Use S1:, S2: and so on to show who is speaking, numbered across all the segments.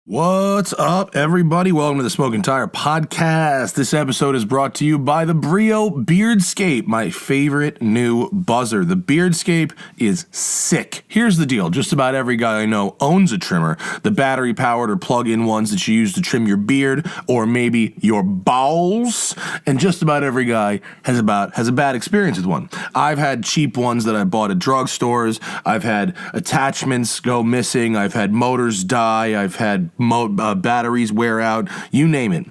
S1: What's up, everybody? Welcome to the Smoking Tire Podcast. This episode is brought to you by the Brio Beardscape, my favorite new buzzer. The Beardscape is sick. Here's the deal. Just about every guy I know owns a trimmer. The battery-powered or plug-in ones that you use to trim your beard or maybe your balls. And just about every guy has a bad experience with one. I've had cheap ones that I bought at drugstores. I've had attachments go missing. I've had motors die. I've had batteries wear out, you name it.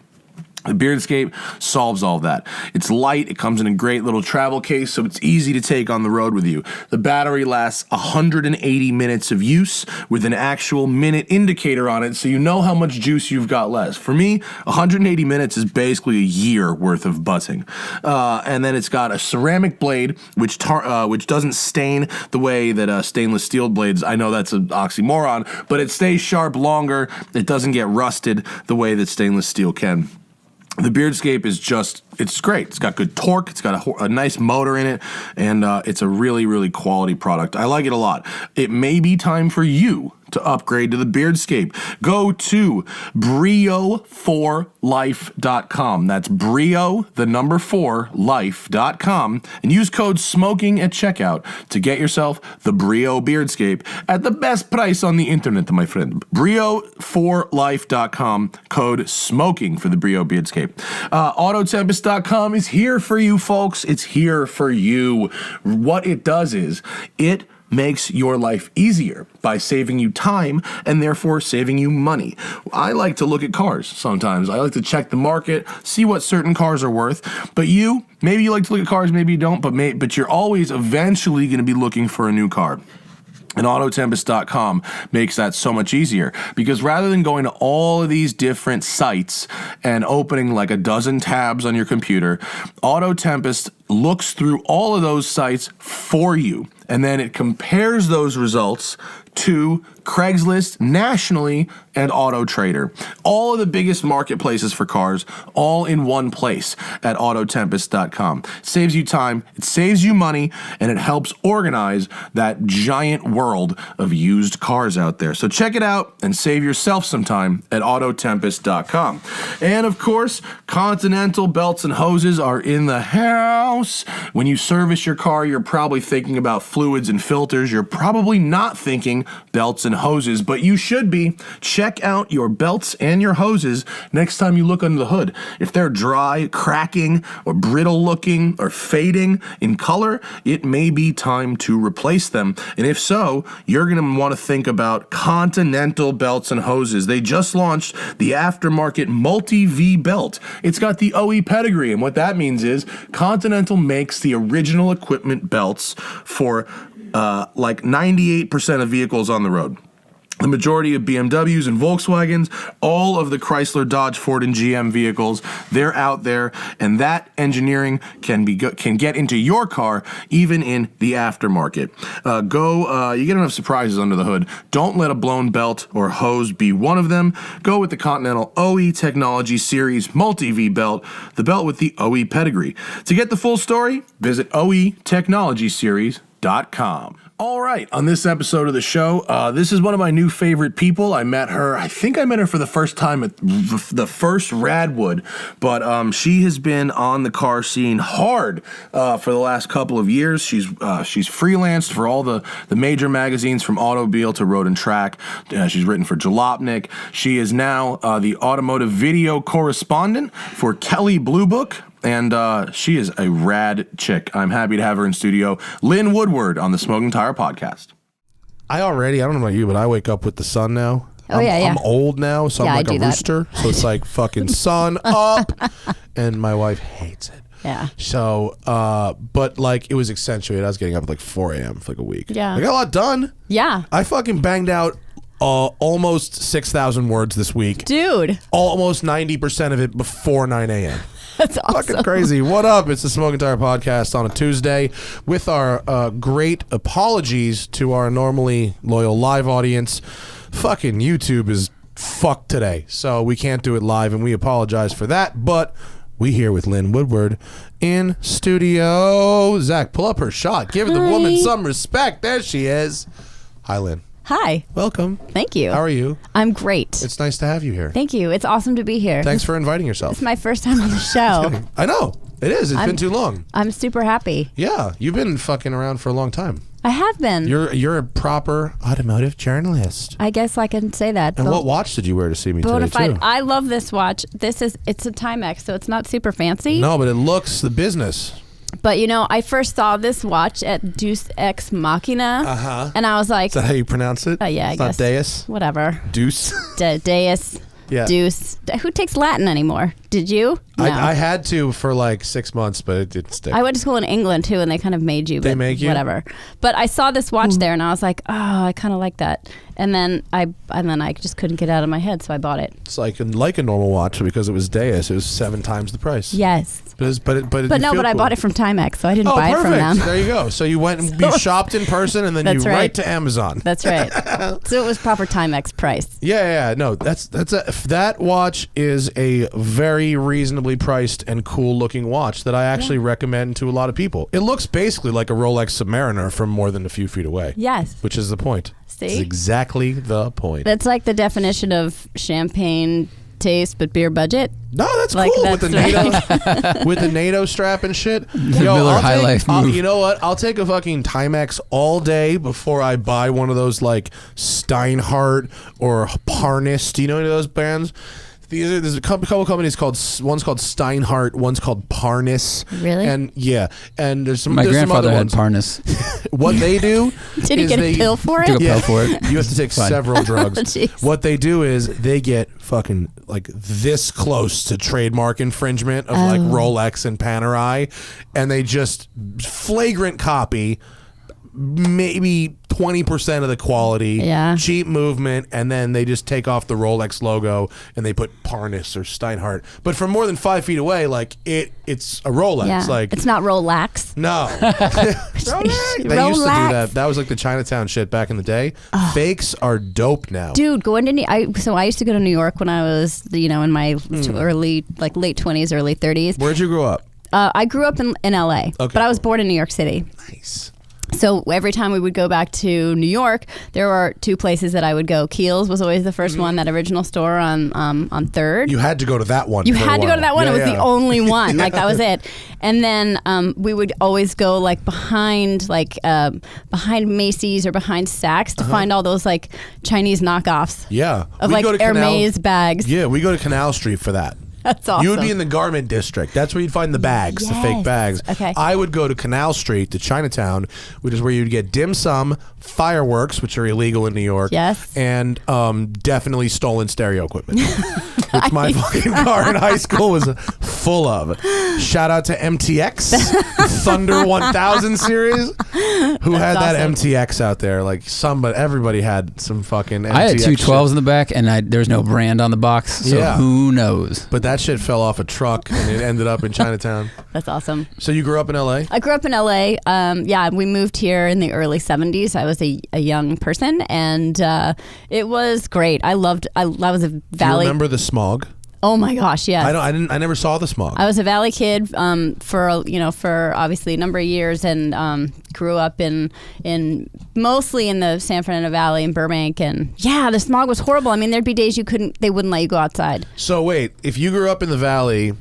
S1: The Beardscape solves all that. It's light, it comes in a great little travel case, so it's easy to take on the road with you. The battery lasts 180 minutes of use with an actual minute indicator on it, so you know how much juice you've got left. For me, 180 minutes is basically a year worth of buzzing. And then it's got a ceramic blade, which doesn't stain the way that stainless steel blades, I know that's an oxymoron, but it stays sharp longer. It doesn't get rusted the way that stainless steel can. The Beardscape is it's great. It's got good torque. It's got a nice motor in it, and it's a really, really quality product. I like it a lot. It may be time for you to upgrade to the Beardscape. Go to Brio4life.com. That's Brio, the number 4, life.com, and use code SMOKING at checkout to get yourself the Brio Beardscape at the best price on the internet, my friend. Brio4life.com, code SMOKING for the Brio Beardscape. Autotempest.com is here for you, folks. It's here for you. What it does is it makes your life easier by saving you time and therefore saving you money. I like to look at cars sometimes. I like to check the market, see what certain cars are worth. But maybe you like to look at cars, maybe you don't, but you're always eventually going to be looking for a new car. And Autotempest.com makes that so much easier because rather than going to all of these different sites and opening like a dozen tabs on your computer, Autotempest looks through all of those sites for you, and then it compares those results to Craigslist nationally and Auto Trader. All of the biggest marketplaces for cars, all in one place at Autotempest.com. It saves you time, it saves you money, and it helps organize that giant world of used cars out there. So check it out and save yourself some time at Autotempest.com. And of course, Continental belts and hoses are in the house. When you service your car, you're probably thinking about fluids and filters. You're probably not thinking belts and hoses, but you should be. Check out your belts and your hoses next time you look under the hood. If they're dry, cracking, or brittle looking, or fading in color, it may be time to replace them. And if so, you're going to want to think about Continental belts and hoses. They just launched the aftermarket Multi-V belt. It's got the OE pedigree, and what that means is Continental makes the original equipment belts for like 98% of vehicles on the road. The majority of BMWs and Volkswagens, all of the Chrysler, Dodge, Ford, and GM vehicles, they're out there, and that engineering can get into your car, even in the aftermarket. You get enough surprises under the hood. Don't let a blown belt or hose be one of them. Go with the Continental OE Technology Series Multi-V belt, the belt with the OE pedigree. To get the full story, visit oetechnologyseries.com. All right, on this episode of the show, this is one of my new favorite people. I think I met her for the first time at the first Radwood, but she has been on the car scene hard for the last couple of years. She's freelanced for all the major magazines from Automobile to Road and Track. She's written for Jalopnik. She is now the automotive video correspondent for Kelley Blue Book. And she is a rad chick. I'm happy to have her in studio. Lyn Woodward on the Smoking Tire Podcast.
S2: I don't know about you, but I wake up with the sun now. I'm old now, so I'm like a rooster. So it's like fucking sun up. And my wife hates it.
S3: Yeah.
S2: So, but like it was accentuated. I was getting up at like 4 a.m. for like a week.
S3: Yeah.
S2: I got a lot done.
S3: Yeah.
S2: I fucking banged out almost 6,000 words this week.
S3: Dude.
S2: Almost 90% of it before 9 a.m.
S3: That's awesome.
S2: Fucking crazy. What up? It's the Smoking Tire Podcast on a Tuesday with our great apologies to our normally loyal live audience. Fucking YouTube is fucked today, so we can't do it live, and we apologize for that, but we here with Lyn Woodward in studio. Zach, pull up her shot. Give the woman some respect. There she is. Hi, Lyn.
S3: Hi.
S2: Welcome.
S3: Thank you.
S2: How are you?
S3: I'm great.
S2: It's nice to have you here.
S3: Thank you. It's awesome to be here.
S2: Thanks for inviting yourself.
S3: It's my first time on the show.
S2: I know. It is. It's been too long.
S3: I'm super happy.
S2: Yeah, you've been fucking around for a long time.
S3: I have been.
S2: You're a proper automotive journalist.
S3: I guess I can say that.
S2: And what watch did you wear to see me today, too?
S3: I love this watch. It's a Timex, so it's not super fancy.
S2: No, but it looks the business.
S3: But, I first saw this watch at Deus Ex Machina.
S2: Uh-huh.
S3: And I was like...
S2: Is that how you pronounce it?
S3: Yeah, I guess.
S2: Not Deus?
S3: Whatever.
S2: Deuce?
S3: Deus.
S2: Yeah.
S3: Deuce. Who takes Latin anymore? Did you? No.
S2: I had to for like 6 months, but it didn't stick.
S3: I went to school in England too, and they kind of made you.
S2: They make you?
S3: Whatever. But I saw this watch there, and I was like, oh, I kind of like that. And then I just couldn't get it out of my head, so I bought it.
S2: It's like a normal watch, because it was Deus. It was 7 times the price.
S3: Yes.
S2: But
S3: I bought it from Timex, so I didn't buy it from them.
S2: There you go. So you went and you shopped in person, and then you right to Amazon.
S3: That's right. So it was proper Timex price.
S2: Yeah. No, that watch is a very reasonably priced and cool looking watch that I actually recommend to a lot of people. It looks basically like a Rolex Submariner from more than a few feet away.
S3: Yes.
S2: Which is the point.
S3: See?
S2: It's exactly the point.
S3: That's like the definition of champagne taste but beer budget.
S2: No, that's
S3: like
S2: cool
S3: that's
S2: with the NATO with the NATO strap and shit.
S4: Miller High Life move.
S2: You know what? I'll take a fucking Timex all day before I buy one of those like Steinhardt or Parnis. Do you know any of those brands? There's a couple companies one's called Steinhardt, one's called Parnis.
S3: Really?
S2: And there's some.
S4: My
S2: there's
S4: grandfather
S2: some other
S4: had
S2: ones.
S4: Parnis.
S2: What they do?
S3: Did he get a pill for it?
S4: Took a pill for it.
S2: You have to take several drugs.
S3: Jeez.
S2: What they do is they get fucking like this close to trademark infringement of like Rolex and Panerai, and they just flagrant copy maybe 20% of the quality, cheap movement, and then they just take off the Rolex logo and they put Parnis or Steinhardt. But from more than 5 feet away, like it's a Rolex.
S3: Yeah.
S2: Like
S3: it's not Rolex.
S2: no. They used to do that. That was like the Chinatown shit back in the day. Fakes are dope now.
S3: Dude, I used to go to New York when I was, in my late 20s, early 30s.
S2: Where'd you grow up?
S3: I grew up in LA, but I was born in New York City.
S2: Nice.
S3: So every time we would go back to New York, there were 2 places that I would go. Keel's was always the first one, that original store on 3rd.
S2: You had to go to that one.
S3: You had to go to that one.
S2: Yeah,
S3: it was the only one. Like that was it. And then we would always go like behind Macy's or behind Saks to find all those like Chinese knockoffs.
S2: Yeah.
S3: Of like Hermes bags.
S2: Yeah, we go to Canal Street for that.
S3: That's awesome.
S2: You would be in the garment district. That's where you'd find the bags, the fake bags.
S3: Okay.
S2: I would go to Canal Street, to Chinatown, which is where you'd get dim sum, fireworks, which are illegal in New York.
S3: Yes.
S2: And definitely stolen stereo equipment, which my fucking car in high school was full of. Shout out to MTX, Thunder 1000 series. Who had that MTX out there? Like everybody had some fucking MTX.
S4: I had 2
S2: shit.
S4: 12s in the back, and there's no brand on the box, so who knows?
S2: But that shit fell off a truck and it ended up in Chinatown.
S3: That's awesome.
S2: So you grew up in LA?
S3: I grew up in LA. We moved here in the early 70s. I was a young person, and it was great. I was a Valley.
S2: Do you remember the smog?
S3: Oh my gosh, yes.
S2: I never saw the smog.
S3: I was a Valley kid for obviously a number of years, and grew up in mostly in the San Fernando Valley and Burbank, and the smog was horrible. I mean, there'd be days they wouldn't let you go outside.
S2: So wait, if you grew up in the Valley,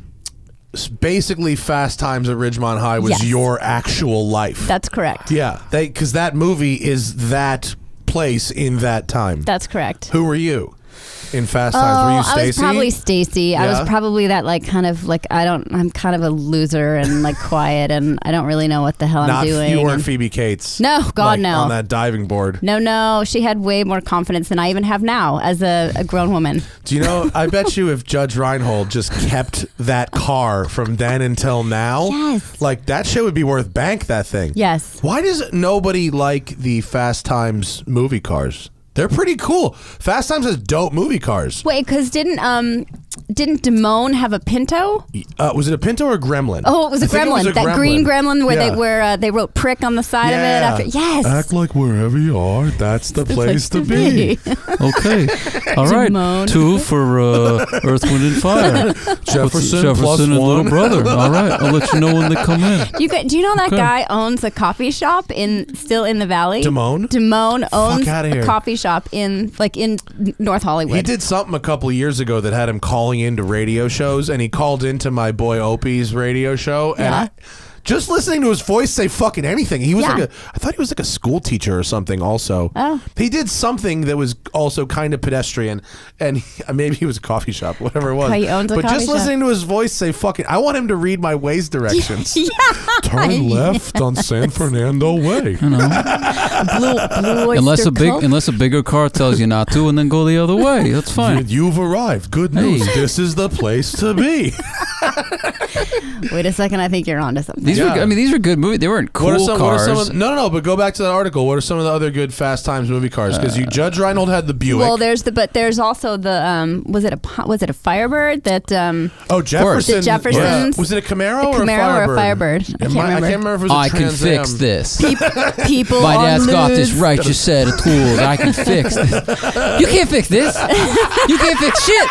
S2: basically Fast Times at Ridgemont High was your actual life.
S3: That's correct.
S2: Yeah, because that movie is that place in that time.
S3: That's correct.
S2: Who were you in Fast Times? Were you Stacy?
S3: I was probably Stacy. I was probably that I'm kind of a loser and like quiet, and I don't really know what the hell I'm doing.
S2: You weren't Phoebe Cates.
S3: No, God, no.
S2: On that diving board.
S3: No. She had way more confidence than I even have now as a grown woman.
S2: Do you know, I bet you if Judge Reinhold just kept that car from then until now, like that shit would be worth bank, that thing.
S3: Yes.
S2: Why does nobody like the Fast Times movie cars? They're pretty cool. Fast Times has dope movie cars.
S3: Wait, because didn't didn't Damone have a Pinto?
S2: Was it a Pinto or a Gremlin?
S3: Oh, it was a gremlin. That green gremlin where they wrote prick on the side of it. After, yes.
S2: Act like wherever you are, that's the place to be.
S4: Okay. All right.
S3: Damone.
S4: 2 for Earth, Wind, and Fire.
S2: Jefferson plus
S4: and
S2: one.
S4: little brother. All right. I'll let you know when they come in.
S3: Do you know that guy owns a coffee shop still in the Valley?
S2: Damone?
S3: Damone owns
S2: outta here.
S3: a coffee shop in North Hollywood.
S2: He did something a couple of years ago that had him calling into radio shows, and he called into my boy Opie's radio show, and just listening to his voice say fucking anything. He was I thought he was like a school teacher or something also.
S3: Oh.
S2: He did something that was also kind of pedestrian, and maybe he was a coffee shop, whatever it was.
S3: He owns a
S2: but
S3: coffee
S2: just
S3: shop.
S2: Listening to his voice say fucking, I want him to read my Waze directions. Turn left on San Fernando Way.
S3: Blue
S4: Unless
S3: Oyster
S4: a bigger car tells you not to, and then go the other way. That's fine.
S2: You've arrived. Good news.
S4: Hey.
S2: This is the place to be.
S3: Wait a second, I think you're onto something.
S4: These were good movies. They weren't cool cars.
S2: No, but go back to that article. What are some of the other good Fast Times movie cars? Because Judge Reinhold had the Buick.
S3: Well, there's also the was it a Firebird that
S2: Jefferson.
S3: the Jeffersons.
S2: Yeah. Was it a Camaro,
S3: or a Firebird? I can't remember.
S2: I can't remember if it was a
S4: I can
S2: Trans
S4: fix
S2: Am.
S4: this.
S3: People
S4: My dad's
S3: on
S4: got this
S3: lubes.
S4: righteous set of tools. I can fix this. You can't fix this. You can't fix shit.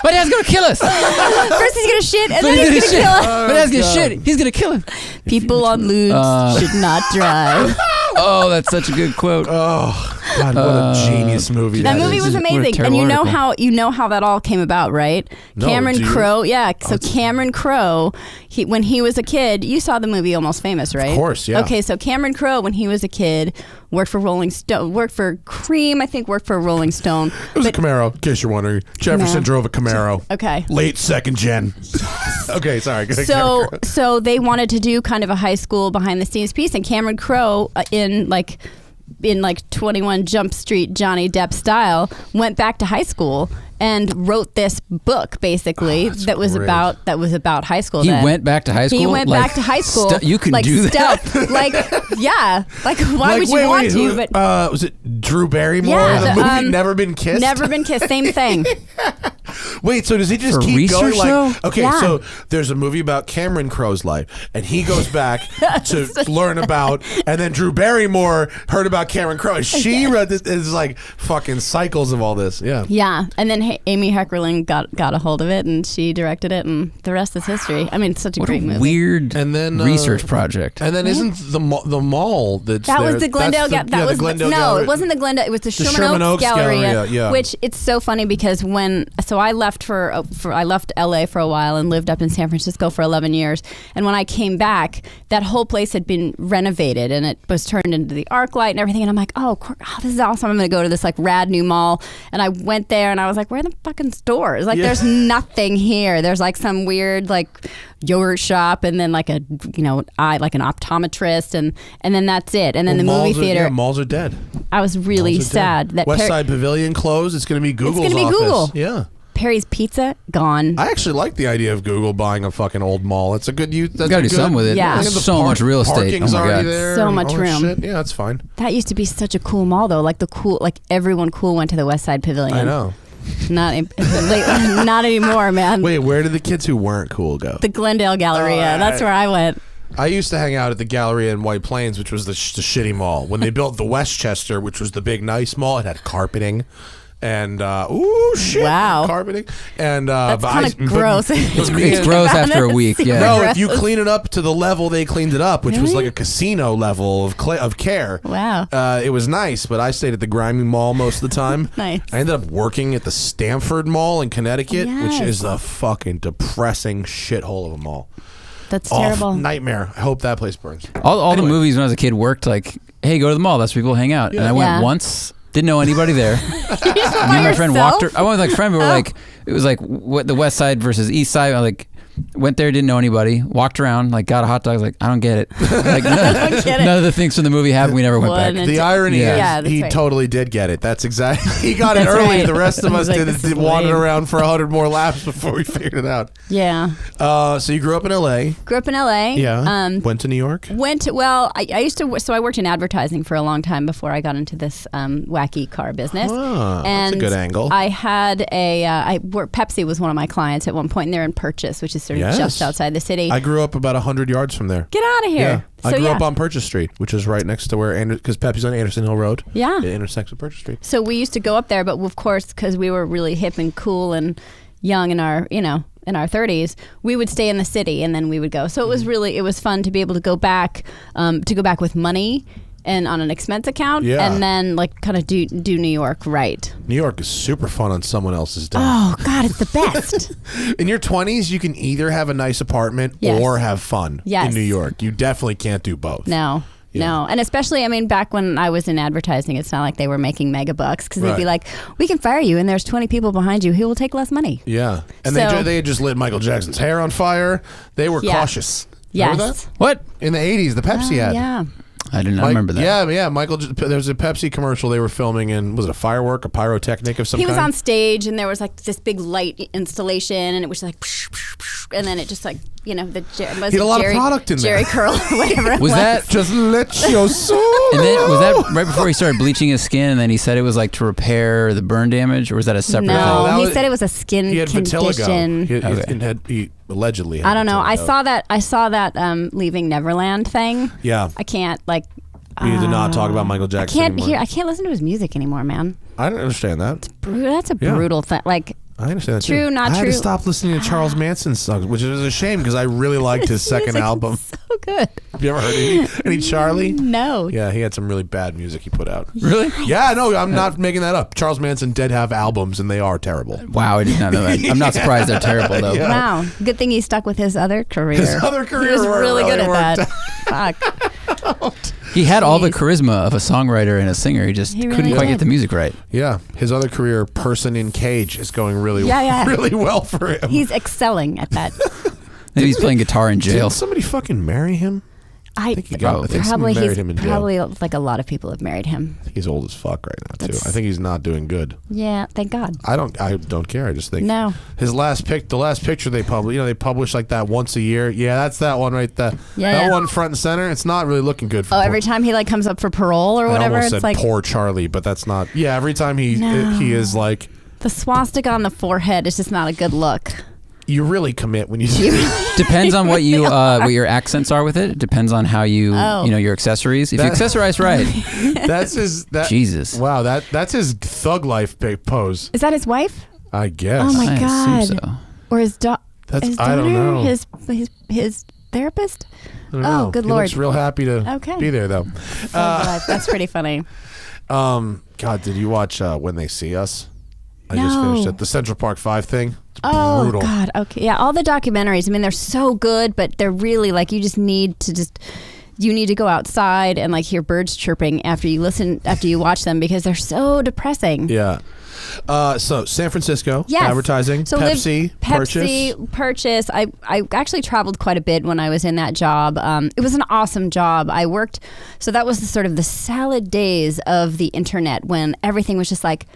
S4: My dad's gonna kill us.
S3: First he's gonna shit, and then he's gonna kill us.
S4: My dad's gonna shit. He's gonna kill him.
S3: People on lubes should not drive.
S4: Oh, that's such a good quote.
S2: Oh God, what a genius movie
S3: That movie
S4: is.
S3: was
S4: What a
S3: amazing, and
S4: terrible
S3: you know how that all came about, right?
S2: No,
S3: Cameron
S2: do you?
S3: Crowe, yeah. So Cameron Crowe, when he was a kid, you saw the movie Almost Famous, right?
S2: Of course, yeah.
S3: Okay, so Cameron Crowe, when he was a kid, worked for Rolling Stone, worked for Cream, I think, worked for Rolling Stone.
S2: It was a Camaro, in case you're wondering. Jefferson drove a Camaro.
S3: Okay.
S2: Late second gen. Okay, sorry.
S3: So they wanted to do kind of a high school behind the scenes piece, and Cameron Crowe in 21 Jump Street Johnny Depp style went back to high school and wrote this book basically that was
S2: great.
S3: about high school.
S4: He
S3: then.
S4: went back to high school.
S3: He went back to high school.
S4: You can do that.
S3: Stealth. Why would you want to? But
S2: was it Drew Barrymore?
S3: Yeah,
S2: the movie Never Been Kissed.
S3: Never Been Kissed. Same thing.
S2: Wait, so does he just
S4: For
S2: keep going?
S4: research show?
S2: Okay,
S3: Yeah.
S2: so there's a movie about Cameron Crowe's life, and he goes back to learn about, and then Drew Barrymore heard about Cameron Crowe, and she read this. It's like fucking cycles of all this. Yeah.
S3: Yeah, and then Amy Heckerling got a hold of it, and she directed it, and the rest is history. I mean, it's such a
S4: What
S3: great
S4: a
S3: movie.
S4: weird
S2: And then,
S4: research project.
S2: And then isn't the mall that's
S3: That
S2: there,
S3: was the Glendale.
S2: that's
S3: That was
S2: the Glendale
S3: no,
S2: Gallery.
S3: it wasn't the Glendale. It was the Sherman,
S2: Sherman
S3: Oaks
S2: Oaks
S3: Galleria.
S2: Galleria, yeah.
S3: Which it's so funny because I left I left LA for a while and lived up in San Francisco for 11 years. And when I came back, that whole place had been renovated and it was turned into the ArcLight and everything. And I'm like, oh, this is awesome. I'm going to go to this like rad new mall. And I went there and I was like, where are the fucking stores? Like, there's nothing here. There's like some weird like yogurt shop and then like an optometrist and then that's it. And then the movie theater.
S2: Malls are dead.
S3: I was really sad that
S2: West Side Pavilion closed. It's going to be Google's
S3: It's gonna be
S2: office.
S3: Google.
S2: Yeah.
S3: Perry's Pizza gone.
S2: I actually like the idea of Google buying a fucking old mall. It's a good use.
S4: You got to do something with it.
S3: Yeah.
S4: There's
S2: The
S4: so much real estate.
S2: Parking's
S4: Oh my
S2: already
S4: God.
S2: there.
S3: So
S2: and
S3: much
S2: all that
S3: room.
S2: shit. Yeah, that's fine.
S3: That used to be such a cool mall though. Like everyone cool went to the West Side Pavilion.
S2: I know.
S3: Not anymore, man.
S2: Wait, where did the kids who weren't cool go?
S3: The Glendale Galleria. That's where I went.
S2: I used to hang out at the Galleria in White Plains, which was the shitty mall. When they built the Westchester, which was the big nice mall, it had carpeting. And
S3: Wow.
S2: carpeting and
S3: That's kind of gross.
S4: It's gross after a week. Yeah.
S2: No,
S3: Gross.
S2: if you clean it up to the level they cleaned it up, which was like a casino level of care.
S3: Wow.
S2: It was nice, but I stayed at the grimy mall most of the time.
S3: Nice.
S2: I ended up working at the Stamford Mall in Connecticut, which
S3: Yes.
S2: is a fucking depressing shithole of a mall.
S3: That's terrible.
S2: Nightmare. I hope that place burns.
S4: All
S2: Anyway.
S4: the movies when I was a kid worked like, hey, go to the mall. That's where people hang out. And I went
S3: Yeah.
S4: once. Didn't know anybody there. Me and my friend walked her. I went with like a friend, but we're like, it was like what the West Side versus East Side. I'm like, Went there, didn't know anybody. Walked around, like got a hot dog. I was like, I don't get it. Like none of the things from the movie happened. We never went back.
S1: The irony
S3: Yeah,
S1: is
S3: that's
S1: he
S3: right.
S1: totally did get it. That's exactly. He got it
S3: That's
S1: early.
S3: right.
S1: The rest of us
S3: He's like, this is
S1: did wandered
S3: lame.
S1: around for 100 more laps before we figured it out.
S3: Yeah.
S1: So you grew up in LA.
S3: Grew up in LA.
S1: Yeah. Went to New York.
S3: I used to, so I worked in advertising for a long time before I got into this wacky car business.
S1: That's a good angle.
S3: I had Pepsi was one of my clients at one point, and they're in Purchase, which is sort of
S1: Yes.
S3: just outside the city.
S1: I grew up about 100 yards from there.
S3: Get out of
S1: Yeah.
S3: here.
S1: I
S3: So,
S1: grew
S3: yeah.
S1: up on Purchase Street, which is right next to where, because Pepsi's on Anderson Hill Road.
S3: Yeah.
S1: It intersects with Purchase Street.
S3: So we used to go up there, but of course, because we were really hip and cool and young in our 30s, we would stay in the city and then we would go. So it was fun to be able to go back with money and on an expense account,
S1: Yeah.
S3: and then like kind of do New York right.
S1: New York is super fun on someone else's day.
S3: Oh God, it's the best.
S1: In your 20s, you can either have a nice apartment
S3: Yes.
S1: or have fun
S3: Yes.
S1: in New York. You definitely can't do both.
S3: No.
S1: Yeah.
S3: No, and especially, I mean, back when I was in advertising, it's not like they were making mega bucks because they'd be
S1: Right.
S3: like, "We can fire you, and there's 20 people behind you who will take less money."
S1: Yeah. And
S3: So-
S1: they had just lit Michael Jackson's hair on fire. They were
S3: Yeah.
S1: cautious. Remember
S3: Yes.
S1: that?
S4: What?
S1: In the 80s, the Pepsi ad.
S3: Yeah.
S4: I did not remember that.
S1: Yeah. Michael, there was a Pepsi commercial they were filming, and was it a firework, a pyrotechnic of some
S3: He
S1: kind?
S3: was on stage, and there was like this big light installation, and it was like, psh, psh, psh, and then it just like,
S1: He had a lot of product in there.
S3: Jerry Curl, or whatever. It
S4: Was that?
S1: Just let your soul.
S4: And then was that right before he started bleaching his skin? And then he said it was like to repair the burn damage, or was that a separate
S3: No,
S1: that
S3: he
S1: was-
S3: said it was a skin
S1: He had vitiligo.
S3: condition.
S1: He allegedly had
S3: I don't know. I
S1: vitiligo.
S3: saw that Leaving Neverland thing.
S1: Yeah.
S3: I can't like.
S1: We need to not talk about Michael Jackson anymore.
S3: I can't listen to his music anymore, man.
S1: I don't understand that.
S3: That's a
S1: Yeah.
S3: brutal thing. Like,
S1: I understand that
S3: True,
S1: too.
S3: not
S1: I had
S3: true.
S1: to stop listening to Charles Manson's songs, which is a shame because I really liked his second
S3: music is
S1: album.
S3: so good.
S1: Have you ever heard any Charlie?
S3: No.
S1: Yeah, he had some really bad music he put out.
S4: Really?
S1: Yeah, no, I'm not making that up. Charles Manson did have albums, and they are terrible.
S4: Wow, I did not know that. I'm not surprised they're terrible though.
S1: Yeah.
S3: Wow. Good thing he stuck with his other career.
S1: His other career
S3: He was really good at
S1: worked
S3: that. Fuck.
S4: He had all the
S3: Jeez.
S4: charisma of a songwriter and a singer. He just
S3: He really
S4: couldn't quite
S3: did.
S4: get the music right.
S1: Yeah, his other career, Person in Cage, is going really,
S3: Yeah.
S1: really well for him.
S3: He's excelling at that.
S4: Maybe he's playing guitar in jail.
S1: Did somebody fucking marry him? I think he got. I think
S3: probably
S1: someone married
S3: he's
S1: him in jail.
S3: probably like a lot of people have married him.
S1: He's old as fuck right now too.
S3: That's-
S1: I think he's not doing good.
S3: Yeah, thank God.
S1: I don't care. I just think
S3: No.
S1: his the last picture they publish. They publish like that once a year. Yeah, that's that one right there.
S3: Yeah,
S1: that
S3: yeah.
S1: one front and center. It's not really looking good. For
S3: Oh,
S1: poor-
S3: every time he like comes up for parole or
S1: I
S3: whatever,
S1: almost
S3: it's
S1: said
S3: like
S1: poor Charlie, but that's not. Yeah, every time he is like,
S3: the swastika on the forehead is just not a good look.
S1: you really commit when you do.
S4: Depends on what you what your accents are with it. It depends on how you
S3: Oh.
S4: your accessories. If you
S1: That-
S4: accessorize right,
S1: That's his.
S4: Jesus.
S1: Wow, that's his thug life pose.
S3: Is that his wife?
S1: I guess.
S3: Oh my
S4: I
S3: God.
S4: assume so.
S3: Or his
S1: That's
S3: his
S1: I
S3: daughter?
S1: don't know.
S3: His therapist?
S1: I don't
S3: Oh,
S1: know.
S3: good
S1: he
S3: Lord.
S1: looks real happy to
S3: Okay.
S1: be there though.
S3: That's pretty funny.
S1: God, did you watch When They See Us? I just
S3: No.
S1: finished it. The Central Park 5 thing. It's
S3: Oh
S1: brutal.
S3: God. Okay. Yeah. All the documentaries. I mean, they're so good, but they're really like you need to go outside and like hear birds chirping after you watch them because they're so depressing.
S1: Yeah. So San Francisco,
S3: Yes.
S1: advertising,
S3: So
S1: Pepsi,
S3: Purchase. I actually traveled quite a bit when I was in that job. It was an awesome job. I worked, so that was sort of the salad days of the internet when everything was just like,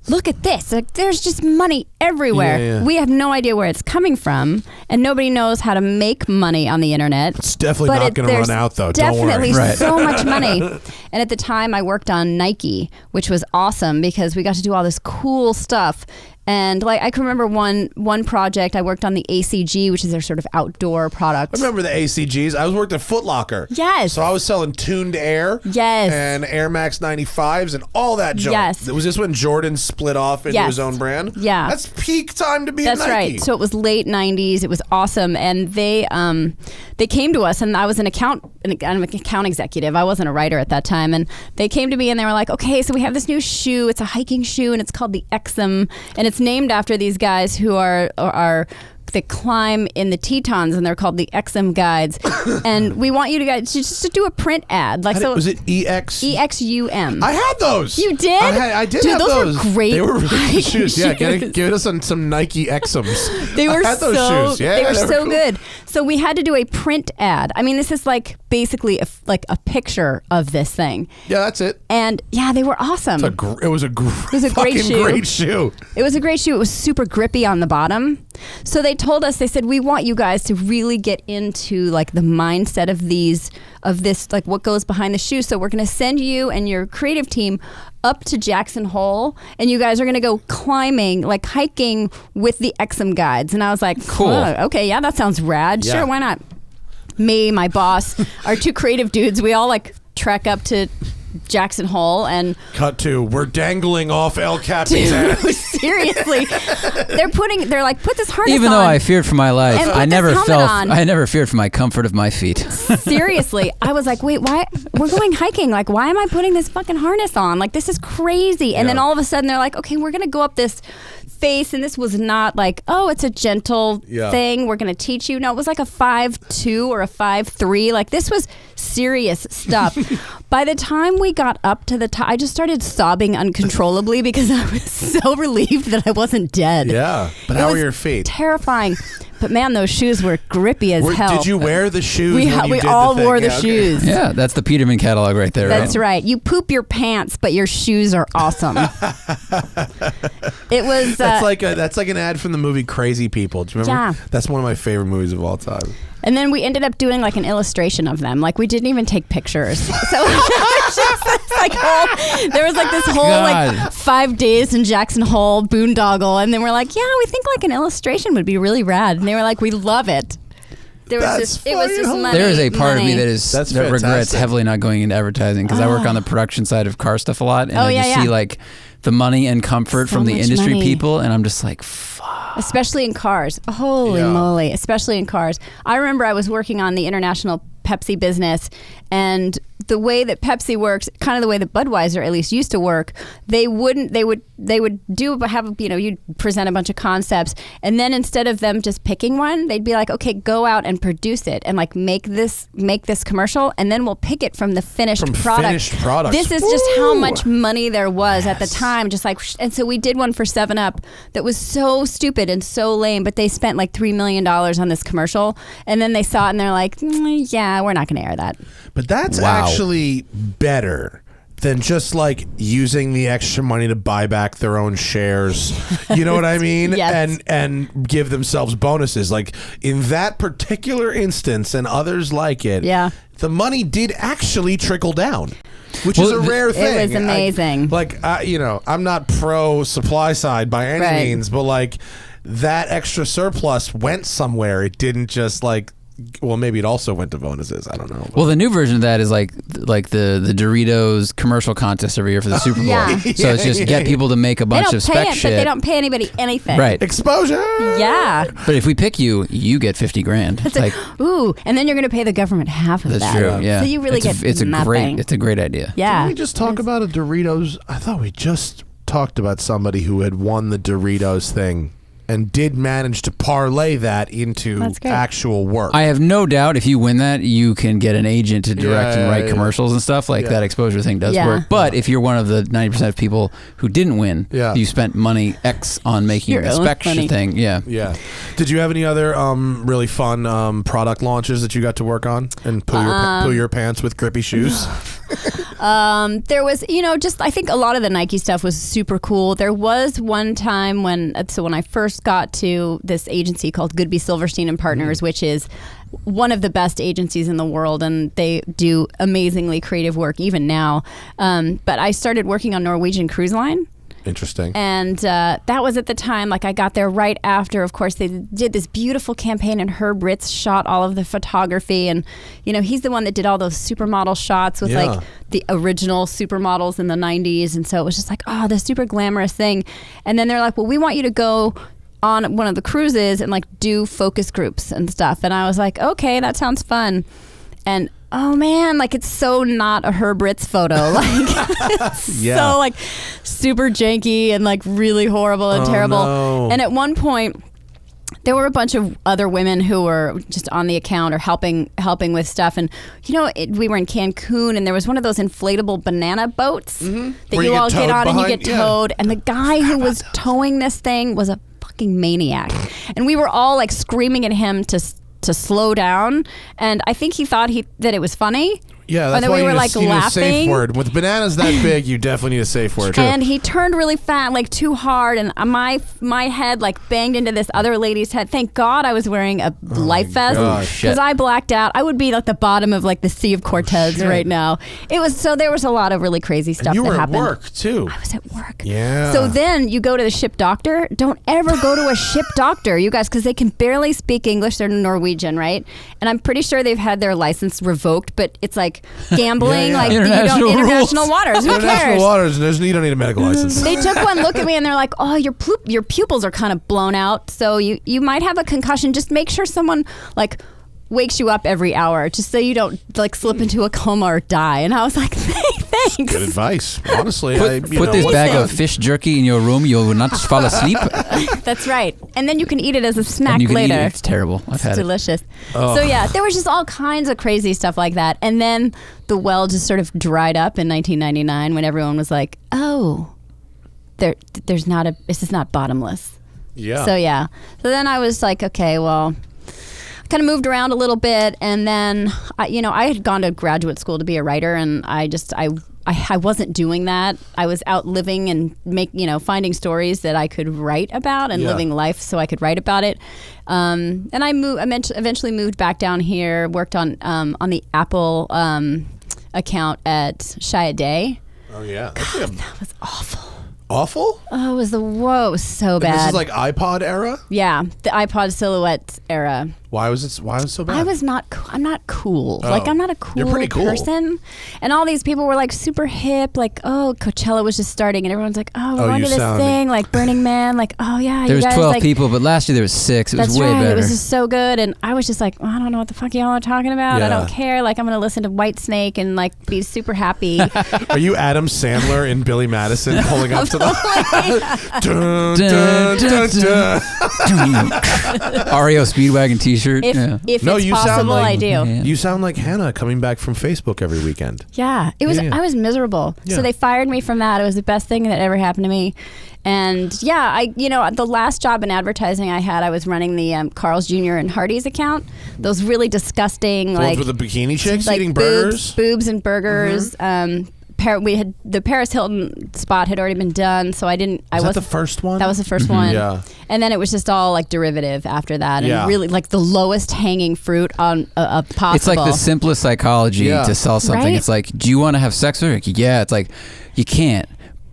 S3: look at this. Like, there's just money everywhere.
S1: Yeah.
S3: We have no idea where it's coming from, and nobody knows how to make money on the internet.
S1: It's definitely not going to
S3: there's
S1: run out though. Don't
S3: Definitely
S1: worry.
S4: Right.
S3: so much money. And at the time, I worked on Nike, which was awesome because we got to do all this cool stuff. And like I can remember one project I worked on the ACG, which is their sort of outdoor product.
S1: I remember the ACGs. I was worked at Foot Locker.
S3: Yes.
S1: So I was selling tuned Air.
S3: Yes.
S1: And Air Max 95s and all that junk.
S3: Yes.
S1: Was this when Jordan split off into
S3: Yes.
S1: his own brand?
S3: Yeah.
S1: That's peak time to be
S3: That's
S1: at Nike.
S3: right. So it was late '90s. It was awesome, and they came to us, and I was I'm an account executive. I wasn't a writer at that time, and they came to me and they were like, "Okay, so we have this new shoe. It's a hiking shoe, and it's called the Exum, and it's named after these guys who are climb in the Tetons, and they're called the XM guides. And we want you to guys just to do a print ad. Like, so
S1: Was it EX?
S3: EXUM.
S1: I had those.
S3: You did?
S1: I did
S3: Dude,
S1: have
S3: those were great
S1: They were really good shoes. Yeah,
S3: shoes.
S1: give us some Nike Xms.
S3: They were
S1: I had those shoes. Yeah,
S3: they were so
S1: cool.
S3: good. So we had to do a print ad. I mean, this is like basically a picture of this thing.
S1: Yeah, that's it.
S3: And yeah, they were awesome.
S1: It was a great
S3: shoe.
S1: great shoe.
S3: It was a great shoe. It was super grippy on the bottom. So they told us, they said, we want you guys to really get into like the mindset of this, like what goes behind the shoe. So we're going to send you and your creative team up to Jackson Hole, and you guys are going to go climbing, like hiking with the XM guides. And I was like,
S4: cool.
S3: Oh, okay, yeah, that sounds rad.
S1: Yeah.
S3: Sure, why not? Me, my boss, our two creative dudes, we all like trek up to Jackson Hole and
S1: Cut to, we're dangling off El Capitan.
S3: seriously, they're like, put this harness on.
S4: Even though I feared for my life,
S3: And put
S4: I
S3: this
S4: never
S3: helmet
S4: felt.
S3: on.
S4: I never feared for my comfort of my feet.
S3: Seriously, I was like, wait, why? We're going hiking. Like, why am I putting this fucking harness on? Like, this is crazy. And then all of a sudden, they're like, okay, we're going to go up this face. And this was not like, oh, it's a gentle thing. We're going to teach you. No, it was like a 5'2" or a 5'3". Like, this was serious stuff. By the time we got up to the top, I just started sobbing uncontrollably because I was so relieved that I wasn't dead.
S1: Yeah, but how were your feet?
S3: Terrifying. But man, those shoes were grippy as hell.
S1: Did you wear the shoes?
S3: We
S1: when you did
S3: all
S1: the thing?
S3: wore the
S1: Yeah, okay.
S3: shoes.
S4: Yeah, that's the Peterman catalog right there.
S3: That's right. You poop your pants, but your shoes are awesome. It was.
S1: That's like an ad from the movie Crazy People. Do you remember?
S3: Yeah.
S1: That's one of my favorite movies of all time.
S3: And then we ended up doing like an illustration of them. Like we didn't even take pictures. So it was just like there was like this whole
S4: God.
S3: like 5 days in Jackson Hole boondoggle, and then we're like, yeah, we think like an illustration would be really rad, and they were like, we love it. There was
S1: That's
S3: just it was just
S1: funny.
S3: money.
S4: There is a part of me
S3: money.
S4: that regrets
S1: fantastic.
S4: heavily not going into advertising because I work on the production side of car stuff a lot, and I just see like the money and comfort
S3: So
S4: from the
S3: much
S4: industry
S3: money.
S4: people, and I'm just like, fuck.
S3: Especially in cars. Holy moly, especially in cars. I remember I was working on the international Pepsi business, and the way that Pepsi works, kind of the way that Budweiser at least used to work, they would you'd present a bunch of concepts, and then instead of them just picking one, they'd be like, okay, go out and produce it and like make this commercial, and then we'll pick it from the finished product.
S1: Finished products.
S3: This is just how much money there was at the time, just like, and so we did one for 7-Up that was so stupid and so lame, but they spent like $3 million on this commercial, and then they saw it and they're like, yeah, we're not going to air that.
S1: But that's
S4: Wow.
S1: actually better than just like using the extra money to buy back their own shares. You know what I mean?
S3: Yes.
S1: And give themselves bonuses. Like in that particular instance and others like it, the money did actually trickle down. Which is a rare thing.
S3: It was amazing.
S1: I'm not pro supply side by any
S3: Right.
S1: means, but like that extra surplus went somewhere. It didn't just like, well, maybe it also went to bonuses. I don't know.
S4: Well, the new version of that is like the Doritos commercial contest every year for the Super Bowl.
S3: Yeah.
S4: So it's just get people to make a
S3: They
S4: bunch
S3: don't
S4: of
S3: pay
S4: spec
S3: it,
S4: shit.
S3: but they don't pay anybody anything.
S4: Right.
S1: Exposure.
S3: Yeah.
S4: But if we pick you, you get $50,000.
S3: It's like, ooh, and then you're going to pay the government half of
S4: That's
S3: that.
S4: true. Yeah.
S3: So you really
S4: it's
S3: get nothing.
S4: It's a great idea.
S3: Yeah.
S1: Didn't we just talk about a Doritos? I thought we just talked about somebody who had won the Doritos thing and did manage to parlay that into
S3: That's great.
S1: actual work.
S4: I have no doubt if you win that, you can get an agent to direct and write
S1: yeah.
S4: commercials and stuff. Like that exposure thing does
S3: Yeah.
S4: work. But if you're one of the 90% of people who didn't win, you spent money X on making
S3: Your
S4: the
S3: own
S4: spec
S3: money.
S4: thing. Yeah.
S1: Yeah. Did you have any other really fun product launches that you got to work on and poo your pants with grippy shoes?
S3: There was, just I think a lot of the Nike stuff was super cool. There was one time when I first got to this agency called Goodby Silverstein and Partners, which is one of the best agencies in the world, and they do amazingly creative work even now. But I started working on Norwegian Cruise Line.
S1: Interesting.
S3: And that was at the time, like I got there right after, of course, they did this beautiful campaign and Herb Ritz shot all of the photography. And, he's the one that did all those supermodel shots with like the original supermodels in the 90s. And so it was just like, oh, this super glamorous thing. And then they're like, well, we want you to go on one of the cruises and like do focus groups and stuff. And I was like, okay, that sounds fun. And oh man, like it's so not a Herb Ritz photo. Like it's so like super janky and like really horrible and terrible.
S1: No.
S3: And at one point there were a bunch of other women who were just on the account or helping with stuff. And, we were in Cancun, and there was one of those inflatable banana boats that
S2: Where
S3: you
S2: you
S3: all
S2: get
S3: get
S2: towed
S3: on and you
S2: behind?
S3: get towed. And the guy who was towing this thing was a fucking maniac. And we were all like screaming at him to slow down. And I think he thought that it was funny.
S2: Yeah,
S3: Or
S2: that's
S3: that
S2: why
S3: we
S2: you
S3: were
S2: need,
S3: like
S2: you need a safe
S3: laughing.
S2: word. With bananas that big, you definitely need a safe word.
S3: And he turned really fast, like too hard, and my head like banged into this other lady's head. Thank God I was wearing a life vest
S2: gosh.
S3: because I blacked out. I would be at the bottom of like the Sea of Cortez right now. There was a lot of really crazy stuff
S2: you
S3: that
S2: were
S3: happened.
S2: at work too.
S3: I was at work.
S2: Yeah.
S3: So then you go to the ship doctor. Don't ever go to a ship doctor, you guys, because they can barely speak English. They're Norwegian, right? And I'm pretty sure they've had their license revoked, but it's like gambling,
S2: Yeah.
S3: like
S4: International
S3: international waters. Who
S2: International
S3: cares?
S2: waters, you don't need a medical license.
S3: They took one look at me and they're like, "Oh, your pupils are kind of blown out, so you might have a concussion. Just make sure someone like wakes you up every hour, just so you don't like slip into a coma or die." And I was like, "Thanks."
S2: Good advice. Honestly,
S4: Put this bag of fish jerky in your room. You will not fall asleep.
S3: That's right. And then you can eat it as a snack
S4: And you can
S3: later.
S4: eat it. It's terrible. I've had it.
S3: Delicious. So yeah, there was just all kinds of crazy stuff like that. And then the well just sort of dried up in 1999 when everyone was like, "Oh, this is not bottomless."
S2: Yeah.
S3: So yeah. So then I was like, okay, well, I kind of moved around a little bit, and then I had gone to graduate school to be a writer, and I wasn't doing that. I was out living and finding stories that I could write about and living life so I could write about it. And I eventually moved back down here, worked on the Apple account at Chiat.
S2: Oh yeah.
S3: That was awful.
S2: Awful?
S3: Oh, it was so bad.
S2: This is like iPod era?
S3: Yeah, the iPod Silhouette era.
S2: Why was it so bad?
S3: I'm not cool.
S2: Oh.
S3: Like, I'm not a cool,
S2: You're pretty cool
S3: person. And all these people were like super hip. Like, oh, Coachella was just starting, and everyone's like, oh, we're going to this thing, like Burning Man. Like, oh yeah,
S4: There
S3: you
S4: was
S3: guys
S4: 12
S3: like,
S4: people, but last year there was 6. It was
S3: that's
S4: way
S3: right.
S4: better.
S3: It was just so good, and I was just like, well, I don't know what the fuck y'all are talking about. I
S2: Yeah.
S3: don't care. Like, I'm gonna listen to Whitesnake and like be super happy.
S2: Are you Adam Sandler and Billy Madison pulling up to the dun,
S4: Dun,
S2: dun, dun,
S4: dun.
S2: dun.
S4: REO Speedwagon t-shirt.
S3: If
S2: No,
S3: it's
S2: you sound
S3: possible,
S2: like-
S3: I do.
S4: Yeah.
S2: You sound like Hannah coming back from Facebook every weekend.
S3: Yeah, it was.
S2: Yeah.
S3: I was miserable.
S2: Yeah.
S3: So they fired me from that. It was the best thing that ever happened to me. And yeah, the last job in advertising I had, I was running the Carl's Jr. and Hardee's account. Those really disgusting,
S2: The
S3: like
S2: ones with the bikini chicks
S3: like
S2: eating
S3: boobs,
S2: burgers.
S3: boobs and burgers. We had the Paris Hilton spot had already been done, so I didn't. I
S2: Was that
S3: wasn't
S2: the first one?
S3: That was the first one.
S2: Yeah.
S3: And then it was just all like derivative after that, and
S2: Yeah.
S3: really like the lowest hanging fruit on possible.
S4: It's like the simplest psychology
S2: Yeah.
S4: to sell something.
S3: Right?
S4: It's like, do you want to have sex with her? Yeah. It's like, you can't.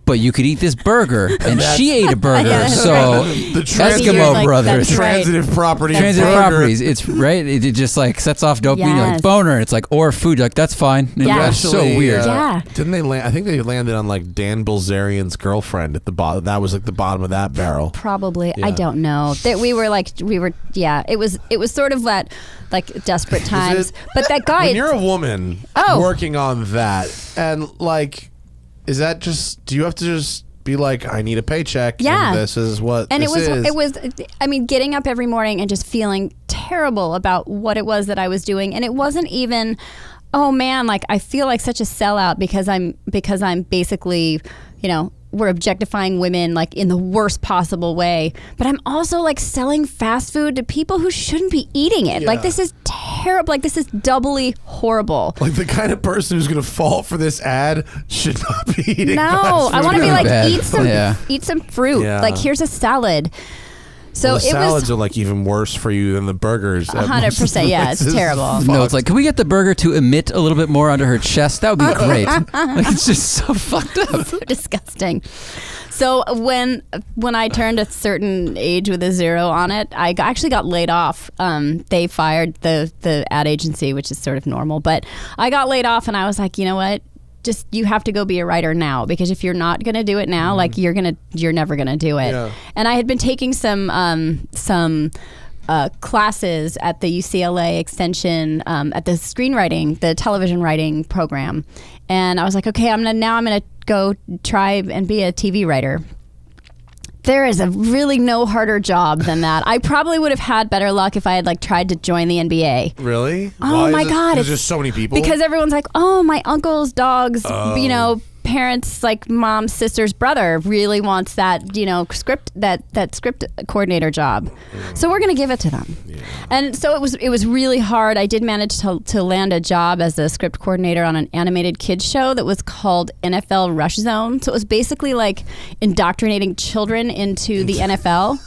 S4: But you could eat this burger, and she ate a burger.
S3: Yeah, that's
S4: so
S2: The
S4: Eskimo
S3: like,
S4: Brothers,
S3: that's right.
S2: transitive property.
S4: transit
S2: burger.
S4: properties. It's right. It just like sets off dopamine. You're like
S3: Yes.
S4: boner. It's like or food. You're like that's fine. And
S3: Yeah.
S4: that's so weird.
S3: Yeah.
S2: Didn't they land? I think they landed on like Dan Bilzerian's girlfriend at the bottom. That was like the bottom of that barrel.
S3: Probably.
S2: Yeah.
S3: I don't know. That we were yeah, it was sort of that like desperate times. But that guy
S2: When you're a woman
S3: Oh.
S2: working on that, and like, is that just? Do you have to just be like, I need a paycheck?
S3: Yeah.
S2: And this is what.
S3: and
S2: this is.
S3: it was I mean, getting up every morning and just feeling terrible about what it was that I was doing. And it wasn't even, oh man, like I feel like such a sellout because I'm basically, we're objectifying women like in the worst possible way, but I'm also like selling fast food to people who shouldn't be eating it.
S2: Yeah.
S3: Like this is terrible. Like this is doubly horrible.
S2: Like the kind of person who's going to fall for this ad should not be eating.
S3: No,
S2: fast
S3: I
S2: food.
S3: want to be
S4: Really
S3: like
S4: bad.
S3: eat some fruit.
S2: Yeah.
S3: Like here's a salad. So
S2: Well, the
S3: it
S2: salads
S3: was
S2: are like even worse for you than the burgers.
S3: 100%. Yeah, it's terrible.
S4: No, it's like, can we get the burger to emit a little bit more onto her chest? That would be great. Like it's just so fucked up.
S3: So disgusting. So when I turned a certain age with a 0 on it, I actually got laid off. They fired the ad agency, which is sort of normal, but I got laid off, and I was like, you know what? Just you have to go be a writer now, because if you're not gonna do it now, like you're never gonna do it.
S2: Yeah.
S3: And I had been taking some classes at the UCLA Extension at the television writing program, and I was like, okay, I'm gonna go try and be a TV writer. There is a really no harder job than that. I probably would have had better luck if I had like tried to join the NBA.
S2: Really?
S3: Oh my God!
S2: There's just so many people.
S3: Because everyone's like, oh, my uncle's dog's, parents, like mom's sister's brother really wants that, script coordinator job. So we're gonna give it to them. Yeah. And so it was really hard. I did manage to land a job as a script coordinator on an animated kids show that was called NFL Rush Zone. So it was basically like indoctrinating children into the NFL.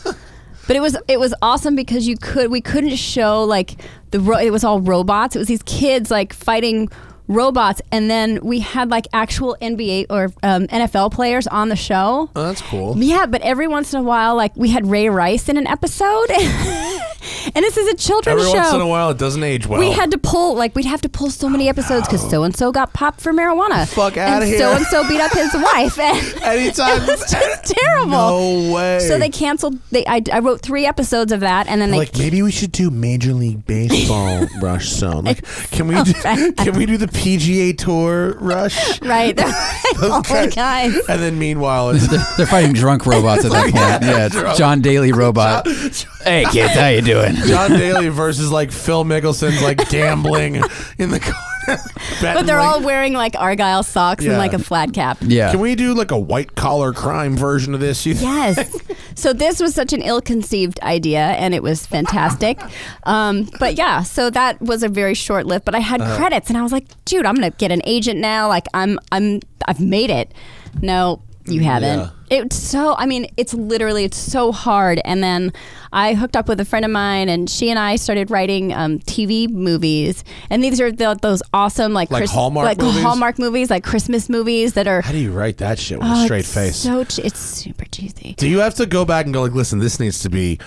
S3: But it was awesome because we couldn't show like it was all robots. It was these kids like fighting robots, and then we had like actual NBA or NFL players on the show.
S2: Oh, that's cool.
S3: Yeah, but every once in a while, like we had Ray Rice in an episode, and this is a children's show.
S2: Every once in a while, it doesn't age well.
S3: We'd have to pull so many episodes because so and so got popped for marijuana.
S2: Fuck out of here.
S3: So and so beat up his wife.
S2: Anytime.
S3: It was just terrible.
S2: No way.
S3: So they canceled. I wrote 3 episodes of that, and then
S2: maybe we should do Major League Baseball Rush Zone. Like, can we do the PGA Tour Rush?
S3: Right. Oh my guys.
S2: And then meanwhile,
S4: they're fighting drunk robots at that point. Yeah, it's John Daly robot. Hey kids, how you doing?
S2: John Daly versus like Phil Mickelson's like gambling in the corner.
S3: But they're all wearing like Argyle socks and like a flat cap.
S2: Yeah. Can we do like a white collar crime version of this?
S3: Yes. So this was such an ill-conceived idea, and it was fantastic. But yeah, so that was a very short lived. But I had credits, and I was like, dude, I'm gonna get an agent now. Like I've made it. No, you haven't. Yeah. It's so hard. And then I hooked up with a friend of mine, and she and I started writing TV movies. And these are those awesome like
S2: Hallmark movies?
S3: Hallmark movies, like Christmas movies that are.
S2: How do you write that shit with a straight face?
S3: It's super cheesy.
S2: Do you have to go back and go like, listen, this needs to be.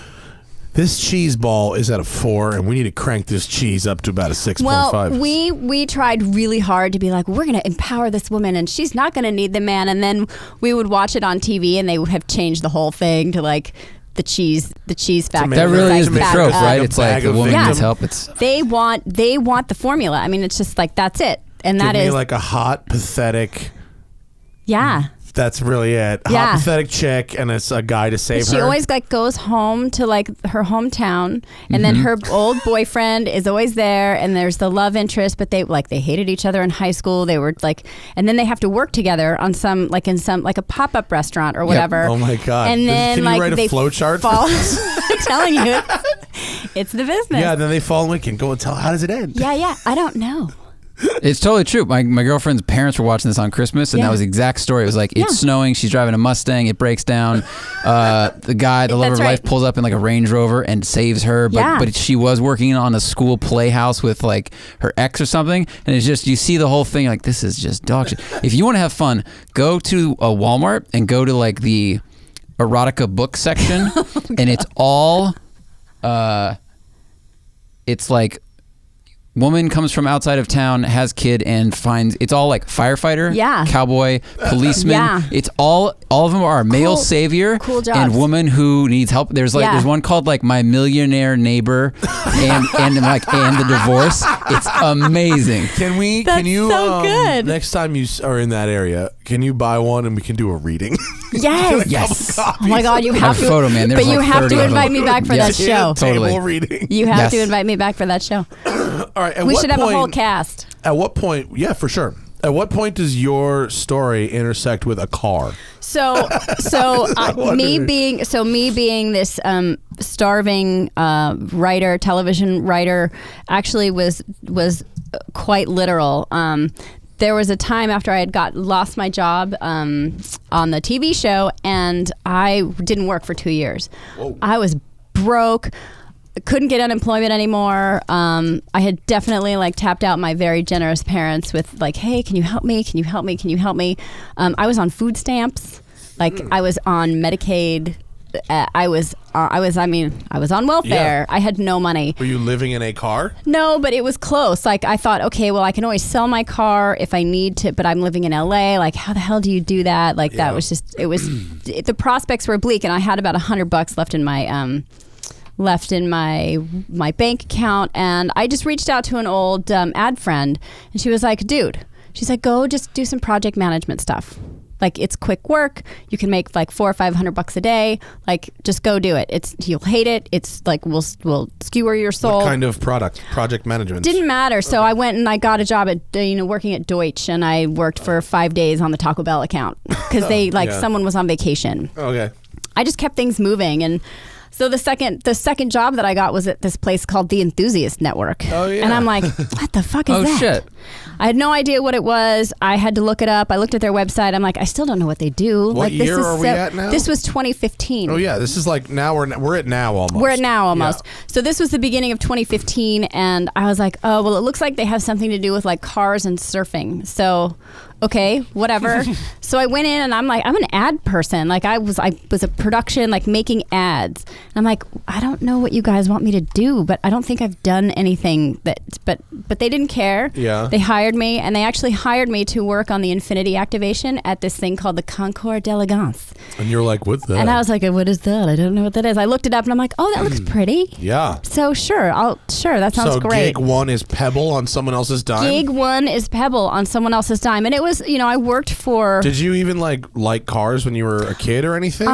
S2: This cheese ball is at a 4, and we need to crank this cheese up to about a 6.5.
S3: Well, we tried really hard to be like, we're going to empower this woman, and she's not going to need the man. And then we would watch it on TV, and they would have changed the whole thing to like the cheese factor.
S4: That really is the trope, right? It's like the woman needs help.
S3: They want the formula. I mean, it's just like that's it, and that is
S2: like a hot, pathetic.
S3: Yeah.
S2: That's really it. Hot, pathetic chick, and it's a guy to save her.
S3: She always like goes home to like her hometown, and then her old boyfriend is always there, and there's the love interest, but they hated each other in high school. They were like, and then they have to work together on some like a pop-up restaurant or whatever.
S2: Yep. Oh my God.
S3: And then
S2: can you write a flow chart?
S3: I'm telling you, it's the business.
S2: Yeah. Then they fall in. We can go and tell. How does it end?
S3: Yeah. I don't know.
S4: It's totally true. My girlfriend's parents were watching this on Christmas, and that was the exact story. It was like, it's snowing, she's driving a Mustang, it breaks down. The love of her life, pulls up in like a Range Rover and saves her. But she was working on a school playhouse with like her ex or something. And it's just, you see the whole thing, like, this is just dog shit. If you want to have fun, go to a Walmart and go to like the erotica book section. And it's all, it's like, woman comes from outside of town, has kid, and finds it's all like firefighter, cowboy, policeman. It's all of them are male savior and woman who needs help. There's one called like My Millionaire Neighbor and the divorce. It's amazing.
S2: Can you
S3: so good.
S2: Next time you are in that area, can you buy one and we can do a reading?
S3: Yes. Oh my God, you have to.
S4: Photo, man.
S3: But you have to invite me back for that show.
S2: Totally. Reading.
S3: You have to invite me back for that show.
S2: All right.
S3: We should have a whole cast.
S2: At what point? Yeah, for sure. At what point does your story intersect with a car?
S3: So me being this starving writer, television writer, actually was quite literal. There was a time after I had lost my job on the TV show, and I didn't work for 2 years. Whoa. I was broke. Couldn't get unemployment anymore. I had definitely like tapped out my very generous parents with like, hey, can you help me? Can you help me? Can you help me? I was on food stamps. Like I was on Medicaid. I was on welfare. I had no money.
S2: Were you living in a car?
S3: No, but it was close. Like I thought, okay, well I can always sell my car if I need to, but I'm living in LA. Like how the hell do you do that? Like that was just, the prospects were bleak, and I had about $100 left in my bank account, and I just reached out to an old ad friend, and she was like, dude, she's like, go just do some project management stuff. Like, it's quick work. You can make like $400 or $500 a day. Like, just go do it. You'll hate it. It's like we'll skewer your soul.
S2: What kind of project management?
S3: Didn't matter. So I went and I got a job at working at Deutsch, and I worked for 5 days on the Taco Bell account because someone was on vacation.
S2: Okay.
S3: I just kept things moving. And so the second job that I got was at this place called the Enthusiast Network.
S2: Oh, yeah.
S3: And I'm like, what the fuck is that?
S4: Oh, shit.
S3: I had no idea what it was. I had to look it up. I looked at their website. I'm like, I still don't know what they do.
S2: What year are we at now?
S3: This was 2015.
S2: Oh, yeah. This is like now we're at now almost.
S3: We're at now almost.
S2: Yeah.
S3: So this was the beginning of 2015, and I was like, oh, well, it looks like they have something to do with like cars and surfing. So, okay, whatever. So I went in, and I'm like, I'm an ad person. Like I was a production, like making ads. And I'm like, I don't know what you guys want me to do, but I don't think I've done anything but they didn't care.
S2: Yeah.
S3: They hired me, and they actually hired me to work on the Infinity activation at this thing called the Concours d'Elegance.
S2: And you're like, what's that?
S3: And I was like, what is that? I don't know what that is. I looked it up, and I'm like, oh, that looks pretty.
S2: Yeah.
S3: So sure, that sounds
S2: so
S3: great.
S2: gig one is Pebble on someone else's dime?
S3: Gig one is Pebble on someone else's dime. And it was, I worked for...
S2: Did you even like cars when you were a kid or anything?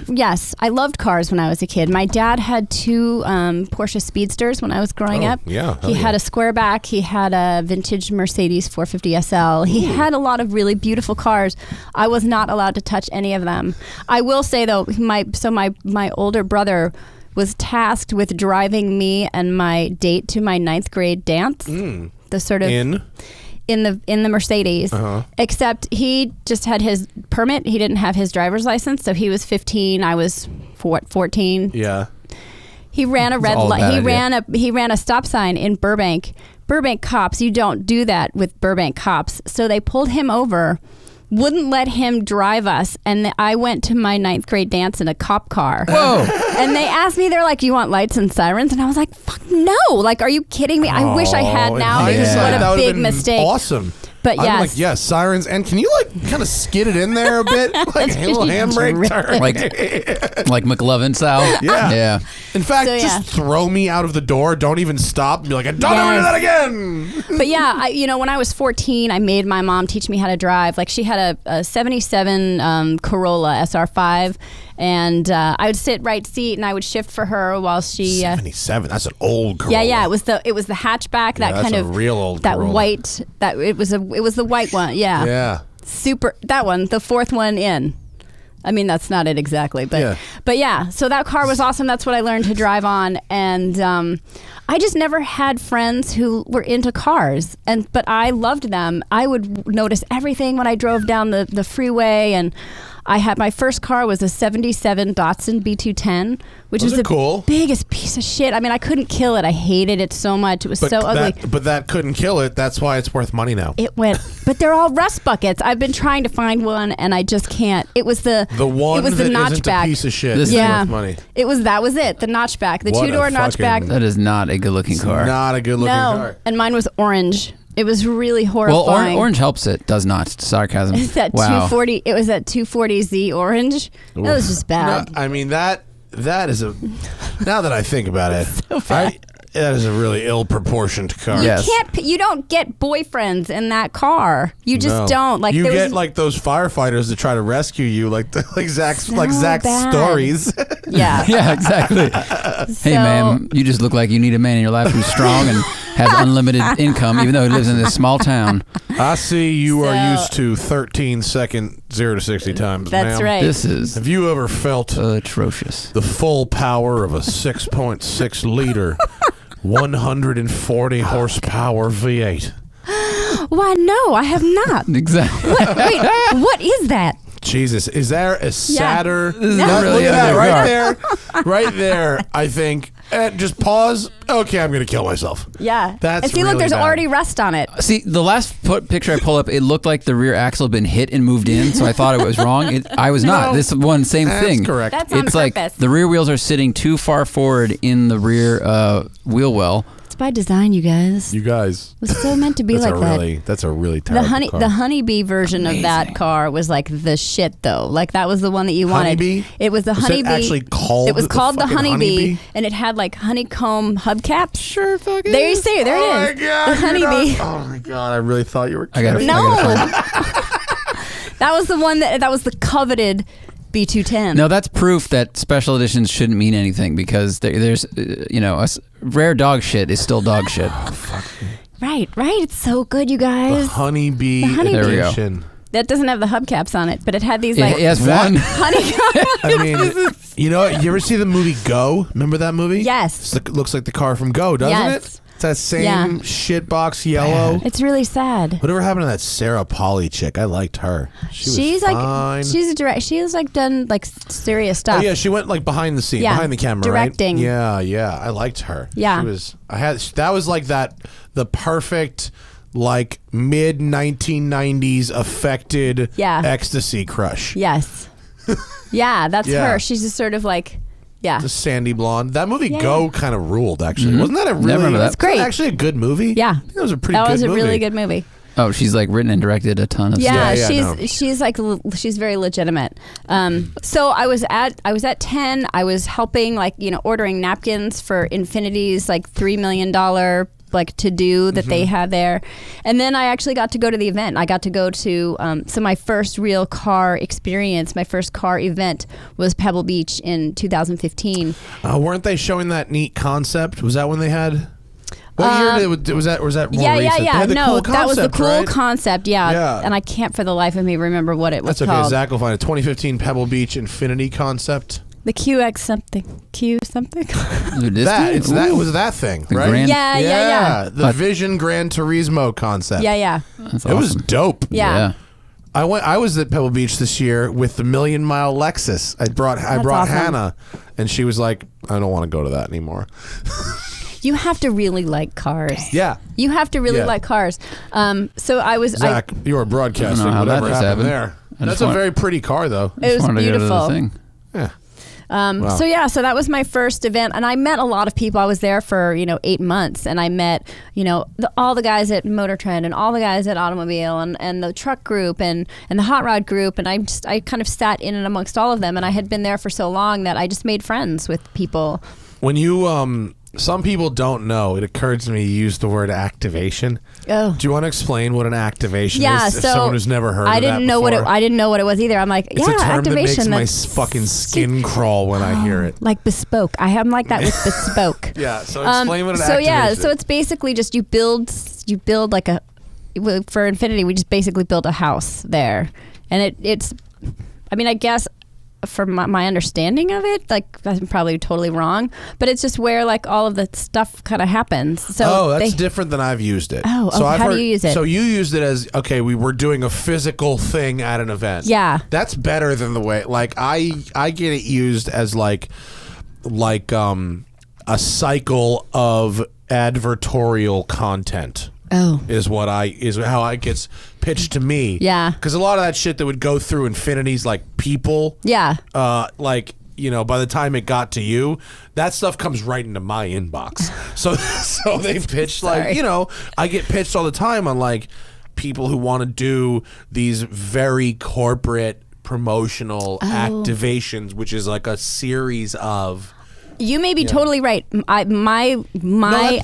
S3: Yes, I loved cars when I was a kid. My dad had 2 Porsche Speedsters when I was growing up.
S2: Yeah.
S3: He had a squareback. He had a vintage Mercedes 450 SL. He had a lot of really beautiful cars. I was not allowed to touch any of them. I will say, though, my older brother was tasked with driving me and my date to my 9th grade dance. The sort of... In the Mercedes, except he just had his permit. He didn't have his driver's license, so he was 15. I was 14.
S2: Yeah.
S3: He ran a red light. He ran a stop sign in Burbank. Burbank cops, you don't do that with Burbank cops. So they pulled him over, wouldn't let him drive us, and I went to my 9th grade dance in a cop car.
S4: Whoa.
S3: And they asked me, they're like, "You want lights and sirens?" And I was like, "Fuck no! Like, are you kidding me? I wish I had now because what a big mistake."
S2: Awesome.
S3: But yes.
S2: I'm like, yes, sirens. And can you like kind of skid it in there a bit? Like a little handbrake turn.
S4: Like McLovin style?
S2: Yeah.
S4: Yeah.
S2: In fact, just throw me out of the door. Don't even stop. And be like, I don't ever do that again.
S3: But yeah, when I was 14, I made my mom teach me how to drive. Like, she had a 77 Corolla SR5. And I would sit right seat, and I would shift for her while she.
S2: 77. That's an old Corolla.
S3: Yeah. It was the hatchback. That kind of
S2: real old.
S3: That
S2: Corolla.
S3: white. That it was the white one. Yeah.
S2: Yeah.
S3: Super. That one, the 4th one in. I mean, that's not it exactly, but yeah. So that car was awesome. That's what I learned to drive on, and I just never had friends who were into cars, but I loved them. I would notice everything when I drove down the freeway, and I had my first car was a 77 Datsun B210, which was the biggest piece of shit. I mean, I couldn't kill it. I hated it so much. It was so ugly.
S2: But that couldn't kill it. That's why it's worth money now.
S3: It went, but they're all rust buckets. I've been trying to find one, and I just can't. It was the
S2: one
S3: it was the
S2: that
S3: notchback.
S2: Isn't a piece of shit.
S4: This
S2: is worth money.
S3: That was it. The notchback, the 2-door notchback.
S4: That is not a good-looking car.
S2: Not a good-looking car.
S3: And mine was orange. It was really horrifying.
S4: Well, orange helps it. Does not. Sarcasm.
S3: It's that 240. It was that 240Z orange. That was just bad.
S2: No, I mean that is a. Now that I think about it,
S3: so bad.
S2: that is a really ill-proportioned car.
S4: Yes.
S3: You don't get boyfriends in that car. You just don't. Like,
S2: you get like those firefighters that try to rescue you, like Zach's stories.
S3: Yeah.
S4: Yeah, exactly. Hey, man, you just look like you need a man in your life who's strong and has unlimited income, even though he lives in this small town.
S2: I see you are used to 13-second 0 to 60 times.
S3: That's right.
S2: Have you ever felt
S4: atrocious
S2: the full power of a 6.6 liter, 140 horsepower V8?
S3: Why, no, I have not.
S4: Exactly.
S3: Wait, what is that?
S2: Jesus, is there a sadder?
S4: This is not really
S2: look at that right
S4: there.
S2: Right there. I think. Just pause. Okay, I'm gonna kill myself.
S3: Yeah.
S2: That's
S3: and see,
S2: really
S3: look, there's
S2: bad.
S3: already rust on it.
S4: See, the last picture I pull up, it looked like the rear axle had been hit and moved in, so I thought it was wrong. I was not. This one, same thing.
S2: That's correct.
S3: That's on
S4: it's
S3: purpose.
S4: like the rear wheels are sitting too far forward in the rear wheel well.
S3: It's by design, you guys.
S2: You guys.
S3: It was so meant to be like that.
S2: That's a really terrible car.
S3: The honeybee version of that car was like the shit, though. Like, that was the one that you wanted.
S2: Honeybee?
S3: It was the honeybee.
S2: Actually called.
S3: It was called the honeybee,
S2: honeybee,
S3: and it had like honeycomb hubcaps.
S4: Sure, fucking.
S3: There you see, there it is.
S2: My God,
S3: the honeybee.
S2: Oh my God, I really thought you were
S4: I gotta
S2: kidding.
S3: No. That was the one that was the coveted B210.
S4: No, that's proof that special editions shouldn't mean anything because there's, rare dog shit is still dog shit.
S3: Right. It's so good, you guys.
S1: The honeybee
S4: There we go.
S1: edition.
S3: That doesn't have the hubcaps on it, but it had these
S4: It has one.
S3: honeycomb.
S1: I mean, you ever see the movie Go? Remember that movie?
S3: Yes.
S1: It looks like the car from Go, doesn't
S3: Yes.
S1: it? It's that same shitbox yellow.
S3: It's really sad.
S1: Whatever happened to that Sarah Polly chick? I liked her.
S3: She's
S1: fine.
S3: she's a direct. She's like done like serious stuff.
S1: Oh yeah, she went like behind the scene, behind the camera,
S3: directing.
S1: right? Yeah. I liked her.
S3: Yeah.
S1: She was. That was like the perfect like mid 1990s affected ecstasy crush.
S3: Yes. Yeah, that's her. She's just sort of like. Yeah.
S1: The sandy blonde. That movie Go kind of ruled, actually. Wasn't that a really...
S4: remember that.
S3: That's great.
S1: Actually a good movie?
S3: Yeah.
S1: I think that was a pretty good movie.
S3: That was a really good movie.
S4: Oh, she's like written and directed a ton of
S3: Yeah,
S4: stuff.
S3: she's very legitimate. So I was at 10. I was helping ordering napkins for Infinity's like $3 million like to do that they had there, and then I actually got to go to the event. I got to go to so my first real car experience, my first car event was Pebble Beach in 2015.
S1: Weren't they showing that neat concept? Was that when they had... What year was that more recent? They had the cool concept,
S3: that was the cool
S1: right?
S3: concept, yeah. And I can't for the life of me remember what it was
S1: That's okay.
S3: called.
S1: Zach will find it. 2015 Pebble Beach Infinity concept.
S3: The QX something. Q something.
S1: That was that thing,
S4: The
S1: right?
S4: Grand-
S3: Yeah.
S1: The Vision Gran Turismo concept.
S3: Yeah.
S4: That's
S1: It was
S4: awesome.
S1: dope.
S3: Yeah.
S1: I was at Pebble Beach this year with the $1 Million Mile Lexus. I brought
S3: awesome.
S1: Hannah, and she was like, "I don't want to go to that anymore."
S3: You have to really like cars.
S1: Yeah.
S3: You have to really like cars. So I was.
S1: Zach, you were broadcasting.
S4: I don't know how that
S1: Whatever
S4: just
S1: happened
S4: happened.
S1: there. That's a very pretty car, though.
S3: It was
S4: wanted to go to the
S3: beautiful.
S4: thing.
S1: Yeah.
S3: Wow. So that was my first event, and I met a lot of people. I was there for 8 months, and I met all the guys at Motor Trend and all the guys at Automobile and the truck group and the hot rod group, and I kind of sat in and amongst all of them, and I had been there for so long that I just made friends with people.
S1: When you some people don't know, it occurred to me you used the word activation.
S3: Oh.
S1: Do you want to explain what an activation
S3: Yeah,
S1: is? If
S3: so
S1: someone who's never heard
S3: I
S1: of
S3: didn't
S1: that
S3: know
S1: before?
S3: I didn't know what it was either. I'm like,
S1: It's a term
S3: activation.
S1: that makes my fucking skin crawl when I hear it.
S3: Like bespoke. I am like that with bespoke.
S1: Yeah, so explain what an
S3: so
S1: activation is.
S3: So it's basically just you build like for Infinity, we just basically built a house there, and it's I mean, I guess from my understanding of it, like I'm probably totally wrong, but it's just where like all of the stuff kind of happens. So
S1: that's different than I've used it.
S3: Oh,
S1: so
S3: how do you use it?
S1: So you used it as, okay, we were doing a physical thing at an event.
S3: Yeah.
S1: That's better than the way, like I get it used as like a cycle of advertorial content.
S3: Oh.
S1: Is how it gets pitched to me.
S3: Yeah.
S1: Because a lot of that shit that would go through Infinity's like people.
S3: Yeah.
S1: By the time it got to you, that stuff comes right into my inbox. So they pitched like, I get pitched all the time on like people who want to do these very corporate promotional activations, which is like a series of.
S3: You may be totally right. My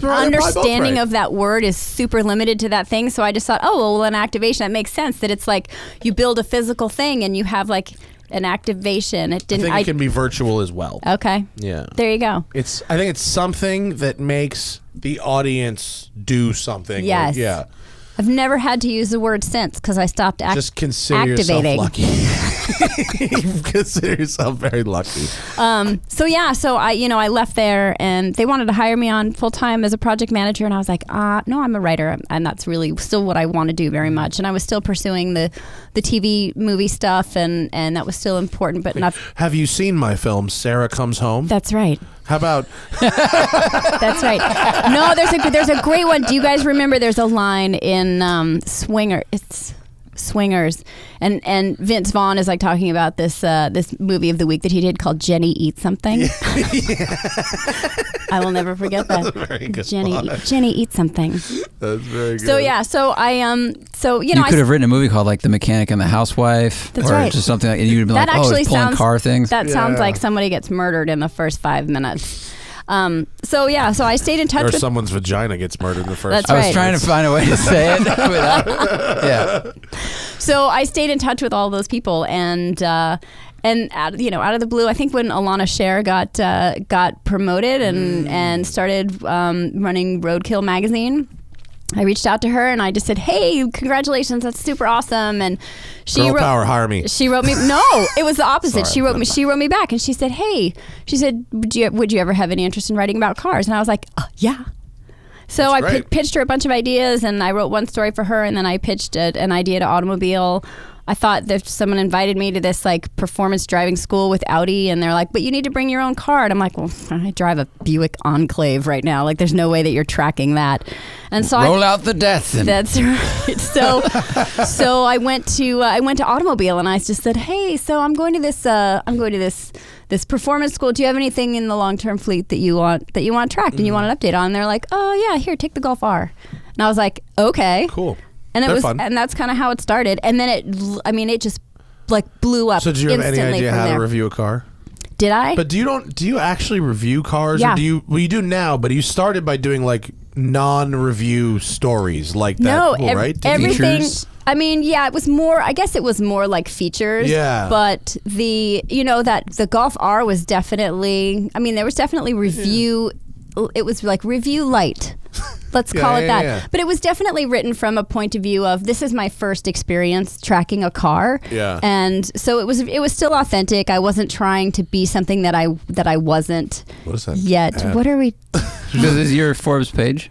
S3: understanding of that word is super limited to that thing. So I just thought, an activation. That makes sense. That it's like you build a physical thing and you have like an activation. It didn't.
S1: I think it can be virtual as well.
S3: Okay.
S1: Yeah.
S3: There you go.
S1: I think it's something that makes the audience do something.
S3: Yes.
S1: Yeah.
S3: I've never had to use the word since because I stopped
S1: Just consider
S3: activating.
S1: yourself lucky. Consider yourself very lucky.
S3: So I left there and they wanted to hire me on full time as a project manager, and I was like, no, I'm a writer, and that's really still what I want to do very much. And I was still pursuing the TV movie stuff, and that was still important, but not.
S1: Have you seen my film Sarah Comes Home?
S3: That's right.
S1: How about?
S3: That's right. No, there's a great one. Do you guys remember? There's a line in Swinger. It's Swingers, and Vince Vaughn is like talking about this movie of the week that he did called Jenny Eat Something. I will never forget that.
S1: That's very good.
S3: Jenny Eat Something.
S1: That's very good.
S3: So yeah, so I
S4: You could have written a movie called like The Mechanic and the Housewife,
S3: That's
S4: or
S3: right.
S4: just something like, and you'd be like,
S3: That actually
S4: it's pulling
S3: sounds
S4: car things.
S3: That sounds like somebody gets murdered in the first 5 minutes. So I stayed in touch
S2: Or
S3: with
S2: someone's vagina gets murdered in the first.
S3: That's
S4: I was
S3: right.
S4: trying to find a way to say it without. Yeah.
S3: So I stayed in touch with all those people, and out of the blue, I think when Alana Scher got promoted and started running Roadkill magazine, I reached out to her and I just said, "Hey, congratulations! That's super awesome!" And
S2: Girl power, hire me.
S3: She wrote me. No, it was the opposite.
S2: Sorry.
S3: She wrote me back and she said, "Hey," she said, "Would you ever have any interest in writing about cars?" And I was like, "Yeah." So
S2: That's
S3: I
S2: great.
S3: pitched her a bunch of ideas, and I wrote one story for her, and then I pitched an idea to Automobile. I thought that someone invited me to this like performance driving school with Audi, and they're like, "But you need to bring your own car." And I'm like, "Well, I drive a Buick Enclave right now. Like, there's no way that you're tracking that." And so
S4: Roll out the death.
S3: that's right. So I went to Automobile, and I just said, "Hey, so I'm going to this performance school. Do you have anything in the long term fleet that you want tracked and you want an update on?" And they're like, "Oh yeah, here, take the Golf R." And I was like, "Okay,
S2: Cool.
S3: And
S2: They're fun.
S3: and that's kind of how it started. And then it just like blew up.
S2: So, do you have any
S3: instantly
S2: idea
S3: from
S2: how
S3: there.
S2: to review a car?
S3: Did I?
S2: But do you actually review cars?
S3: Yeah.
S2: Or you do now, but you started by doing like non-review stories like that.
S3: No,
S2: Cool, right?
S3: everything.
S4: Features?
S3: I mean, yeah, it was more. I guess it was more like features.
S2: Yeah.
S3: But the Golf R was definitely. I mean, there was definitely review. It was like review light. Let's call it that.
S2: Yeah.
S3: But it was definitely written from a point of view of this is my first experience tracking a car.
S2: Yeah.
S3: And so it was still authentic. I wasn't trying to be something that I wasn't
S2: What is that?
S3: yet.
S2: ad?
S3: What are we?
S4: This is your Forbes page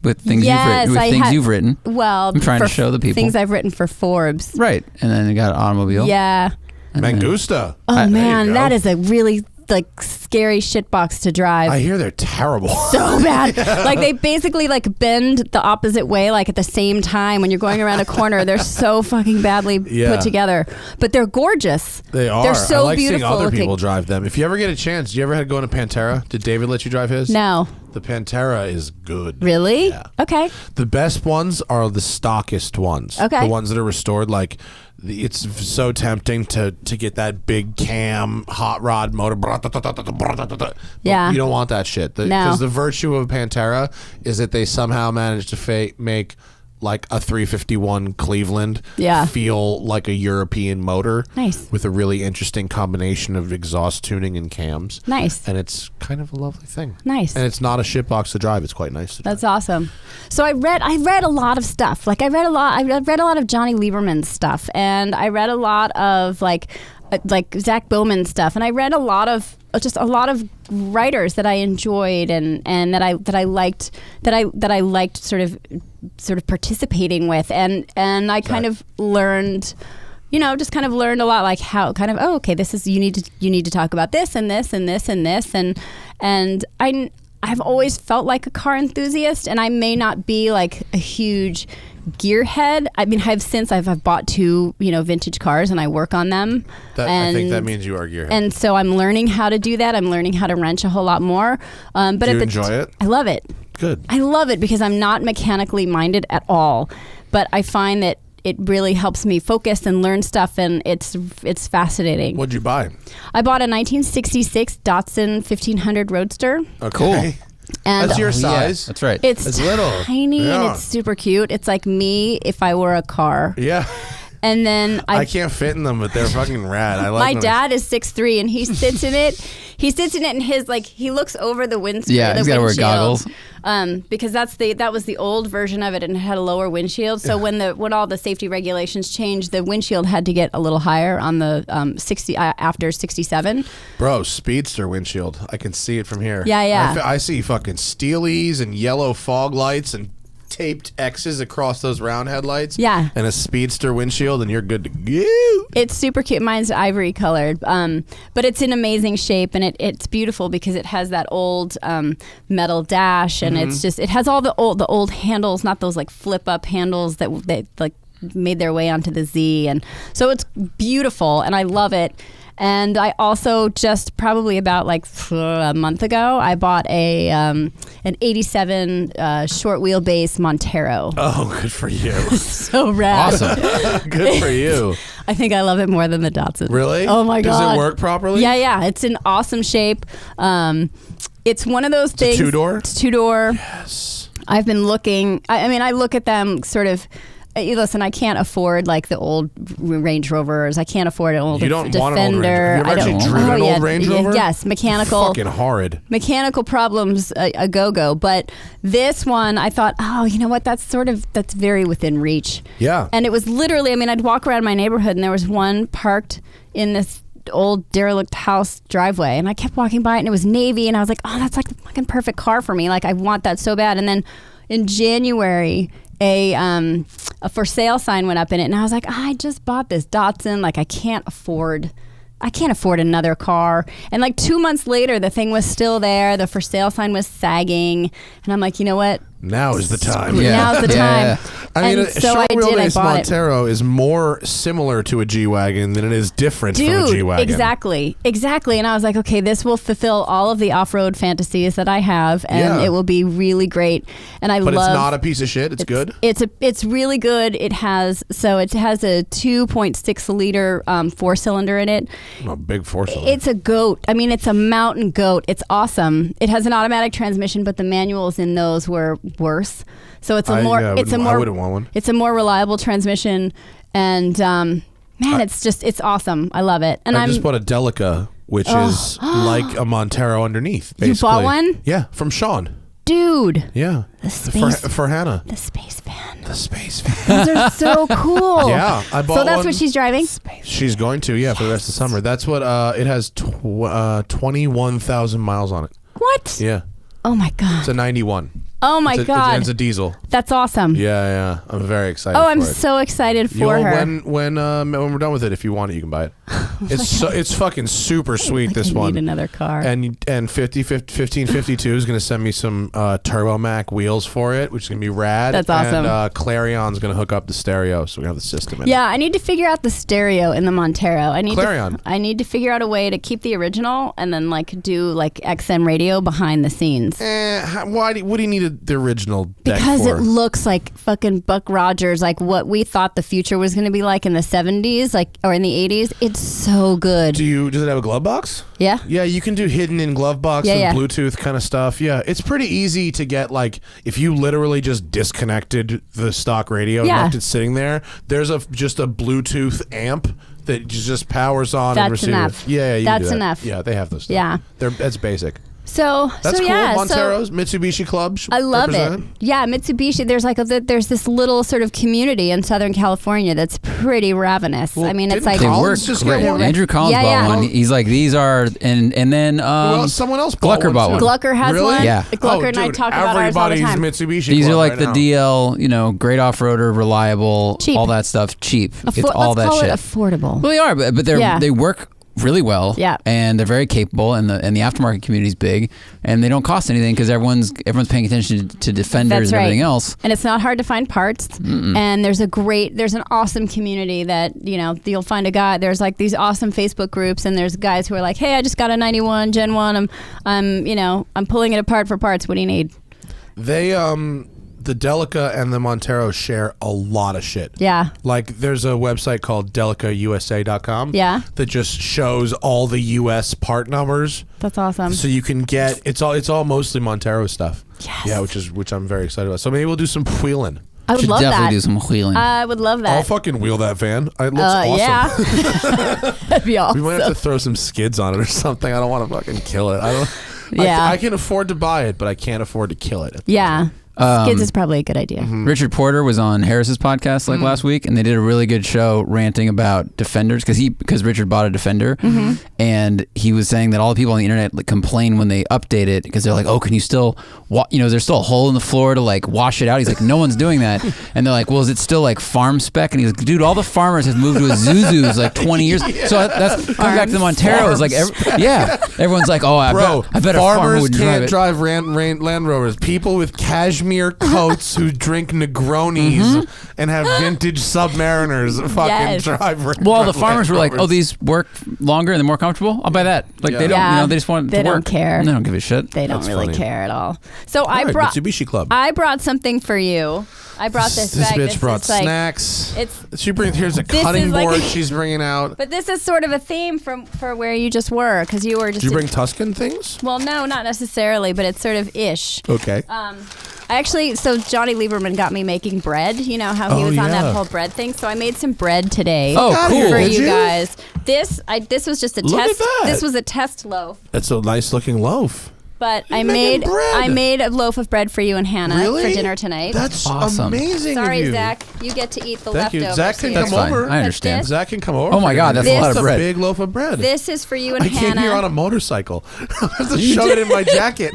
S4: with things
S3: Yes,
S4: you've written.
S3: Well,
S4: I'm trying to
S3: for
S4: show the people.
S3: things I've written for Forbes.
S4: Right, and then you got automobile.
S3: Yeah.
S2: Mangusta.
S3: Oh
S2: There you
S3: man,
S2: go.
S3: that is a really like scary shitbox to drive.
S2: I hear they're terrible.
S3: So bad. Like they basically like bend the opposite way, like at the same time when you're going around a corner. They're so fucking badly put together, but they're gorgeous.
S2: They are.
S3: They're so
S2: I like seeing
S3: beautiful
S2: other
S3: looking.
S2: people drive them. If you ever get a chance, do you ever had to go in a Pantera? Did David let you drive his?
S3: No,
S2: The Pantera is good.
S3: really?
S2: Yeah.
S3: Okay.
S2: The best ones are the stockest ones.
S3: Okay.
S2: The ones that are restored. Like, it's so tempting to get that big cam hot rod motor.
S3: Yeah.
S2: You don't want that shit.
S3: No.
S2: Because the virtue of Pantera is that they somehow managed to make like a 351 Cleveland feel like a European motor.
S3: Nice.
S2: With a really interesting combination of exhaust tuning and cams.
S3: Nice.
S2: And it's kind of a lovely thing.
S3: Nice.
S2: And it's not a shitbox to drive. It's quite nice to drive.
S3: That's awesome. So I read a lot of stuff. Like I read a lot of Johnny Lieberman's stuff, and I read a lot of like Zach Bowman stuff, and I read a lot of writers that I enjoyed and that I liked sort of participating with, and I kind of learned. Just kind of learned a lot, like how kind of okay, this is you need to talk about this and this and this and this and I've always felt like a car enthusiast, and I may not be like a huge gearhead. I mean, I've bought 2 vintage cars and I work on them.
S2: I think that means you are gearhead.
S3: And so I'm learning how to do that. I'm learning how to wrench a whole lot more. But
S2: do you enjoy it?
S3: I love it.
S2: Good.
S3: I love it because I'm not mechanically minded at all, but I find that it really helps me focus and learn stuff, and it's fascinating.
S2: What'd you buy?
S3: I bought a 1966 Datsun 1500 Roadster.
S2: Okay.
S4: Cool.
S3: And
S2: That's your size.
S4: That's right.
S3: it's
S2: little.
S3: tiny
S2: Yeah.
S3: and it's super cute. It's like me if I were a car.
S2: Yeah.
S3: And then
S2: I can't fit in them, but they're fucking rad. I like
S3: my
S2: them.
S3: dad is 6'3" and he sits in it. He sits in it and his he looks over the windshield.
S4: Yeah, he's gotta wear goggles.
S3: Because that was the old version of it, and it had a lower windshield. So when all the safety regulations changed, the windshield had to get a little higher on the after 67.
S2: Bro, speedster windshield. I can see it from here.
S3: Yeah.
S2: I see fucking steelies and yellow fog lights and taped X's across those round headlights.
S3: Yeah.
S2: And a speedster windshield, and you're good to go.
S3: It's super cute. Mine's ivory colored, but it's in amazing shape, and it's beautiful because it has that old metal dash, and it has all the old handles, not those like flip up handles that like made their way onto the Z, and so it's beautiful, and I love it. And I also just probably about like a month ago, I bought an 87 short wheelbase Montero.
S2: Oh, good for you.
S3: So rad.
S4: Awesome.
S2: Good for you.
S3: I think I love it more than the Datsun.
S2: Really?
S3: Oh my God.
S2: Does it work properly?
S3: Yeah. It's in awesome shape. It's one of those things.
S2: Two-door?
S3: It's two-door.
S2: Yes.
S3: I've been looking. I mean, I look at them sort of. Listen, I can't afford like the old Range Rovers. I can't afford an old Defender.
S2: Want an old Range Rover. Have you ever actually driven an old Range Rover?
S3: Yes, mechanical.
S2: Fucking horrid.
S3: Mechanical problems a go-go. But this one, I thought, oh, you know what? That's very within reach.
S2: Yeah.
S3: And it was literally, I mean, I'd walk around my neighborhood and there was one parked in this old derelict house driveway, and I kept walking by it, and it was navy, and I was like, oh, that's like the fucking perfect car for me. Like, I want that so bad. And then in January, a for sale sign went up in it, and I was like, I just bought this Datsun. Like, I can't afford another car. And like 2 months later, the thing was still there. The for sale sign was sagging, and I'm like, you know what?
S2: Now is the time.
S3: Now's the time.
S2: I mean,
S3: and
S2: a
S3: so
S2: short
S3: I
S2: wheelbase
S3: bought
S2: Montero is more similar to a G-Wagon than it is different from a G-Wagon.
S3: Exactly. And I was like, okay, this will fulfill all of the off-road fantasies that I have, and it will be really great. And
S2: But it's not a piece of shit. It's good.
S3: It's really good. It has a 2.6 liter 4-cylinder in it.
S2: A big 4-cylinder.
S3: It's a goat. I mean, it's a mountain goat. It's awesome. It has an automatic transmission, but the manuals in those were worse. So it's I wouldn't want one. It's a more reliable transmission, and it's awesome. I love it. And
S2: I just bought a Delica, which is like a Montero underneath. Basically.
S3: You bought one?
S2: Yeah, from Sean.
S3: Dude.
S2: Yeah. For Hannah.
S3: The space van.
S2: The space van.
S3: Those are so cool.
S2: Yeah, I bought.
S3: So that's
S2: one.
S3: what she's driving.
S2: She's going to, for the rest of the summer. That's what it has. 21,000 miles on it.
S3: What?
S2: Yeah.
S3: Oh my god.
S2: It's a 91.
S3: Oh my god.
S2: It's a diesel.
S3: That's awesome.
S2: Yeah. I'm very excited.
S3: I'm so excited for her.
S2: When we're done with it, if you want it, you can buy it. It's fucking super sweet. This one.
S3: Need another car.
S2: And 1552 is going to send me some Turbo Mac wheels for it, which is going to be rad.
S3: That's awesome.
S2: And Clarion's going to hook up the stereo, so we have the system in it.
S3: I need to figure out the stereo in the Montero. I need to figure out a way to keep the original and then like do like XM radio behind the scenes.
S2: What do you need the original deck
S3: because
S2: for?
S3: It looks like fucking Buck Rogers, like what we thought the future was going to be like in the 70s, like or in the 80s. It's so good.
S2: Does it have a glove box?
S3: Yeah.
S2: Yeah, you can do hidden in glove box and Bluetooth kind of stuff. Yeah, it's pretty easy to get. Like if you literally just disconnected the stock radio and left it sitting there, there's just a Bluetooth amp that just powers on and receives.
S3: Enough.
S2: Yeah,
S3: that's enough.
S2: Yeah, they have those stuff.
S3: Yeah.
S2: That's basic.
S3: So
S2: that's cool.
S3: Yeah,
S2: Montero's, Mitsubishi Club.
S3: I love it. Yeah, Mitsubishi. There's there's this little sort of community in Southern California that's pretty ravenous.
S2: Well,
S3: I mean, it's like
S4: they work great. Andrew Collins bought one. He's like, these are, and then
S2: someone else bought
S4: Glucker bought one.
S3: Glucker has one.
S4: Yeah,
S3: Glucker and I talk about ours all the time.
S2: Mitsubishi.
S4: These are like
S2: right
S4: the
S2: now.
S4: DL, great off-roader, reliable,
S3: cheap.
S4: all that stuff, cheap. It's
S3: let's
S4: all that
S3: call
S4: shit.
S3: It affordable.
S4: Well, they are, but they work really well, and they're very capable, and the aftermarket community is big, and they don't cost anything because everyone's paying attention to Defenders and everything else.
S3: And it's not hard to find parts. And there's an awesome community that you'll find a guy. There's like these awesome Facebook groups, and there's guys who are like, hey, I just got a 91 Gen 1. I'm pulling it apart for parts. What do you need?
S2: The Delica and the Montero share a lot of shit.
S3: Yeah.
S2: Like there's a website called delicausa.com.
S3: Yeah.
S2: That just shows all the US part numbers.
S3: That's awesome.
S2: So you can get it's all mostly Montero stuff.
S3: Yes.
S2: Yeah, which I'm very excited about. So maybe we'll do some wheeling.
S3: I would love
S4: definitely
S3: that.
S4: do some wheeling.
S3: I would love that.
S2: I'll fucking wheel that van. It looks awesome.
S3: Yeah. That'd be awesome.
S2: We might have to throw some skids on it or something. I don't want to fucking kill it. I can afford to buy it, but I can't afford to kill it.
S3: Yeah. Skids is probably a good idea.
S4: Richard Porter was on Harris's podcast last week, and they did a really good show ranting about Defenders because Richard bought a Defender, and he was saying that all the people on the internet complain when they update it because they're like, oh, can you still, is there still a hole in the floor to like wash it out? He's like, no one's doing that, and they're like, well, is it still like farm spec? And he's like, dude, all the farmers have moved to Isuzus like 20 years. So that's coming back to the Montero. Is like, everyone's like, oh, I bet a farmer would drive it.
S2: Land Rovers. People with cashmere coats who drink Negronis and have vintage Submariners fucking drive.
S4: Well, the farmers were like, "Oh, these work longer and they're more comfortable. I'll buy that." Like they don't, they just want it to work.
S3: They don't care.
S4: They don't give a shit.
S3: They don't really care at all. So I
S2: brought Mitsubishi Club.
S3: I brought something for you. I brought this
S2: This
S3: bag.
S2: bitch brought
S3: is like,
S2: snacks.
S3: It's
S2: Here's a
S3: This
S2: cutting
S3: is like-
S2: board she's bringing out.
S3: but this is sort of a theme for where you just were, because you were just.
S2: Did you bring Tuscan things?
S3: well, no, not necessarily, but it's sort of ish.
S2: Okay.
S3: So Johnny Lieberman got me making bread. You know how he
S2: Oh,
S3: was on
S2: yeah.
S3: that whole bread thing. So I made some bread today.
S4: Oh, cool.
S3: For
S2: Did
S3: you
S2: you?
S3: guys. This was just a
S2: Look at
S3: test.
S2: that.
S3: This was a test loaf.
S2: It's a nice looking loaf.
S3: But I
S2: making
S3: made
S2: bread.
S3: I made a loaf of bread for you and Hannah
S2: Really?
S3: for dinner tonight.
S2: That's
S4: Awesome.
S2: amazing. of
S3: Sorry,
S2: you.
S3: Zach. You get to eat the
S2: Thank you.
S3: leftovers.
S2: Zach can
S3: here.
S4: That's
S2: come
S4: fine.
S2: over.
S4: I understand.
S3: This-
S2: Zach can come over.
S4: Oh my God, that's a lot of
S2: That's
S4: bread.
S2: a big loaf of bread.
S3: This is for you and
S2: I came
S3: Hannah.
S2: here on a motorcycle. I have to shove it in my jacket.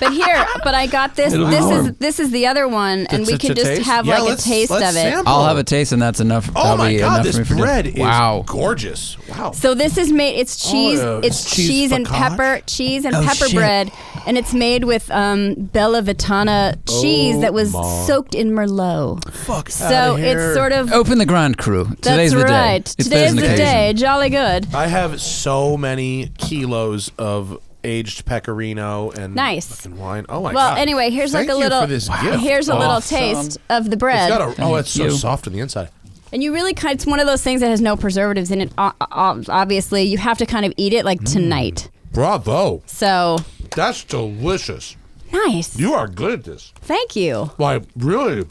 S3: But I got this.
S2: It'll be warm.
S3: This is the other one, and we
S2: To
S3: can just
S2: taste?
S3: have
S2: Yeah,
S3: like a
S2: let's
S3: taste of it.
S2: sample.
S4: I'll have a taste, and that's enough.
S2: Oh
S4: That'll
S2: my
S4: be
S2: God,
S4: enough
S2: this
S4: for me for dinner.
S2: bread is
S4: Wow.
S2: gorgeous. Wow.
S3: So this is made. It's cheese.
S2: yeah.
S3: It's
S2: Cheese
S3: cheese and
S2: focaccia?
S3: pepper. Cheese and
S4: Oh,
S3: pepper
S4: shit.
S3: bread, and it's made with Bella Vitana cheese that was
S2: Ma.
S3: soaked in Merlot.
S2: Fuck
S3: So
S2: outta here.
S3: it's sort of.
S4: Open the Grand Cru. Today's
S3: that's
S4: the
S3: right.
S4: day. It's
S3: Today's
S4: an
S3: the
S4: occasion.
S3: day. Jolly good.
S2: I have so many kilos of aged pecorino and
S3: Nice.
S2: fucking wine. Oh my
S3: Well,
S2: God.
S3: anyway, here's
S2: Thank
S3: like a
S2: you
S3: little.
S2: for this gift.
S3: Here's a little
S4: Awesome.
S3: taste of the bread.
S2: It's got a, it's so
S4: you.
S2: soft on the inside.
S3: And you really it's one of those things that has no preservatives in it. Obviously, you have to kind of eat it like tonight.
S2: Bravo.
S3: So
S2: That's delicious.
S3: nice.
S2: You are good at this.
S3: Thank you.
S2: Like, really,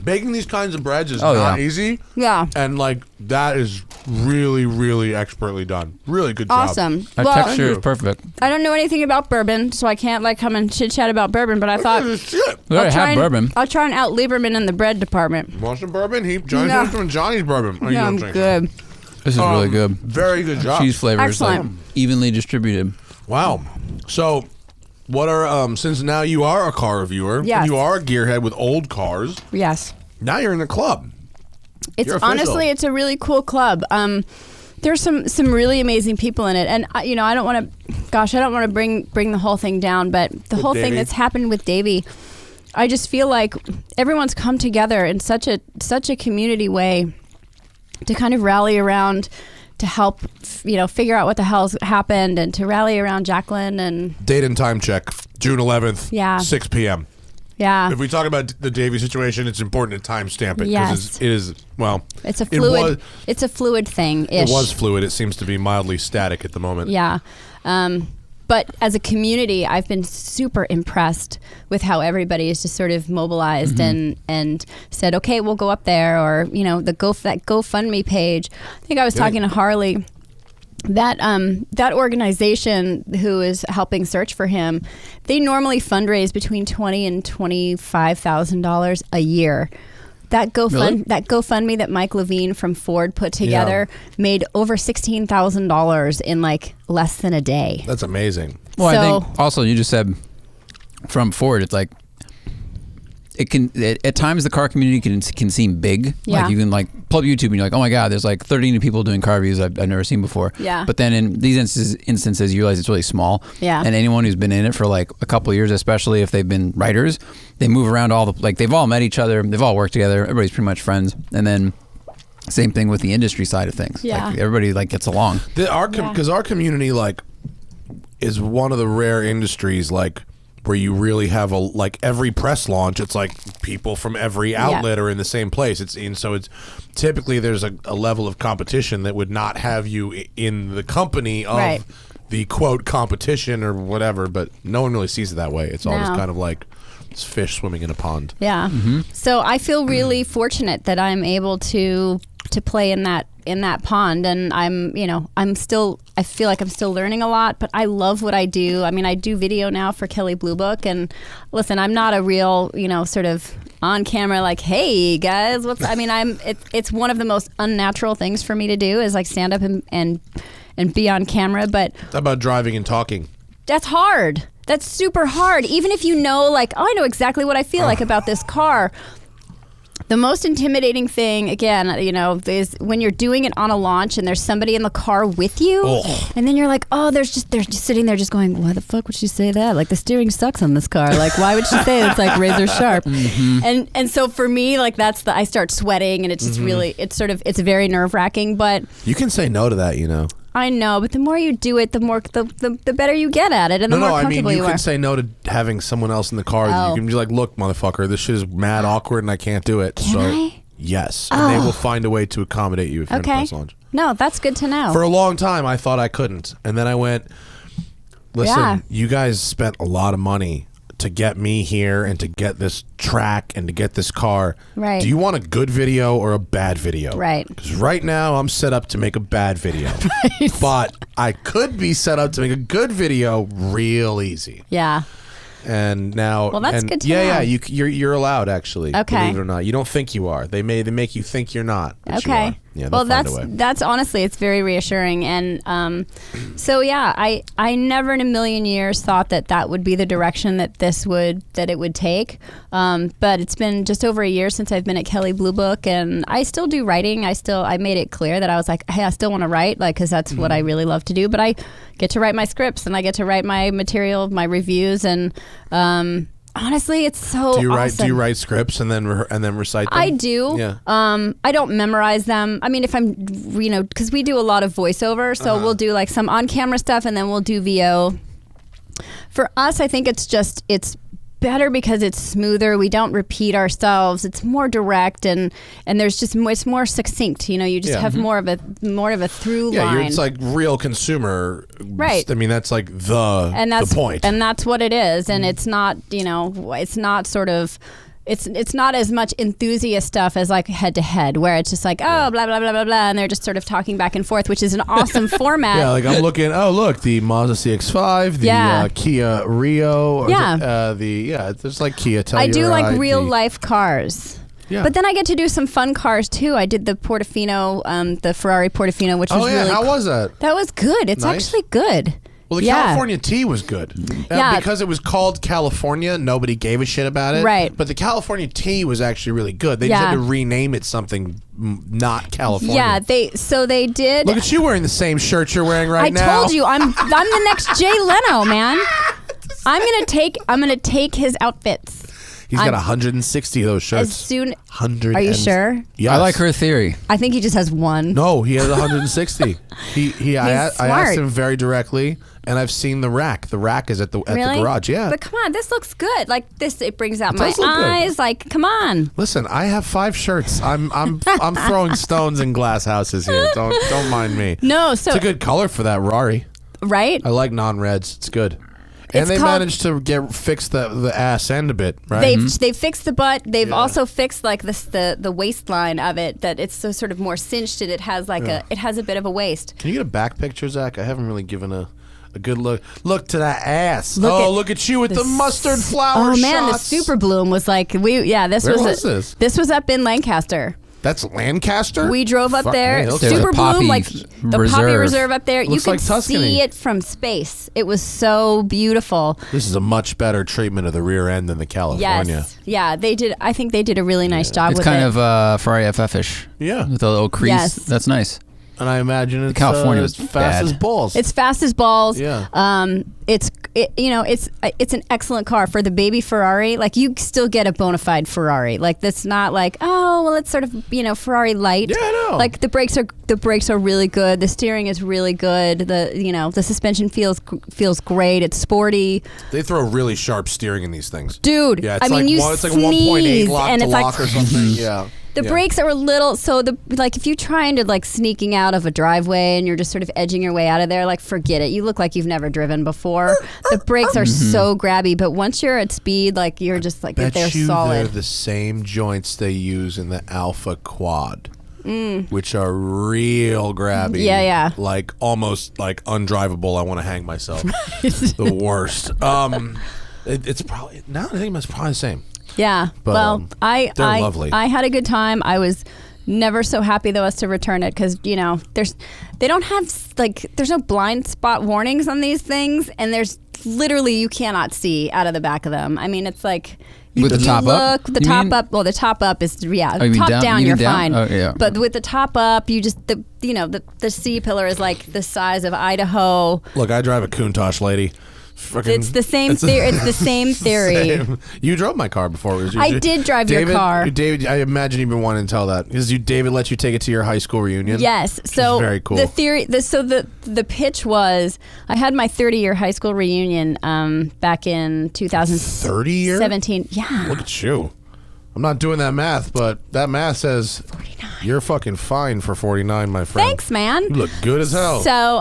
S2: baking these kinds of breads is
S4: Oh,
S2: not
S4: yeah.
S2: easy.
S3: Yeah.
S2: And, like, that is really, really expertly done. Really good job.
S3: Awesome.
S4: Our
S3: Well,
S4: texture is perfect.
S3: I don't know anything about bourbon, so I can't like come and chit chat about bourbon. But I thought
S2: Shit.
S4: We already have bourbon.
S3: I'll try and out Lieberman in the bread department.
S2: Want some bourbon? Johnny's
S3: No.
S2: from Johnny's bourbon. Oh, you
S3: Yeah,
S2: don't
S3: I'm
S2: drink.
S3: good.
S4: This is really good.
S2: Very good job.
S4: Cheese flavor is like
S3: Excellent.
S4: evenly distributed.
S2: Wow. So, what are since now you are a car reviewer,
S3: Yes.
S2: you are a gearhead with old cars.
S3: Yes.
S2: Now you're in the club.
S3: It's
S2: You're official.
S3: honestly, it's a really cool club. There's some really amazing people in it, and I don't want to bring the whole thing down, but the whole thing
S2: Davey.
S3: that's happened with Davey, I just feel like everyone's come together in such a community way to kind of rally around to help figure out what the hell's happened, and to rally around Jacqueline. And
S2: Date and time check. June 11th.
S3: Yeah.
S2: 6 p.m.
S3: yeah,
S2: If we talk about the Davey situation, it's important to timestamp it because
S3: Yes.
S2: it is well.
S3: it's a fluid. It's a fluid thing.
S2: It was fluid. It seems to be mildly static at the moment.
S3: Yeah. But as a community, I've been super impressed with how everybody is just sort of mobilized and said, okay, we'll go up there, or that GoFundMe page. I think I was talking to Harley. That organization who is helping search for him, they normally fundraise between $20,000 and $25,000 a year. That GoFundMe that Mike Levine from Ford put together made over $16,000 in like less than a day.
S2: That's amazing.
S4: Well, I
S3: So-
S4: think also you just said from Ford, it's like at times the car community can seem big.
S3: Yeah.
S4: Like you can like pull up YouTube and you're like, oh my God, there's like 30 new people doing car reviews I've never seen before.
S3: Yeah.
S4: But then in these instances, you realize it's really small.
S3: Yeah.
S4: And anyone who's been in it for like a couple of years, especially if they've been writers, they move around they've all met each other, they've all worked together, everybody's pretty much friends. And then same thing with the industry side of things.
S3: Yeah.
S4: Like everybody like gets along.
S2: Because our community is one of the rare industries where you really have every press launch, it's like people from every outlet are in the same place. So it's typically there's a level of competition that would not have you in the company of
S3: Right.
S2: the quote competition or whatever, but no one really sees it that way. It's all just
S3: No.
S2: kind of like it's fish swimming in a pond.
S3: Yeah. So I feel really fortunate that I'm able to play in that pond, and I feel like I'm still learning a lot, but I love what I do. I mean, I do video now for Kelley Blue Book, and listen, I'm not a real, sort of on camera like, hey guys, it's one of the most unnatural things for me to do is like stand up and be on camera, but
S2: How about driving and talking?
S3: that's hard. That's super hard. Even if I know exactly what I feel like about this car. The most intimidating thing, again, is when you're doing it on a launch and there's somebody in the car with you, and then you're like, they're just sitting there just going, why the fuck would she say that? Like, the steering sucks on this car. Like, why would she say it's like razor sharp? And so for me, like, I start sweating, and it's just really, it's very nerve wracking. But
S2: You can say no to that,
S3: I know, but the more you do it, the better you get at it, and the more comfortable
S2: you
S3: are.
S2: can say no to having someone else in the car.
S3: Oh.
S2: You can be like, look, motherfucker, this shit is mad awkward and I can't do it.
S3: Can I?
S2: Yes. And they will find a way to accommodate you if you're in a press launch.
S3: No, that's good to know.
S2: For a long time, I thought I couldn't. And then I went, listen, you guys spent a lot of money to get me here and to get this track and to get this car.
S3: Right.
S2: Do you want a good video or a bad video?
S3: Right.
S2: Because right now I'm set up to make a bad video.
S3: Right.
S2: But I could be set up to make a good video real easy.
S3: Yeah.
S2: And now,
S3: well, that's good to know.
S2: Yeah, you're allowed actually.
S3: Okay.
S2: Believe it or not, you don't think you are. They make you think you're not. But you
S3: Okay.
S2: are. Yeah,
S3: well,
S2: they'll find a way.
S3: that's honestly, it's very reassuring, and so yeah, I never in a million years thought that would be the direction that it would take. But it's been just over a year since I've been at Kelley Blue Book, and I still do writing. I made it clear that I was like, hey, I still want to write, like, because that's what I really love to do. But I get to write my scripts and I get to write my material, my reviews, and honestly, it's so awesome.
S2: Do you write scripts and then recite them?
S3: I do.
S2: Yeah.
S3: I don't memorize them. I mean, if I'm, because we do a lot of voiceover, so we'll do like some on-camera stuff, and then we'll do VO. For us, I think it's better because it's smoother. We don't repeat ourselves. It's more direct, and there's it's more succinct. You just have more of a through line.
S2: Yeah, it's like real consumer.
S3: Right.
S2: I mean, that's like the point.
S3: And that's what it is. And it's not, it's not sort of. It's not as much enthusiast stuff as like head to head, where it's just like, blah blah blah blah blah, and they're just sort of talking back and forth, which is an awesome format.
S2: Yeah, like I'm looking. Oh, look, the Mazda CX-5, the Kia Rio. There's like Kia.
S3: I do like real life cars. Yeah. But then I get to do some fun cars too. I did the Portofino, the Ferrari Portofino, which was really
S2: how was that?
S3: That was good. It's actually good.
S2: Well, the California T was good. Because it was called California, nobody gave a shit about it.
S3: Right.
S2: But the California T was actually really good. They just had to rename it something not California.
S3: Yeah, they did.
S2: Look at you wearing the same shirt you're wearing right now.
S3: I told you, I'm the next Jay Leno, man. I'm gonna take his outfits.
S2: He's got 160 of those shirts.
S3: As soon.
S2: 100.
S3: Are you sure?
S2: Yes.
S4: I like her theory.
S3: I think he just has one.
S2: No, he has 160. I asked him very directly, and I've seen the rack. The rack is at the garage. Yeah.
S3: But come on, this looks good. Like this, it brings out my eyes. Good. Like, come on.
S2: Listen, I have 5 shirts. I'm throwing stones in glass houses here. Don't mind me.
S3: No, so
S2: it's a good color for that Rari.
S3: Right.
S2: I like non-reds. It's good. And they managed to fix the ass end a bit, right?
S3: They've fixed the butt. They've also fixed like the waistline of it, that it's so sort of more cinched. It has like it has a bit of a waist.
S2: Can you get a back picture, Zach? I haven't really given a good look. Look to that ass. Look at you with the mustard flower shots.
S3: Oh man, the Super Bloom was like this was up in Lancaster.
S2: That's Lancaster?
S3: We drove up there.
S2: Man,
S3: Super Bloom, like the Poppy Reserve up there.
S2: Looks
S3: you
S2: like
S3: could
S2: Tuscany.
S3: see it from space. It was so beautiful.
S2: This is a much better treatment of the rear end than the California.
S3: Yes. Yeah, they did. I think they did a really nice job with it.
S4: It's kind of Ferrari FF-ish.
S2: Yeah.
S4: With a little crease.
S3: Yes.
S4: That's nice.
S2: And I imagine it's
S4: California was
S2: fast as balls.
S3: It's fast as balls.
S2: Yeah.
S3: It's an excellent car for the baby Ferrari. Like, you still get a bona fide Ferrari. Like, that's not like, oh well, it's sort of Ferrari light.
S2: Yeah, I know.
S3: Like the brakes are really good. The steering is really good. The suspension feels great. It's sporty.
S2: They throw really sharp steering in these things,
S3: dude.
S2: Yeah, it's
S3: I mean, you
S2: it's like
S3: sneeze
S2: 1.8 lock
S3: and
S2: to
S3: it's
S2: lock
S3: like
S2: or something. Yeah.
S3: The brakes are a little, so if you're trying to like sneaking out of a driveway and you're just sort of edging your way out of there, like, forget it. You look like you've never driven before. The brakes are so grabby, but once you're at speed, like, you're just like, they're solid.
S2: They're the same joints they use in the Alpha Quad, which are real grabby.
S3: Yeah.
S2: Like almost like undrivable. I want to hang myself. The worst. It's probably, now I think it's probably the same.
S3: Yeah,
S2: but,
S3: they're
S2: lovely.
S3: I had a good time. I was never so happy though as to return it, because they don't have there's no blind spot warnings on these things, and there's literally, you cannot see out of the back of them. I mean, it's like
S4: with the top up.
S3: The top up. Well, the top up is top down. You're fine.
S4: Oh, yeah.
S3: But with the top up, you just the C pillar is like the size of Idaho.
S2: Look, I drive a Countach lady.
S3: It's the same theory. It's the same theory.
S2: You drove my car before.
S3: I did drive your car.
S2: David, I imagine you've been wanting to tell that because David let you take it to your high school reunion.
S3: Yes. So
S2: very cool.
S3: The theory. The pitch was I had my 30-year high school reunion back in 2017. Yeah.
S2: Look at you. I'm not doing that math, but that math says
S3: 49.
S2: You're fucking fine for 49, my friend.
S3: Thanks, man.
S2: You look good as hell.
S3: So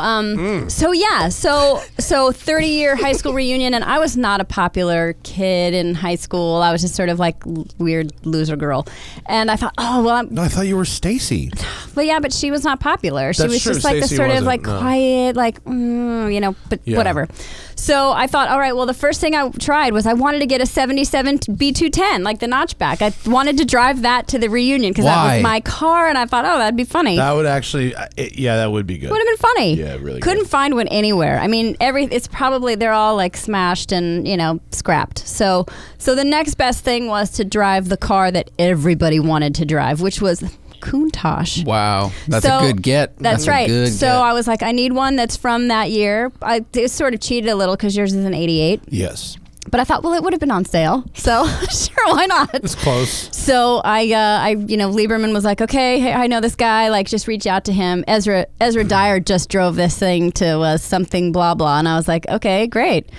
S3: 30-year high school reunion, and I was not a popular kid in high school. I was just sort of like weird loser girl, and I thought,
S2: No, I thought you were Stacy.
S3: Well, yeah, but she was not popular. She was
S2: true.
S3: just like
S2: Stacey
S3: the sort of
S2: wasn't,
S3: like quiet, like but whatever. So I thought, all right, well, the first thing I tried was I wanted to get a 77 B210, like the notchback. I wanted to drive that to the reunion because that was my car, and I thought, that'd be funny.
S2: That would actually, that would be good.
S3: Would have been funny.
S2: Yeah, really.
S3: Couldn't find one anywhere. I mean, it's probably they're all like smashed and scrapped. So the next best thing was to drive the car that everybody wanted to drive, which was Countach.
S4: Wow, that's a good get.
S3: That's right. I was like, I need one that's from that year. I sort of cheated a little because yours is an '88.
S2: Yes.
S3: But I thought, well, it would have been on sale, so sure, why not?
S2: It's close.
S3: So Lieberman was like, okay, hey, I know this guy. Like, just reach out to him. Ezra Dyer just drove this thing to something blah blah, and I was like, okay, great.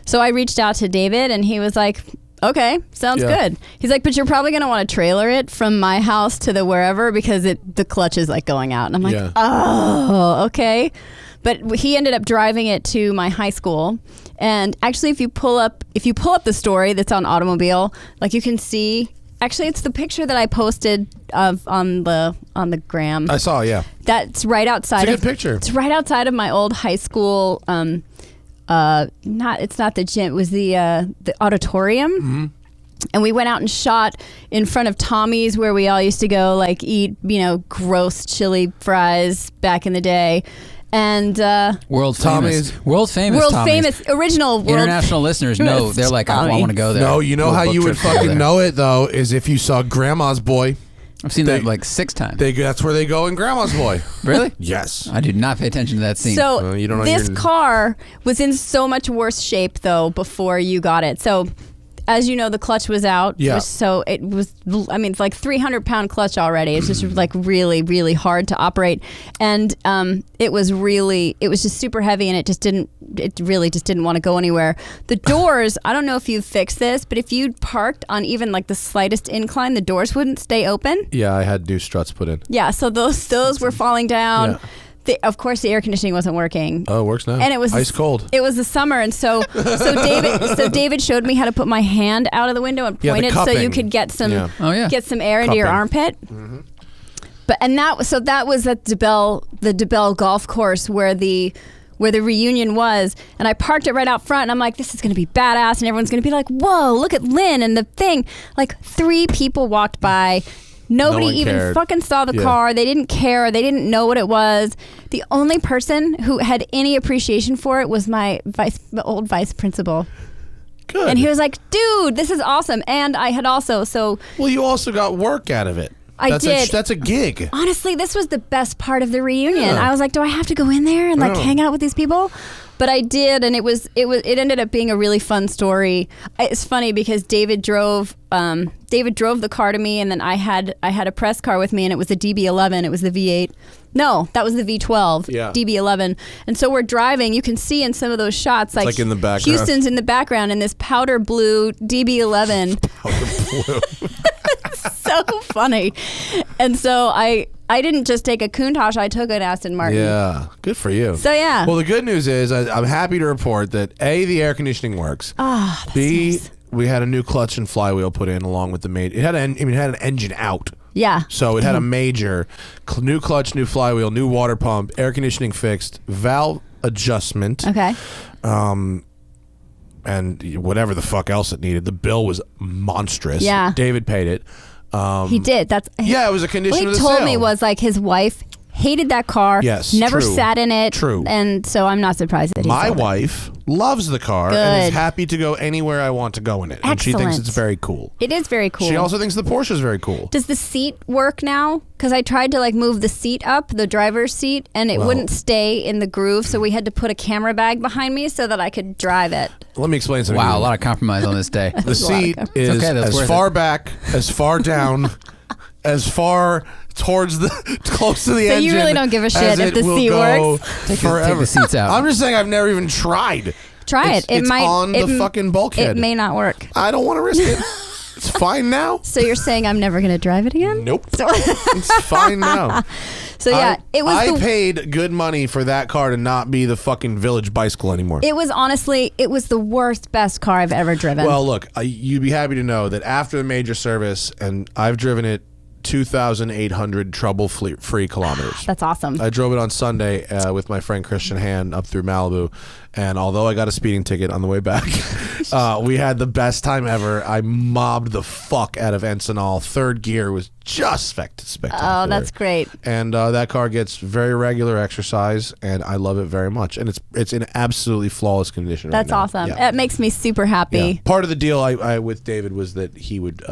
S3: So I reached out to David, and he was like, okay, sounds good. He's like, but you're probably going to want to trailer it from my house to the wherever because the clutch is like going out. And I'm like, oh, okay. But he ended up driving it to my high school. And actually, if you pull up the story that's on Automobile, like you can see, actually, it's the picture that I posted on the gram.
S2: I saw, yeah.
S3: That's right outside.
S2: It's a good picture.
S3: It's right outside of my old high school. It's not the gym. It was the auditorium. Mm-hmm. And we went out and shot in front of Tommy's, where we all used to go, like eat, gross chili fries back in the day. And
S4: world famous
S3: original
S4: international listeners know. They're like, I want to go there.
S2: No, you know how you would fucking know it though is if you saw Grandma's Boy.
S4: I've seen that like 6 times.
S2: That's where they go in Grandma's Boy.
S4: Really?
S2: Yes.
S4: I did not pay attention to that scene.
S3: So this car was in so much worse shape though before you got it. So as you know, the clutch was out.
S2: Yeah.
S3: It's like 300-pound clutch already. It's just like really, really hard to operate. And it was just super heavy, and it really just didn't want to go anywhere. The doors, I don't know if you've fixed this, but if you parked on even like the slightest incline, the doors wouldn't stay open.
S2: Yeah, I had new struts put in.
S3: Yeah, so those were falling down. Yeah. Of course, the air conditioning wasn't working.
S2: Oh, it works now.
S3: And it was
S2: ice cold.
S3: It was the summer, and so David showed me how to put my hand out of the window and point it so you could get some get some air into your armpit. Mm-hmm. That was at the DeBell golf course where the reunion was, and I parked it right out front, and I'm like, this is going to be badass, and everyone's going to be like, whoa, look at Lyn and the thing. Like 3 people walked by. Nobody even fucking saw the car. They didn't care. They didn't know what it was. The only person who had any appreciation for it was my old vice principal.
S2: Good.
S3: And he was like, dude, this is awesome. And I had also,
S2: Well, you also got work out of it.
S3: I did.
S2: That's a gig.
S3: Honestly, this was the best part of the reunion. Yeah. I was like, do I have to go in there and like hang out with these people? But I did, and it ended up being a really fun story. It's funny because David drove the car to me, and then I had a press car with me, and it was a DB11. It was the V8. No, that was the V12.
S2: Yeah.
S3: DB11. And so we're driving. You can see in some of those shots, like
S2: in the background.
S3: Houston's in the background in this powder blue DB11.
S2: Powder blue.
S3: So funny. And so I didn't just take a Countach, I took an Aston Martin.
S2: Yeah, good for you.
S3: So yeah.
S2: Well, the good news is I'm happy to report that A, the air conditioning works. B,
S3: nice.
S2: We had a new clutch and flywheel put in along with the main. It had an engine out.
S3: Yeah.
S2: So it had a major new clutch, new flywheel, new water pump, air conditioning fixed, valve adjustment.
S3: Okay.
S2: And whatever the fuck else it needed. The bill was monstrous.
S3: Yeah.
S2: David paid it.
S3: He did. It was a condition
S2: of the
S3: sale. What he told
S2: sale.
S3: me was like his wife hated that car.
S2: Yes,
S3: never
S2: true.
S3: sat in it.
S2: True.
S3: And so I'm not surprised that he
S2: My
S3: sold it.
S2: wife loves the car and is
S3: Good.
S2: happy to go anywhere I want to go in it. And she thinks
S3: Excellent.
S2: it's very cool.
S3: It is very cool.
S2: She also thinks the Porsche is very cool.
S3: Does the seat work now? Because I tried to like move the seat up, the driver's seat, and it wouldn't stay in the groove. So we had to put a camera bag behind me so that I could drive it.
S2: Let me explain something.
S4: Wow, a lot of compromise on this day.
S2: The seat is
S4: okay, that's
S2: as
S4: worth
S2: far
S4: it.
S2: back, as far down, as far towards the close to the
S3: So
S2: engine.
S3: you really don't give a shit
S2: as
S3: if
S2: it
S3: the
S2: will
S3: seat
S2: go
S3: works?
S4: Take
S2: forever.
S4: the seats out.
S2: I'm just saying I've never even tried.
S3: Try
S2: It's-
S3: it. It
S2: it's
S3: might
S2: on the fucking bulkhead.
S3: It may not work.
S2: I don't want to risk it. It's fine now.
S3: So you're saying I'm never going to drive it again?
S2: Nope.
S3: So,
S2: It's fine now.
S3: so yeah, it was.
S2: I paid good money for that car to not be the fucking village bicycle anymore.
S3: It was honestly, it was the best car I've ever driven.
S2: Well, look, you'd be happy to know that after the major service, and I've driven it 2,800 trouble-free kilometers.
S3: That's awesome.
S2: I drove it on Sunday with my friend Christian Hand up through Malibu, and although I got a speeding ticket on the way back, we had the best time ever. I mobbed the fuck out of Encinal. Third gear was just spectacular.
S3: Oh, that's great.
S2: And that car gets very regular exercise, and I love it very much. And it's in absolutely flawless condition.
S3: That's
S2: right now.
S3: awesome.
S2: Yeah.
S3: It makes me super happy.
S2: Yeah. Part of the deal I with David was that he would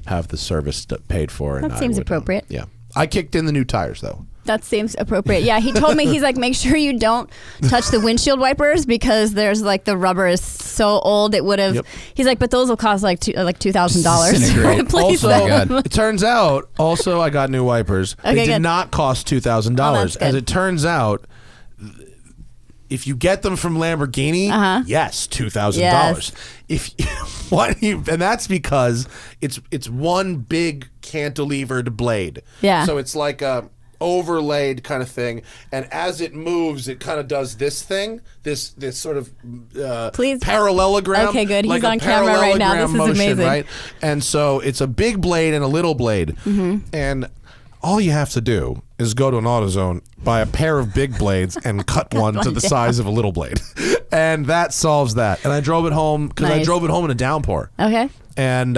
S2: have the service paid for. And
S3: That
S2: I
S3: seems
S2: would,
S3: appropriate.
S2: Yeah. I kicked in the new tires, though.
S3: That seems appropriate. Yeah, he told me, he's like, make sure you don't touch the windshield wipers because there's like the rubber is so old it would have.
S2: Yep.
S3: He's like, but those will cost like $2,000 to
S4: Disintegrate.
S3: replace
S2: Also,
S3: them.
S2: it turns out, I got new wipers.
S3: Okay,
S2: They did
S3: good.
S2: not cost $2,000.
S3: Oh, that's good.
S2: As it turns out, if you get them from Lamborghini, yes, $2,000.
S3: Yes.
S2: And that's because it's one big cantilevered blade.
S3: Yeah.
S2: So it's like a overlaid kind of thing, and as it moves, it kind of does this thing, this sort of
S3: Please.
S2: parallelogram.
S3: Okay, good. He's
S2: like a
S3: on camera right now.
S2: parallelogram
S3: This is
S2: motion,
S3: amazing.
S2: right? And so it's a big blade and a little blade, and all you have to do is go to an AutoZone, buy a pair of big blades, and cut one to the size of a little blade, and that solves that. And I drove it home because I
S3: Nice.
S2: drove it home in a downpour,
S3: Okay.
S2: and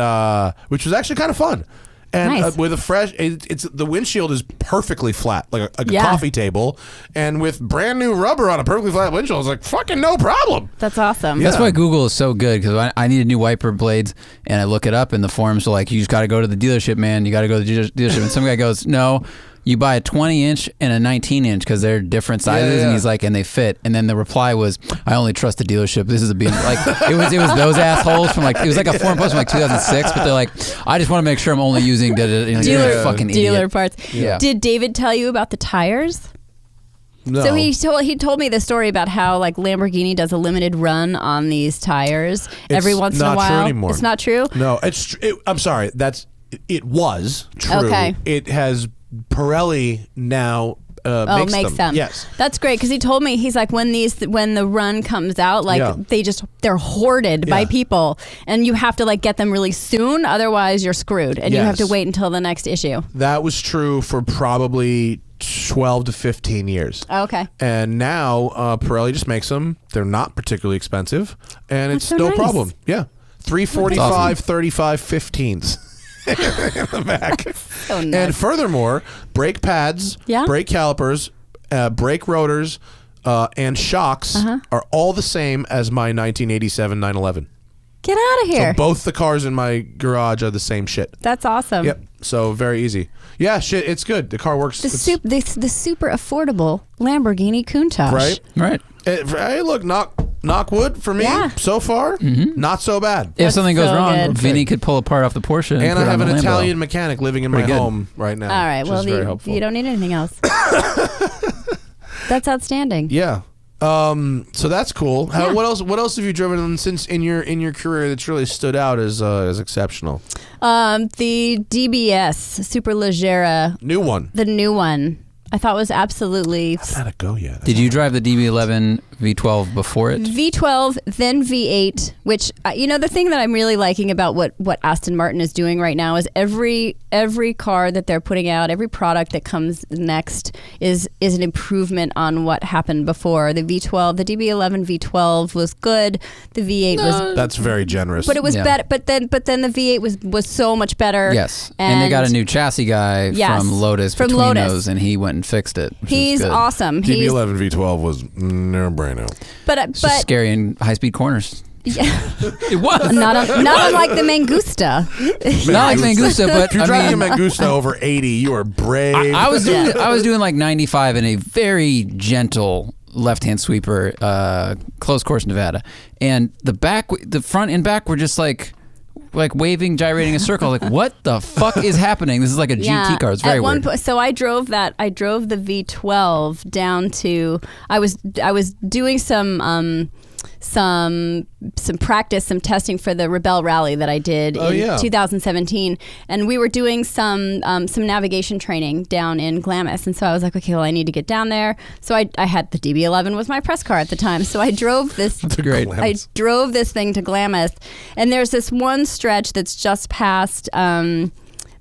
S2: which was actually kind of fun. And
S3: Nice.
S2: with a fresh, it's the windshield is perfectly flat, like a
S3: Yeah.
S2: coffee table, and with brand new rubber on a perfectly flat windshield, it's like fucking no problem.
S3: That's awesome.
S2: Yeah.
S4: That's why Google is so good because I needed new wiper blades and I look it up and the forums are like, you just got to go to the dealership, man. You got to go to the dealership. And some guy goes, no, you buy a 20-inch and a 19-inch because they're different sizes.
S2: yeah.
S4: And he's like, and they fit. And then the reply was, I only trust the dealership. This is a like it was those assholes from like, it was like a forum post from like 2006, but they're like, I just want to make sure I'm only using you're a fucking
S3: Dealer
S4: idiot.
S3: parts.
S4: Yeah.
S3: Did David tell you about the tires?
S2: No.
S3: So he told me the story about how like Lamborghini does a limited run on these tires every
S2: It's
S3: once in a
S2: not
S3: while.
S2: true anymore.
S3: It's not true.
S2: No, I'm sorry. It was true.
S3: Okay.
S2: It has Pirelli now. Makes them. Yes.
S3: That's great because he told me he's like when the run comes out like
S2: Yeah.
S3: they're hoarded by
S2: Yeah.
S3: people and you have to like get them really soon otherwise you're screwed and you have to
S2: Yes.
S3: wait until the next issue.
S2: That was true for probably 12 to 15 years.
S3: Okay.
S2: And now Pirelli just makes them. They're not particularly expensive, and it's
S3: so
S2: no
S3: nice.
S2: problem. Yeah. 345,
S4: awesome.
S2: 35, 15s. In the back.
S3: So nice.
S2: And furthermore, brake pads,
S3: Yeah.
S2: brake calipers, brake rotors, and shocks are all the same as my 1987 911.
S3: Get out of here.
S2: So both the cars in my garage are the same shit.
S3: That's awesome.
S2: Yep. So very easy. Yeah, shit, it's good. The car works.
S3: The
S2: it's-
S3: the super affordable Lamborghini Countach.
S2: Right?
S4: Right.
S2: Hey, look, knock wood for me
S3: Yeah.
S2: so far. Not so bad.
S4: If
S3: That's
S4: something goes
S3: so
S4: wrong,
S3: good.
S4: Vinny could pull a part off the Porsche. And
S2: And
S4: put
S2: I
S4: it
S2: have
S4: on
S2: an
S4: the Lambo.
S2: Italian mechanic living in my
S4: Pretty good.
S2: home right now.
S3: All right.
S2: which
S3: Well,
S2: is very helpful.
S3: you don't need anything else. That's outstanding.
S2: Yeah. So that's cool. What else have you driven since in your career that's really stood out as exceptional?
S3: The DBS Superleggera,
S2: New one.
S3: the new one, I thought was absolutely.
S2: How'd it go yet?
S4: Did you drive the DB11 V12 before it?
S3: V12, then V8, which, the thing that I'm really liking about what Aston Martin is doing right now is every car that they're putting out, every product that comes next is an improvement on what happened before. The V12, the DB11 V12 was good. The V8 was...
S2: That's very generous.
S3: But it was better. But then the V8 was so much better.
S4: Yes. And they got a new chassis guy from Lotus those, and he went and fixed it.
S3: He's awesome.
S2: DB11 V12 was no brainer.
S3: But
S4: just scary in high-speed corners.
S3: Yeah.
S4: It was
S3: not unlike the Mangusta.
S4: Not like Mangusta, but
S2: if you're driving a Mangusta over 80, you are brave.
S4: I was doing like 95 in a very gentle left-hand sweeper, close course Nevada, and the front and back were just like waving, gyrating a circle. Like, what the fuck is happening? This is like a GT car. It's very weird.
S3: So I drove the V12 down to. I was doing some practice, some testing for the Rebel Rally that I did in 2017, and we were doing some navigation training down in Glamis, and so I was like, okay, well, I need to get down there. So I had the DB11 was my press car at the time, so I drove this.
S4: That's great.
S3: I drove this thing to Glamis, and there's this one stretch that's just past.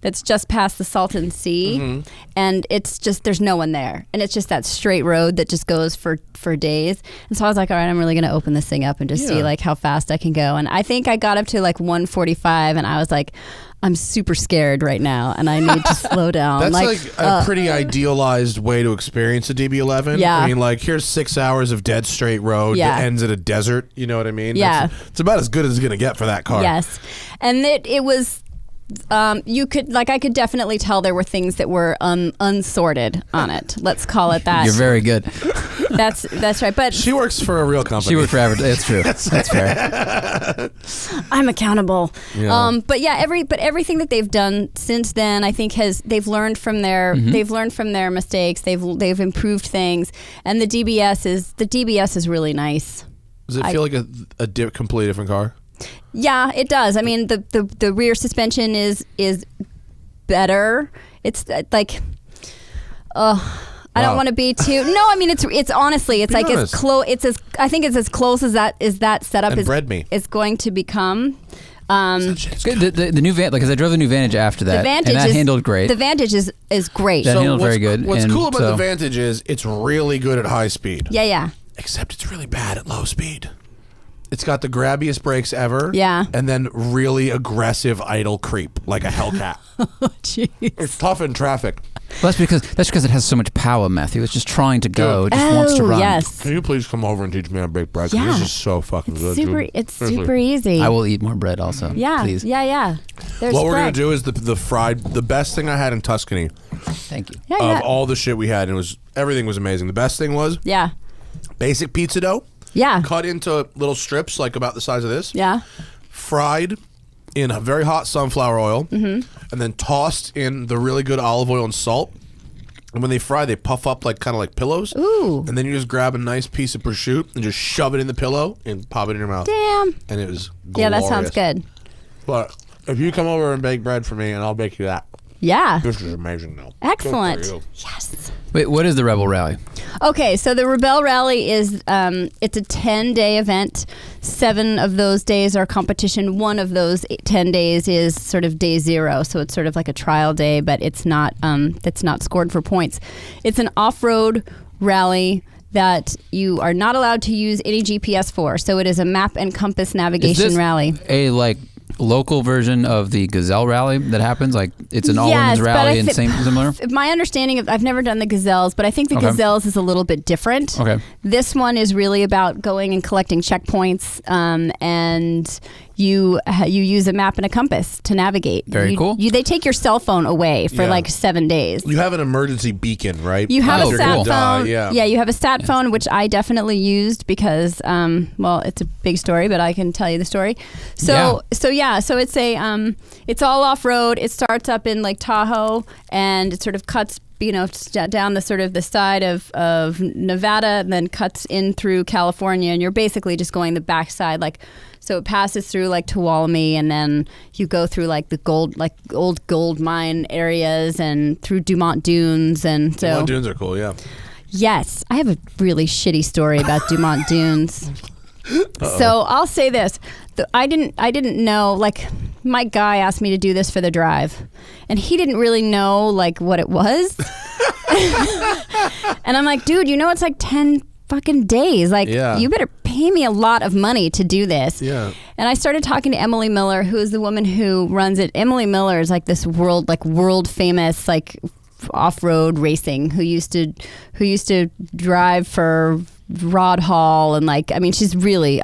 S3: That's just past the Salton Sea, and it's just there's no one there, and it's just that straight road that just goes for days. And so I was like, all right, I'm really gonna open this thing up and just see like how fast I can go. And I think I got up to like 145, and I was like, I'm super scared right now, and I need to slow down.
S2: That's like a pretty idealized way to experience a DB11.
S3: Yeah.
S2: I mean, like, here's 6 hours of dead straight road that ends at a desert. You know what I mean?
S3: Yeah.
S2: It's about as good as it's gonna get for that car.
S3: Yes, and it was. I could definitely tell there were things that were unsorted on it. Let's call it that.
S4: You're very good.
S3: That's right. But
S2: she works for a real company.
S4: She works for advertising. That's true. That's fair.
S3: I'm accountable.
S2: Yeah.
S3: But everything that they've done since then, I think they've learned from their mistakes. They've improved things, and the DBS is really nice.
S2: Does it feel like a completely different car?
S3: Yeah, it does. I mean, the rear suspension is better. It's like, I don't want to be too. No, I mean it's honestly it's like as close. I think it's as close as that setup is going to become.
S4: The new van, because I drove the new Vantage after that, and that handled great.
S3: The Vantage is great.
S4: That handled very good.
S2: What's cool about the Vantage is it's really good at high speed.
S3: Yeah.
S2: Except it's really bad at low speed. It's got the grabbiest brakes ever.
S3: Yeah.
S2: And then really aggressive idle creep, like a Hellcat.
S3: Jeez.
S2: It's tough in traffic.
S4: Well, that's because it has so much power, Matthew. It's just trying to go. It just wants to run.
S3: Yes.
S2: Can you please come over and teach me how to brake bread?
S3: Yeah.
S2: This is so fucking good.
S3: It's super easy.
S4: I will eat more bread also.
S3: Yeah.
S4: Please.
S3: Yeah.
S2: What we're going to do is the best thing I had in Tuscany.
S4: Thank you.
S3: Yeah.
S2: All the shit we had, and everything was amazing. The best thing was basic pizza dough.
S3: Yeah.
S2: Cut into little strips like about the size of this.
S3: Yeah.
S2: Fried in a very hot sunflower oil, and then tossed in the really good olive oil and salt. And when they fry, they puff up kind of like pillows.
S3: Ooh.
S2: And then you just grab a nice piece of prosciutto and just shove it in the pillow and pop it in your mouth.
S3: Damn.
S2: And it was glorious.
S3: Yeah, that sounds good.
S2: But if you come over and bake bread for me, and I'll bake you that.
S3: Yeah.
S2: This is amazing, though.
S3: Excellent. Yes.
S4: Wait, what is the Rebel Rally?
S3: Okay, so the Rebel Rally is it's a 10-day event. 7 of those days are competition. 1 of those 10 days is sort of day 0, so it's sort of like a trial day, but it's not scored for points. It's an off-road rally that you are not allowed to use any GPS for. So it is a map and compass navigation rally.
S4: A local version of the Gazelle Rally that happens? Like it's an all-women's rally and similar?
S3: My understanding of, I've never done the Gazelles, but I think the Gazelles is a little bit different.
S4: Okay.
S3: This one is really about going and collecting checkpoints, and you use a map and a compass to navigate.
S4: Very cool.
S3: They take your cell phone away for 7 days.
S2: You have an emergency beacon, right?
S3: You have a sat phone.
S2: Yeah,
S3: you have a sat phone, which I definitely used because, it's a big story, but I can tell you the story. So it's it's all off road. It starts up in Lake Tahoe, and it sort of cuts, down the sort of the side of Nevada, and then cuts in through California, and you're basically just going the backside, so it passes through Tuolumne, and then you go through the old gold mine areas and through Dumont Dunes, and so
S2: Dumont Dunes are cool, yeah.
S3: Yes, I have a really shitty story about Dumont Dunes. So I'll say this: I didn't know. Like, my guy asked me to do this for the drive, and he didn't really know like what it was. And I'm like, dude, it's like 10 fucking days. Like, you better pay me a lot of money to do this.
S2: Yeah.
S3: And I started talking to Emily Miller, who is the woman who runs it. Emily Miller is like this world famous like off-road racing who used to drive for Rod Hall, and like, I mean, she's really,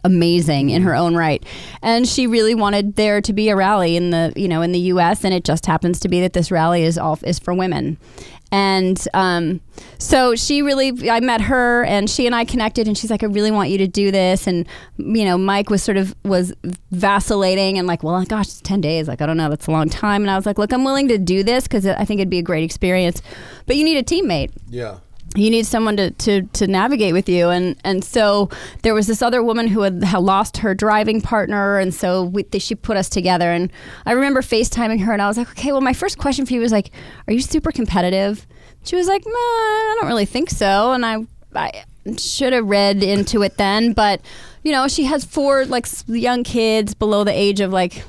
S3: amazing in her own right. And she really wanted there to be a rally in the US, and it just happens to be that this rally is for women. And so I met her, and she and I connected, and she's like, I really want you to do this. And Mike was vacillating and like, well, gosh, it's 10 days. Like, I don't know, that's a long time. And I was like, look, I'm willing to do this because I think it'd be a great experience, but you need a teammate.
S2: Yeah.
S3: You need someone to navigate with you. And so there was this other woman who had lost her driving partner, and so she put us together. And I remember FaceTiming her, and I was like, okay, well, my first question for you was like, are you super competitive? She was like, I don't really think so. And I should have read into it then, but she has 4 like young kids below the age of like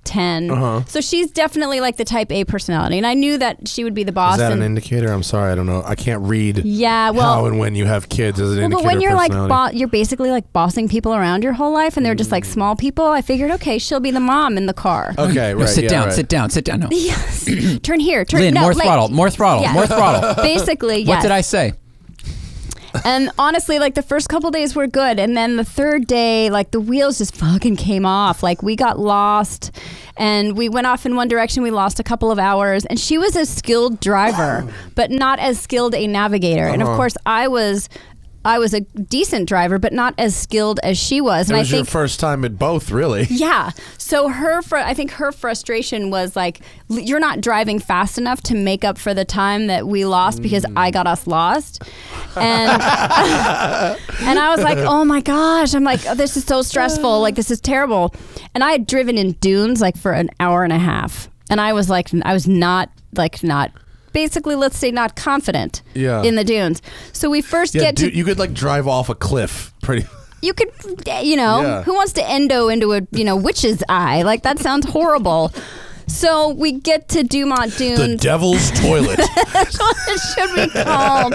S3: 10. So she's definitely like the type A personality, and I knew that she would be the boss.
S2: Is that an indicator? I'm sorry, I don't know. I can't read how and when you have kids as an indicator.
S3: But when you're
S2: like
S3: you're basically like bossing people around your whole life, and they're just like small people, I figured, okay, she'll be the mom in the car.
S2: Okay, right.
S4: No, sit down. No.
S3: Yes. Turn here.
S4: Lyn, more throttle.
S3: Yeah. Basically, yes.
S4: What did I say?
S3: And honestly, like the first couple days were good, and then the third day, like the wheels just fucking came off. Like, we got lost, and we went off in one direction. We lost a couple of hours, and she was a skilled driver, but not as skilled a navigator. And of course, I was a decent driver, but not as skilled as she was. And
S2: it was your first time at both, really.
S3: Yeah. So I think her frustration was like, you're not driving fast enough to make up for the time that we lost because I got us lost. And and I was like, oh my gosh. I'm like, this is so stressful. Like, this is terrible. And I had driven in dunes like for an hour and a half. And I was not basically, let's say, not confident in the dunes. So we first
S2: you could like drive off a cliff pretty.
S3: You could, who wants to endo into a, witch's eye? Like, that sounds horrible. So we get to Dumont Dunes.
S2: The Devil's Toilet.
S3: That's what it should be called.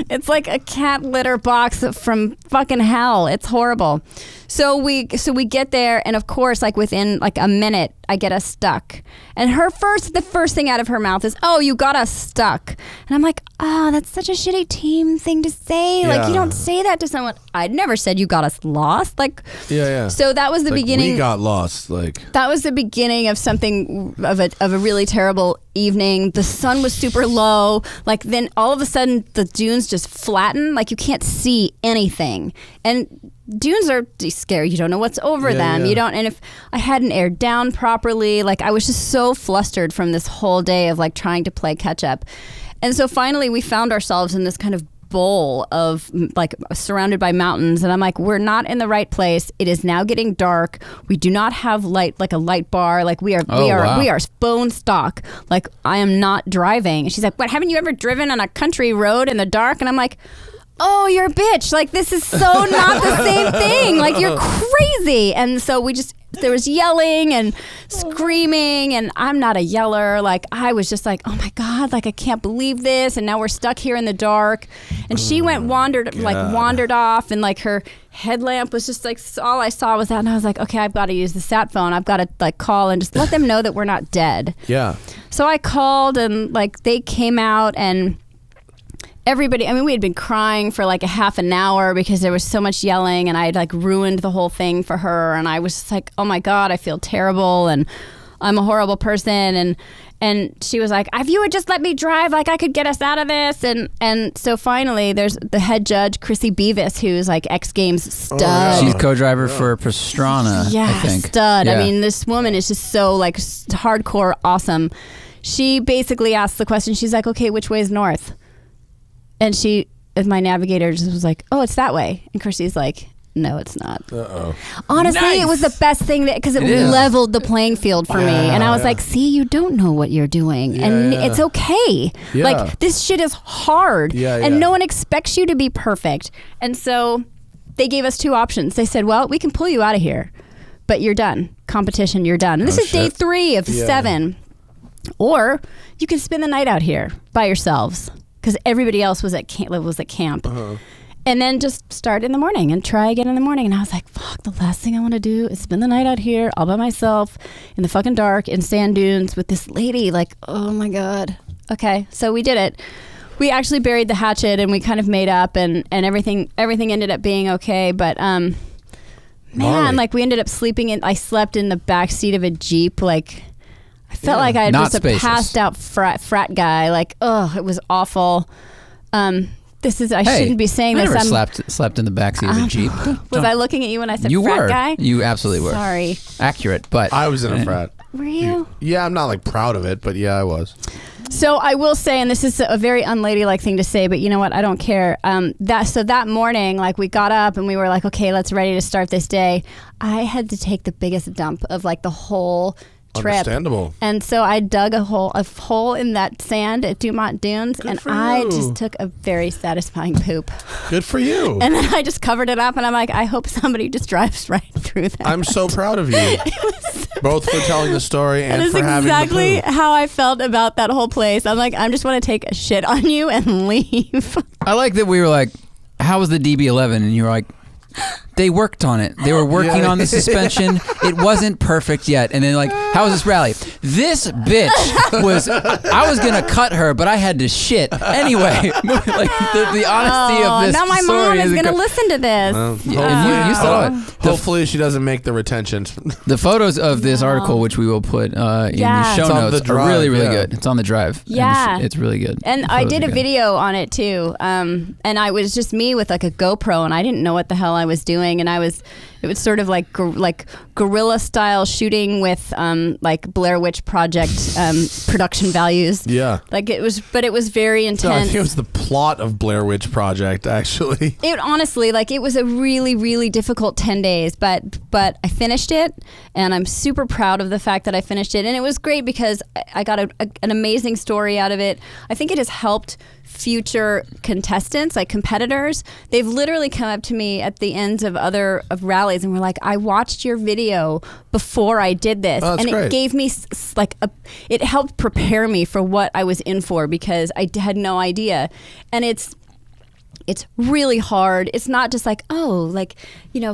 S3: It's like a cat litter box from fucking hell. It's horrible. So we get there, and of course, like within like a minute, I get us stuck. And the first thing out of her mouth is, "Oh, you got us stuck." And I'm like, "Oh, that's such a shitty team thing to say. Like, you don't say that to someone." I'd never said you got us lost. Like,
S2: yeah.
S3: So that was the beginning.
S2: We got lost. Like,
S3: that was the beginning of something of a really terrible evening. The sun was super low. Like, then all of a sudden, the dunes just flatten. Like, you can't see anything. And dunes are scary. You don't know what's over them. You don't. And if I hadn't aired down properly, like, I was just so flustered from this whole day of like trying to play catch up. And so finally we found ourselves in this kind of bowl of like surrounded by mountains, and I'm like, we're not in the right place. It is now getting dark. We do not have light, like a light bar. Like, we are bone stock. Like, I am not driving. And she's like, what, haven't you ever driven on a country road in the dark? And I'm like, oh, you're a bitch. Like, this is so not the same thing. Like, you're crazy. And so there was yelling and screaming, and I'm not a yeller. Like, I was just like, oh my God, like, I can't believe this. And now we're stuck here in the dark. And she wandered off, and like her headlamp was just like, all I saw was that. And I was like, okay, I've got to use the sat phone. I've got to like call and just let them know that we're not dead.
S2: Yeah.
S3: So I called, and like they came out, and everybody, I mean, we had been crying for like a half an hour because there was so much yelling, and I had like ruined the whole thing for her. And I was just like, oh my God, I feel terrible, and I'm a horrible person. And she was like, if you would just let me drive, like I could get us out of this. And so finally there's the head judge, Chrissy Beavis, who's like X Games stud.
S4: She's co-driver for Pastrana, I think.
S3: Stud.
S4: Yeah.
S3: I mean, this woman is just so like hardcore awesome. She basically asked the question, she's like, okay, which way is north? And my navigator just was like, oh, it's that way. And Chrissy's like, No, it's not.
S2: Uh-oh.
S3: Honestly,
S1: Nice.
S3: it was the best thing because it
S4: is.
S3: leveled the playing field for me. And I was like, see, you don't know what you're doing. And it's okay.
S2: Yeah.
S3: Like, this shit is hard. And no one expects you to be perfect. And so they gave us 2 options. They said, well, we can pull you out of here, but you're done. Competition, you're done. And this is day 3 of 7. Or you can spend the night out here by yourselves because everybody else was at camp. And then just start in the morning and try again in the morning. And I was like, fuck, the last thing I want to do is spend the night out here all by myself in the fucking dark in sand dunes with this lady. Like, oh my God. Okay, so we did it. We actually buried the hatchet and we kind of made up and everything ended up being okay. But man, like we ended up I slept in the back seat of a Jeep. Like I felt like I had
S4: Not
S3: just
S4: spacious.
S3: a passed out frat guy. Like, oh, it was awful. I shouldn't be saying
S4: I
S3: this.
S4: never slept in the backseat of a Jeep.
S3: Was I looking at you when I said
S4: You
S3: frat
S4: were.
S3: guy?
S4: You absolutely were.
S3: Sorry.
S4: Accurate, but
S2: I was in a frat.
S3: Were you?
S2: Yeah, I'm not like proud of it, but yeah, I was.
S3: So I will say, and this is a very unladylike thing to say, but you know what? I don't care. That morning, like we got up and we were like, okay, let's ready to start this day. I had to take the biggest dump of like the whole trip.
S2: Understandable.
S3: And so I dug a hole in that sand at Dumont Dunes, and I just took a very satisfying poop.
S2: Good for you.
S3: And then I just covered it up, and I'm like, I hope somebody just drives right through that.
S2: I'm so proud of you. Both for telling the story and
S3: That is
S2: for having
S3: exactly
S2: the poo.
S3: how I felt about that whole place. I'm like, I just want to take a shit on you and leave.
S4: I like that we were like, how was the DB11? And you were like, they worked on it. They were working on the suspension. It wasn't perfect yet. And then like, how was this rally? This bitch I was going to cut her, but I had to shit. Anyway, like the honesty of this
S3: now my
S4: story
S3: mom is going to
S4: incre-
S3: listen to this.
S4: And you saw it.
S2: Hopefully she doesn't make the retention.
S4: The photos of this article, which we will put in the show
S2: It's on
S4: notes,
S2: the drive,
S4: are really, really
S2: yeah.
S4: good. It's on the drive.
S3: Yeah.
S4: And it's really good.
S3: And
S4: The
S3: I
S4: photos
S3: did
S4: are
S3: a
S4: good.
S3: video on it too. And I was just me with like a GoPro, and I didn't know what the hell I was doing. And it was sort of like guerrilla style shooting with like Blair Witch Project production values.
S2: Yeah.
S3: Like it was very intense.
S2: No, I think it was the plot of Blair Witch Project, actually.
S3: It honestly, like, it was a really, really difficult 10 days, but I finished it, and I'm super proud of the fact that I finished it. And it was great because I got an amazing story out of it. I think it has helped future contestants, like competitors. They've literally come up to me at the ends of rallies and were like, I watched your video before I did this.
S2: Oh, that's
S3: and
S2: great.
S3: it gave me it helped prepare me for what I was in for because I had no idea. And it's really hard. It's not just like,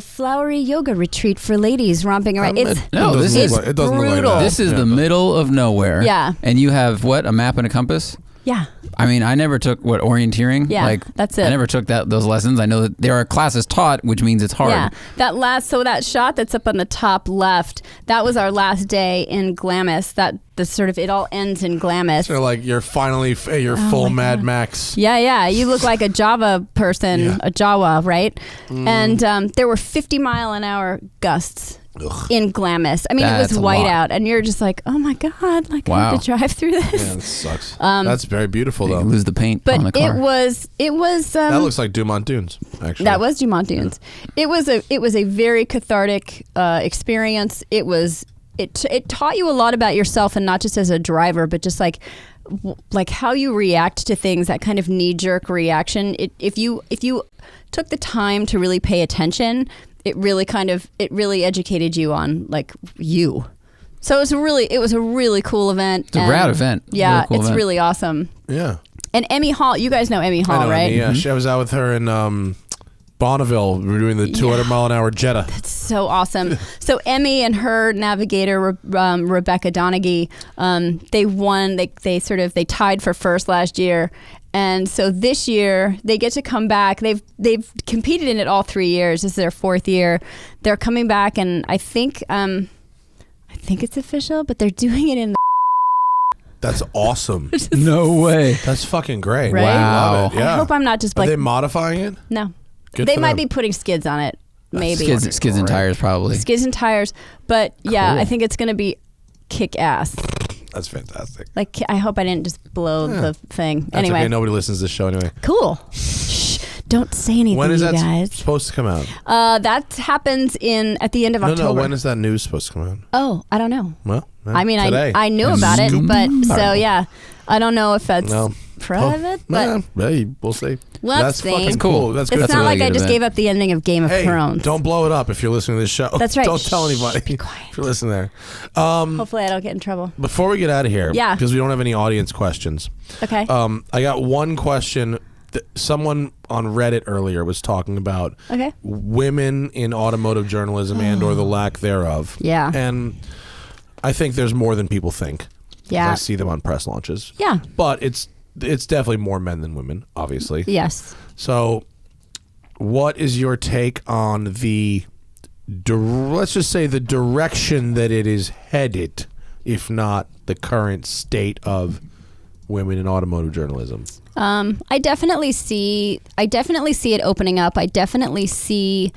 S3: flowery yoga retreat for ladies romping around.
S2: It doesn't look like
S3: brutal.
S2: that.
S4: This is the middle of nowhere.
S3: Yeah.
S4: And you have what? A map and a compass?
S3: Yeah.
S4: I mean, I never took orienteering.
S3: Yeah,
S4: like
S3: that's it.
S4: I never took those lessons. I know that there are classes taught, which means it's hard.
S3: Yeah. That shot that's up on the top left, that was our last day in Glamis. It all ends in Glamis.
S2: So like you're finally full Mad Max.
S3: Yeah. You look like a Java person, a Jawa, right? And there were 50-mile-an-hour gusts in Glamis. I mean,
S4: That's
S3: it was
S4: a
S3: white
S4: lot.
S3: out, and you're just like, oh my God, like I have to drive through this.
S2: Yeah, that sucks. That's very beautiful,
S4: You
S2: though.
S4: lose the paint
S3: But
S4: on the car.
S3: it was.
S2: That looks like Dumont Dunes, actually.
S3: That was Dumont Dunes. It was a very cathartic experience. It taught you a lot about yourself, and not just as a driver, but just like how you react to things. That kind of knee-jerk reaction. If you took the time to really pay attention, it really educated you on like you. So it was a really cool event.
S4: It's a rad event.
S3: Yeah,
S4: Really cool
S3: it's
S4: event.
S3: really awesome.
S2: Yeah.
S3: And Emmy Hall, you guys know Emmy Hall,
S2: I know,
S3: right?
S2: Yeah, I was out with her in Bonneville. We were doing the 200-mile-an-hour Jetta.
S3: It's so awesome. So Emmy and her navigator Rebecca Donaghy, they won. They tied for first last year, and so this year they get to come back. They've competed in it all 3 years. This is their 4th year. They're coming back, and I think it's official, but they're doing it in.
S2: That's awesome.
S4: No way.
S2: That's fucking great.
S3: Right?
S2: I love it. Yeah.
S3: I hope I'm not just
S2: Are
S3: like.
S2: they modifying it?
S3: No.
S2: Good
S3: They
S2: for
S3: might
S2: them.
S3: be putting skids on it. Maybe.
S4: Skids and tires, probably.
S3: Skids and tires. But yeah,
S2: Cool.
S3: I think it's going to be kick ass.
S2: That's fantastic.
S3: Like, I hope I didn't just blow the thing.
S2: That's
S3: Anyway.
S2: okay. Nobody listens to this show anyway.
S3: Cool. Shh. Don't say anything,
S2: When is
S3: you
S2: that
S3: guys.
S2: supposed to come out?
S3: That happens at the end of October.
S2: No, when is that news supposed to come out?
S3: Oh, I don't know.
S2: Well,
S3: I mean,
S2: today.
S3: I knew about it, but so yeah, I don't know if that's private, but
S2: hey, we'll see.
S3: Let's
S2: That's
S3: see.
S2: fucking
S3: It's
S2: cool. That's good.
S3: it's not
S4: really
S3: like I
S4: good
S3: just
S4: event.
S3: gave up the ending of Game of
S2: Hey,
S3: Thrones.
S2: don't blow it up if you're listening to this show.
S3: That's right.
S2: Don't tell
S3: Shh,
S2: anybody
S3: be quiet.
S2: if you're listening there.
S3: Hopefully, I don't get in trouble.
S2: Before we get out of here,
S3: Yeah.
S2: because we don't have any audience questions.
S3: Okay.
S2: I got one question. Someone on Reddit earlier was talking about
S3: Okay.
S2: women in automotive journalism and or the lack thereof.
S3: Yeah.
S2: And I think there's more than people think.
S3: Yeah.
S2: I see them on press launches.
S3: Yeah.
S2: But it's definitely more men than women, obviously.
S3: Yes.
S2: So what is your take on let's just say the direction that it is headed, if not the current state of women in automotive journalism?
S3: I definitely see it opening up. I definitely see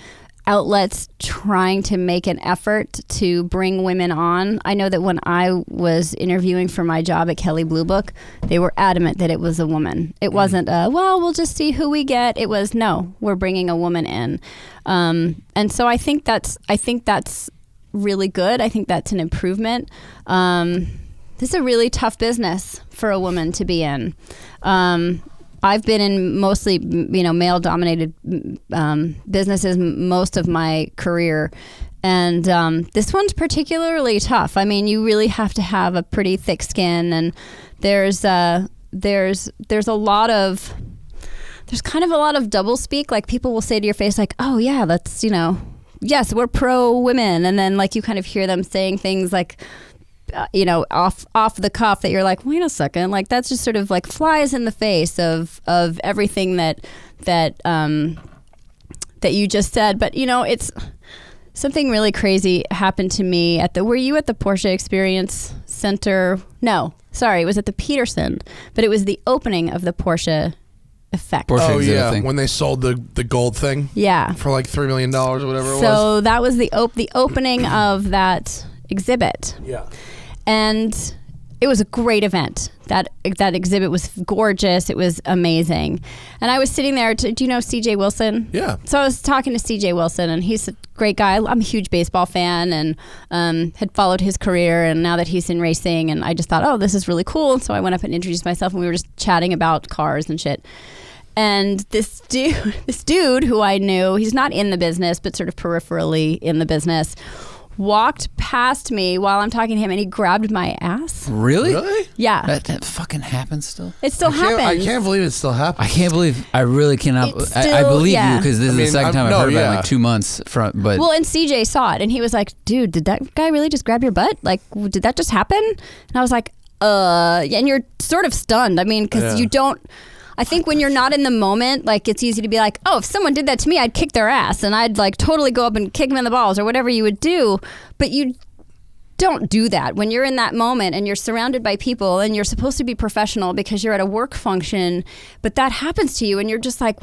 S3: outlets trying to make an effort to bring women on. I know that when I was interviewing for my job at Kelley Blue Book, they were adamant that it was a woman. It wasn't we'll just see who we get. It was, no, we're bringing a woman in. And so I think that's really good. I think that's an improvement. This is a really tough business for a woman to be in. I've been in mostly, male-dominated businesses most of my career, and this one's particularly tough. I mean, you really have to have a pretty thick skin, and there's kind of a lot of double speak. Like, people will say to your face, like, "Oh yeah, that's yes, we're pro women," and then like you kind of hear them saying things like, off the cuff that you're like, wait a second, like that's just sort of like flies in the face of everything that you just said. But it's something really crazy happened to me were you at the Porsche Experience Center? No, sorry, it was at the Peterson, but it was the opening of the Porsche Effect.
S4: Porsche
S2: Oh
S4: exhibit
S2: yeah,
S4: thing.
S2: when they sold the gold thing.
S3: Yeah.
S2: For like $3 million or whatever it was.
S3: So that was the opening of that exhibit.
S2: Yeah.
S3: And it was a great event. That exhibit was gorgeous. It was amazing. And I was sitting there. Do you know CJ Wilson?
S2: Yeah.
S3: So I was talking to CJ Wilson, and he's a great guy. I'm a huge baseball fan, and had followed his career. And now that he's in racing, and I just thought, oh, this is really cool. And so I went up and introduced myself, and we were just chatting about cars and shit. And this dude who I knew, he's not in the business, but sort of peripherally in the business, walked past me while I'm talking to him, and he grabbed my ass.
S4: Really?
S2: Really?
S3: Yeah.
S4: That fucking happens still?
S3: It still happens.
S2: I can't believe it still happens.
S4: I can't believe, I really cannot.
S3: It's
S4: I
S3: still-
S4: believe
S3: yeah.
S4: you, because this is the second time I've heard about it in like 2 months from, but
S3: Well, and CJ saw it, and he was like, dude, did that guy really just grab your butt? Like, did that just happen? And I was like, and you're sort of stunned. I mean, because you don't, I think when you're not in the moment, like, it's easy to be like, oh, if someone did that to me, I'd kick their ass, and I'd like totally go up and kick them in the balls or whatever you would do. But you don't do that when you're in that moment and you're surrounded by people and you're supposed to be professional because you're at a work function, but that happens to you and you're just like,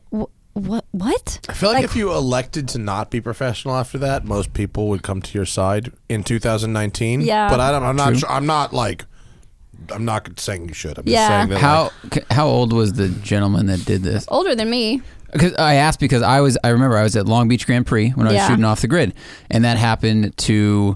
S3: what?
S2: I feel like if you elected to not be professional after that, most people would come to your side in 2019.
S3: Yeah.
S2: But I'm not sure. I'm not saying you should. I'm just
S3: Yeah.
S2: saying that.
S4: how old was the gentleman that did this?
S3: Older than me.
S4: Because I asked because I remember I was at Long Beach Grand Prix when I was
S3: Yeah.
S4: shooting Off the Grid, and that happened to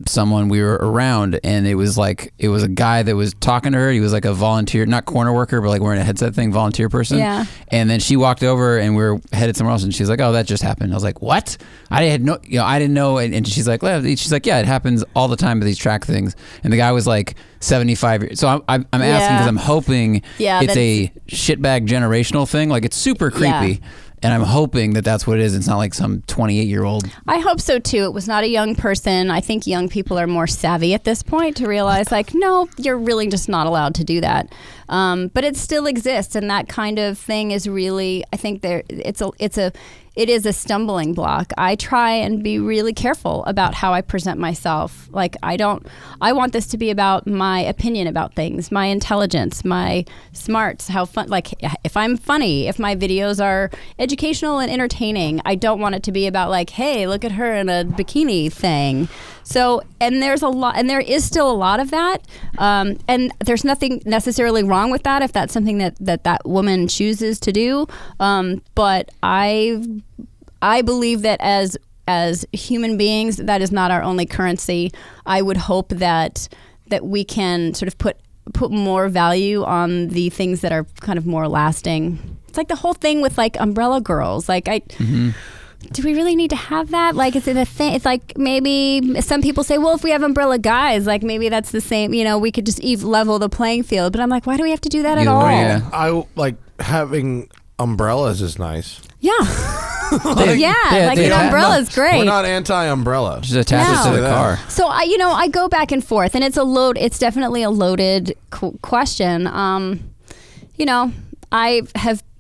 S4: someone we were around, and it was a guy that was talking to her. He was like a volunteer, not corner worker, but like wearing a headset thing, volunteer person.
S3: Yeah.
S4: And then she walked over and we were headed somewhere else, and she's like, "Oh, that just happened." I was like, "What?" I didn't know. And she's like, "Yeah, it happens all the time with these track things." And the guy was like 75 years. So I'm asking because I'm hoping it's a shitbag generational thing. Like, it's super creepy.
S3: Yeah.
S4: And I'm hoping that that's what it is. It's not like some 28-year-old.
S3: I hope so too. It was not a young person. I think young people are more savvy at this point to realize, like, no, you're really just not allowed to do that. But it still exists, and that kind of thing is really, I think it is a stumbling block. I try and be really careful about how I present myself. Like, I want this to be about my opinion about things, my intelligence, my smarts, how fun, like, if I'm funny, if my videos are educational and entertaining. I don't want it to be about like, hey, look at her in a bikini thing. So, and there is still a lot of that, and there's nothing necessarily wrong with that if that's something that woman chooses to do. But I believe that as human beings, that is not our only currency. I would hope that we can sort of put more value on the things that are kind of more lasting. It's like the whole thing with like umbrella girls. Like do we really need to have that? Like, is it a thing? It's like maybe some people say, well, if we have umbrella guys, like maybe that's the same. We could just level the playing field. But I'm like, why do we have to do that at all?
S4: Yeah.
S2: I like having umbrellas is nice.
S3: Yeah. An umbrella is great.
S2: We're not anti-umbrella.
S4: Just attach it to the car.
S3: So I go back and forth, and it's definitely a loaded question.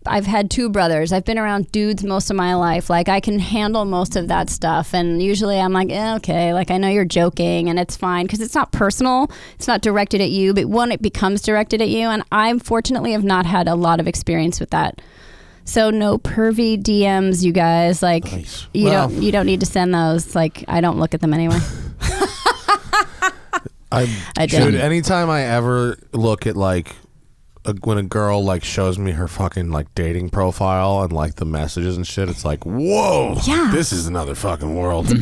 S3: I've had two brothers. I've been around dudes most of my life. Like, I can handle most of that stuff. And usually I'm like, okay, like, I know you're joking and it's fine because it's not personal. It's not directed at you. But when it becomes directed at you, and I fortunately have not had a lot of experience with that. So no pervy DMs, you guys. Like, nice. You don't need to send those. Like, I don't look at them anyway. I do.
S2: Dude, anytime I ever look at like when a girl like shows me her fucking like dating profile and like the messages and shit, it's like, whoa, this is another fucking world.
S3: It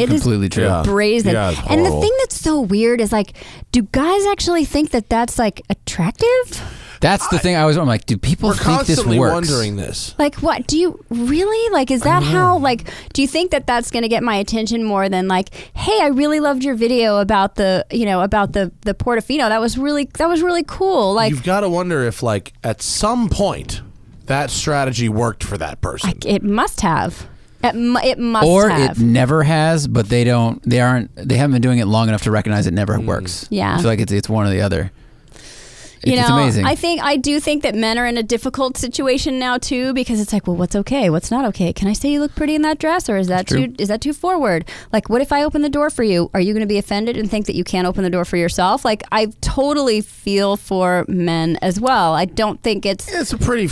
S4: completely
S3: is
S4: true.
S3: Brazen.
S2: Yeah, it's
S3: and the
S2: horrible.
S3: thing that's so weird is like, do guys actually think that that's like attractive?
S4: That's the thing. I'm like, do people think this works?
S2: We're constantly wondering this.
S3: Like, what do you really like? Is that how? Like, do you think that that's going to get my attention more than like, hey, I really loved your video about the Portofino. That was really cool. Like,
S2: you've got to wonder if like at some point that strategy worked for that person.
S3: Like, it must have. It must
S4: or
S3: have.
S4: It never has, but they haven't been doing it long enough to recognize it never works.
S3: Yeah.
S4: I feel like it's one or the other. It's amazing.
S3: I do think that men are in a difficult situation now too, because it's like, well, what's okay? What's not okay? Can I say you look pretty in that dress, or is that too forward? Like, what if I open the door for you? Are you going to be offended and think that you can't open the door for yourself? Like, I totally feel for men as well. I don't think it's
S2: a pretty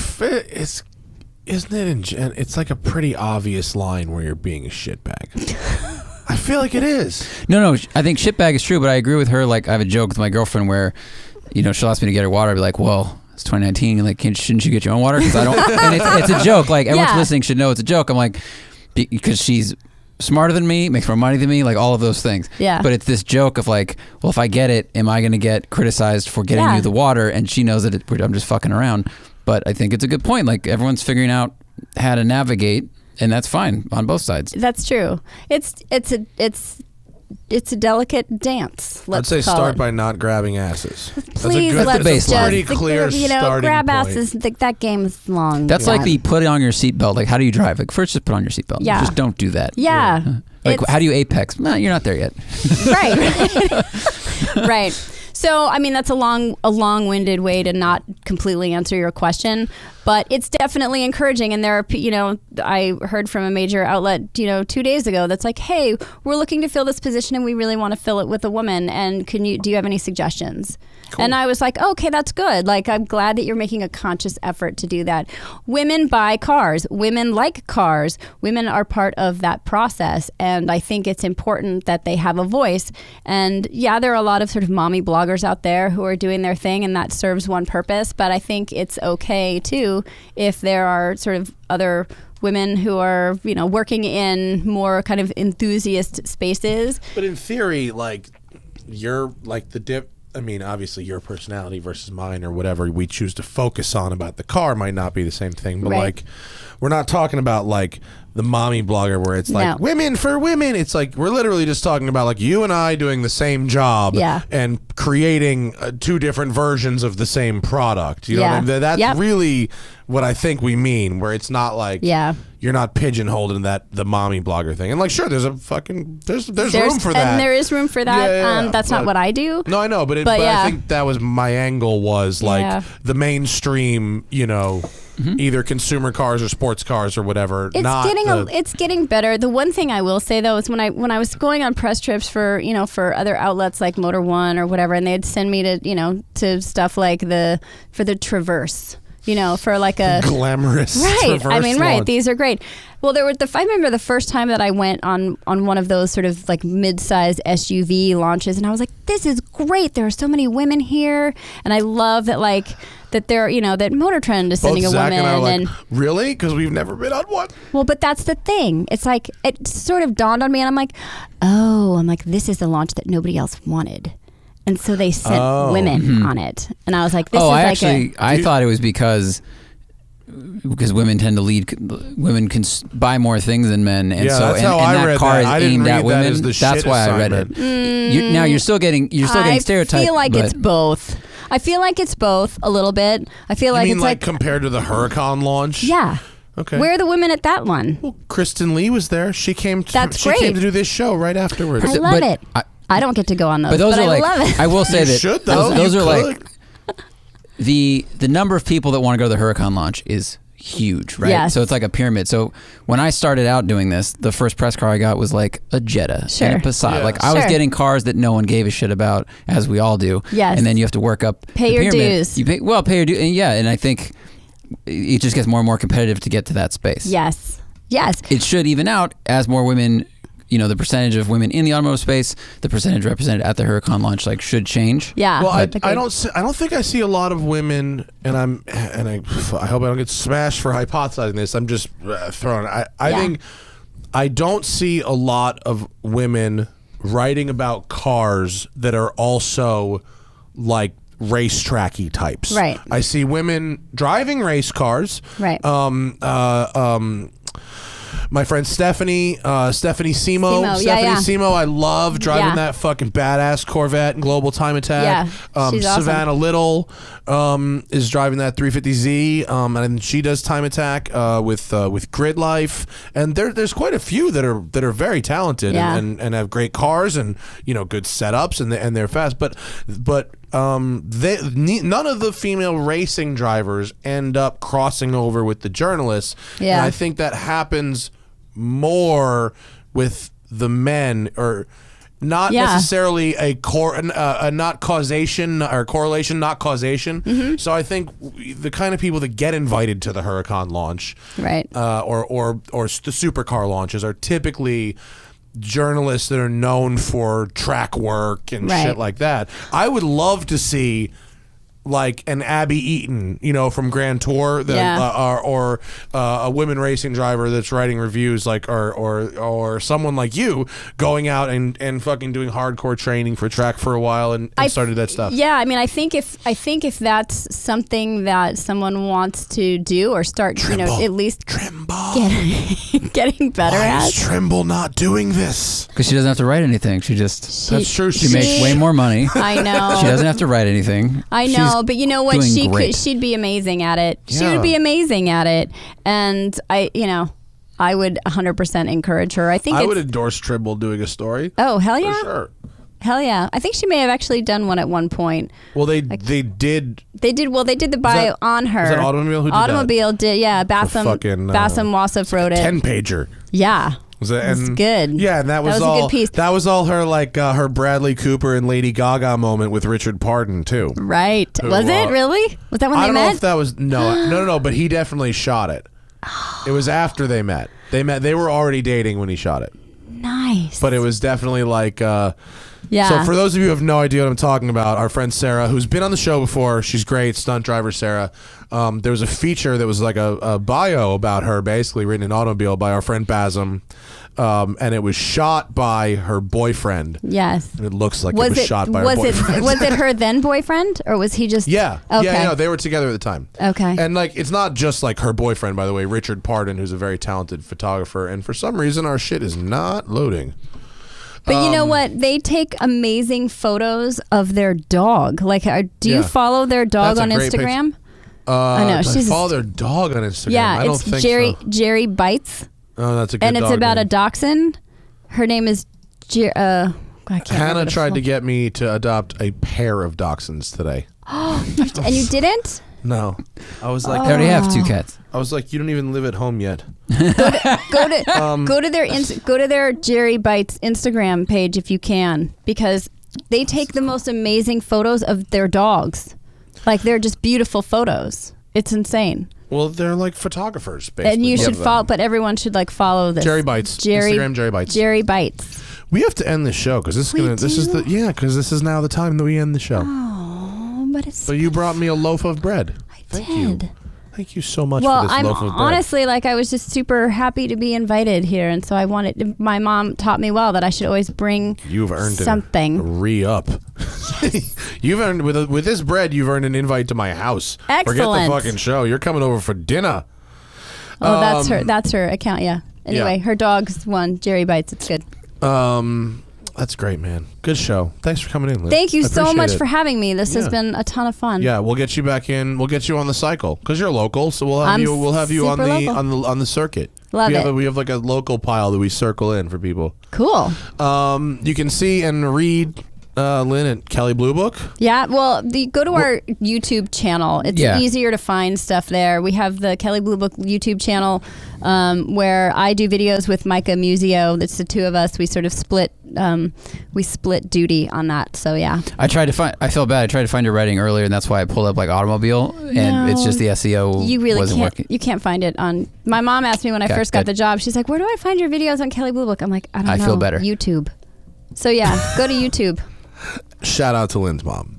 S2: isn't it? It's like a pretty obvious line where you're being a shitbag. I feel like it is.
S4: No, I think shitbag is true, but I agree with her. Like, I have a joke with my girlfriend where, she'll ask me to get her water. I'll be like, well, it's 2019. Like, shouldn't you get your own water? Because I don't. And it's a joke. Like, everyone's listening should know it's a joke. I'm like, because she's smarter than me, makes more money than me, like all of those things.
S3: Yeah.
S4: But it's this joke of like, well, if I get it, am I going to get criticized for getting you the water? And she knows that I'm just fucking around. But I think it's a good point. Like, everyone's figuring out how to navigate, and that's fine on both sides.
S3: That's true. It's a delicate dance. Let's
S2: I'd say
S3: call
S2: start
S3: it.
S2: by not grabbing asses.
S3: Please,
S4: that's
S3: let's
S4: the baseline.
S2: Pretty clear starting
S3: grab
S2: point.
S3: asses. That game is long.
S4: That's like the put on your seatbelt. Like, how do you drive? Like, first just put on your seatbelt.
S3: Yeah.
S4: Just don't do that.
S3: Yeah.
S4: Like, how do you apex? No, you're not there yet.
S3: Right. Right. So, I mean, that's a long-winded way to not completely answer your question, but it's definitely encouraging. And there are, I heard from a major outlet, 2 days ago that's like, hey, we're looking to fill this position and we really want to fill it with a woman. And do you have any suggestions? Cool. And I was like, okay, that's good. Like, I'm glad that you're making a conscious effort to do that. Women buy cars. Women like cars. Women are part of that process. And I think it's important that they have a voice. And yeah, there are a lot of sort of mommy bloggers out there who are doing their thing, and that serves one purpose. But I think it's okay too if there are sort of other women who are, working in more kind of enthusiast spaces.
S2: But in theory, like, you're like obviously your personality versus mine or whatever we choose to focus on about the car might not be the same thing. But like, we're not talking about like the mommy blogger where it's like women for women. It's like we're literally just talking about like you and I doing the same job and creating 2 different versions of the same product. You know what I mean? That's really what I think we mean, where it's not like you're not pigeonholed in the mommy blogger thing. And like, sure, there's room for that.
S3: And there is room for that. That's not what I do.
S2: No, I know, but I think that was my angle was like the mainstream, either consumer cars or sports cars or whatever.
S3: It's getting better. The one thing I will say though is when I was going on press trips for other outlets like Motor One or whatever, and they'd send me to to stuff like for the Traverse. for like a
S2: glamorous
S3: right.
S2: reverse
S3: I mean, right.
S2: launch.
S3: These are great. Well, I remember the first time that I went on one of those sort of like mid-sized SUV launches, and I was like, this is great. There are so many women here, and I love that that they're that Motor Trend is sending
S2: Both
S3: a
S2: Zach
S3: woman.
S2: and I are like, really? Because we've never been on one.
S3: Well, but that's the thing. It's like it sort of dawned on me, and I'm like, this is the launch that nobody else wanted. And so they sent women on it, and I was like, "This is
S4: I thought it was because women tend to lead. Women can buy more things than men, and so
S2: that's how
S4: and
S2: I
S4: that
S2: read
S4: car
S2: that.
S4: is
S2: I didn't
S4: aimed
S2: read
S4: at
S2: that
S4: women.
S2: as the
S4: That's
S2: shit
S4: why I read
S2: assignment.
S4: it. Now you're still getting stereotyped.
S3: I feel like it's both. I feel like it's both a little bit. I feel like it's like
S2: compared to the Huracan launch.
S3: Yeah.
S2: Okay.
S3: Where are the women at that one?
S2: Well, Kristen Lee was there. She came.
S3: That's
S2: she
S3: great.
S2: came to do this show right afterwards.
S3: I love it. I don't get to go on those,
S4: but
S3: I
S4: are like,
S3: love it.
S4: I will say
S2: You
S4: that
S2: should, though.
S4: those
S2: You
S4: are
S2: could.
S4: like the number of people that want to go to the Huracan launch is huge, right?
S3: Yes.
S4: So it's like a pyramid. So when I started out doing this, the first press car I got was like a Jetta
S3: Sure.
S4: and a Passat.
S2: Yeah.
S4: Like I was
S3: Sure.
S4: getting cars that no one gave a shit about, as we all do.
S3: Yes.
S4: And then you have to work up
S3: Pay
S4: the
S3: your
S4: pyramid.
S3: dues.
S4: You pay your dues. And yeah, and I think it just gets more and more competitive to get to that space.
S3: Yes.
S4: It should even out as more women, the percentage of women in the automotive space, the percentage represented at the Huracan launch, should change.
S3: Yeah.
S2: Well, I don't think I see a lot of women, and I hope I don't get smashed for hypothesizing this. I'm just throwing. I think I don't see a lot of women writing about cars that are also like racetracky types.
S3: Right.
S2: I see women driving race cars.
S3: Right.
S2: My friend Stephanie Simo.
S3: Stephanie
S2: Simo, I love driving
S3: Yeah.
S2: that fucking badass Corvette in Global Time Attack.
S3: Yeah, she's awesome.
S2: Savannah Little is driving that 350Z, and she does Time Attack with Grid Life. And there's quite a few that are very talented and have great cars and good setups and they're fast. But none of the female racing drivers end up crossing over with the journalists.
S3: Yeah.
S2: And I think that happens more with the men, or not necessarily not causation or correlation, not causation.
S3: Mm-hmm.
S2: So I think the kind of people that get invited to the Huracan launch,
S3: Right.
S2: or the supercar launches, are typically journalists that are known for track work and
S3: Right.
S2: shit like that. I would love to see like an Abby Eaton, from Grand Tour, that, or a women racing driver that's writing reviews, like or someone like you going out and fucking doing hardcore training for track for a while and started that stuff.
S3: Yeah, I mean, I think if that's something that someone wants to do or start, at least getting better
S2: Why
S3: at.
S2: is Trimble not doing this?
S4: Because she doesn't have to write anything.
S2: That's true.
S4: She makes way more money.
S3: I know.
S4: She doesn't have to write anything.
S3: I know, but you know what?
S4: doing great.
S3: She'd be amazing at it. She
S2: Yeah.
S3: would be amazing at it, and I would 100% encourage her. I think
S2: I would endorse Trimble doing a story.
S3: Oh, hell
S2: For
S3: yeah.
S2: sure.
S3: Hell yeah. I think she may have actually done one at one point.
S2: Well, they did.
S3: They did the bio on her.
S2: Was that Automobile who did that?
S3: Automobile did, yeah. Bassam Wassef wrote it.
S2: 10-pager.
S3: Yeah.
S2: Was it?
S3: It was good.
S2: Yeah, and that was
S3: a
S2: all.
S3: good piece.
S2: That was all her her Bradley Cooper and Lady Gaga moment with Richard Pardon too.
S3: Right. Was it really? Was that when
S2: I
S3: they
S2: don't
S3: met?
S2: know if that was no, but he definitely shot it. It was after they met. They were already dating when he shot it.
S3: Nice.
S2: But it was definitely like.
S3: Yeah.
S2: So for those of you who have no idea what I'm talking about, our friend Sarah, who's been on the show before, she's great, stunt driver Sarah. There was a feature that was like a bio about her, basically written in Automobile by our friend Bassam, and it was shot by her boyfriend.
S3: Yes.
S2: And it looks like it was shot by her boyfriend.
S3: Was it her then boyfriend, or was he just?
S2: Yeah.
S3: Okay.
S2: Yeah, no, they were together at the time.
S3: Okay.
S2: And like, it's not just like her boyfriend, by the way, Richard Pardon, who's a very talented photographer, and for some reason our shit is not loading.
S3: But you know what? They take amazing photos of their dog. Like, do you follow their dog
S2: That's a
S3: on
S2: great
S3: Instagram?
S2: I
S3: know,
S2: I follow their dog on Instagram.
S3: Yeah,
S2: I don't
S3: it's
S2: think
S3: Jerry
S2: so.
S3: Jerry Bites,
S2: Oh, that's a good
S3: and it's
S2: dog
S3: about
S2: name.
S3: a dachshund. Her name is I can't
S2: Hannah
S3: remember the
S2: tried
S3: full-
S2: to get me to adopt a pair of dachshunds today.
S3: and you didn't?
S2: No, I was like,
S4: They already have 2 cats.
S2: I was like, you don't even live at home yet.
S3: Go to their Jerry Bites Instagram page if you can, because they take the most amazing photos of their dogs. Like, they're just beautiful photos. It's insane.
S2: Well, they're like photographers, basically.
S3: And you should follow, but everyone should like follow this.
S2: Jerry Bites. Instagram Jerry Bites.
S3: Jerry Bites.
S2: We have to end the show because this is now the time that we end the show.
S3: Oh, but it's.
S2: So you brought me a loaf of bread.
S3: Thank you.
S2: Thank you so much
S3: well,
S2: for this loaf of bread.
S3: Honestly, like I was just super happy to be invited here, and so I wanted. My mom taught me well that I should always bring.
S2: You've earned
S3: something.
S2: Re-up. You've earned with this bread. You've earned an invite to my house.
S3: Excellent.
S2: Forget the fucking show. You're coming over for dinner.
S3: Oh, that's her account. Yeah. Anyway, her dog's one. Jerry Bites. It's good.
S2: That's great, man. Good show. Thanks for coming in, Lyn.
S3: Thank you so much for having me. This has been a ton of fun.
S2: Yeah, we'll get you back in. We'll get you on the cycle because you're local, so we'll have you on the circuit.
S3: Love it.
S2: We have like a local pile that we circle in for people.
S3: Cool.
S2: You can see and read Lyn at Kelley Blue Book.
S3: Yeah, well, go to our YouTube channel. It's easier to find stuff there. We have the Kelley Blue Book YouTube channel where I do videos with Micah Musio. That's the two of us. We sort of split duty on that. So yeah.
S4: I felt bad. I tried to find your writing earlier, and that's why I pulled up like automobile, and it's just the SEO.
S3: You really
S4: wasn't
S3: can't.
S4: working.
S3: You can't find it on. My mom asked me when I first got the job. She's like, "Where do I find your videos on Kelley Blue Book?" I'm like, "I don't know."
S4: I feel better.
S3: YouTube. So yeah, go to YouTube.
S2: Shout out to Lyn's mom.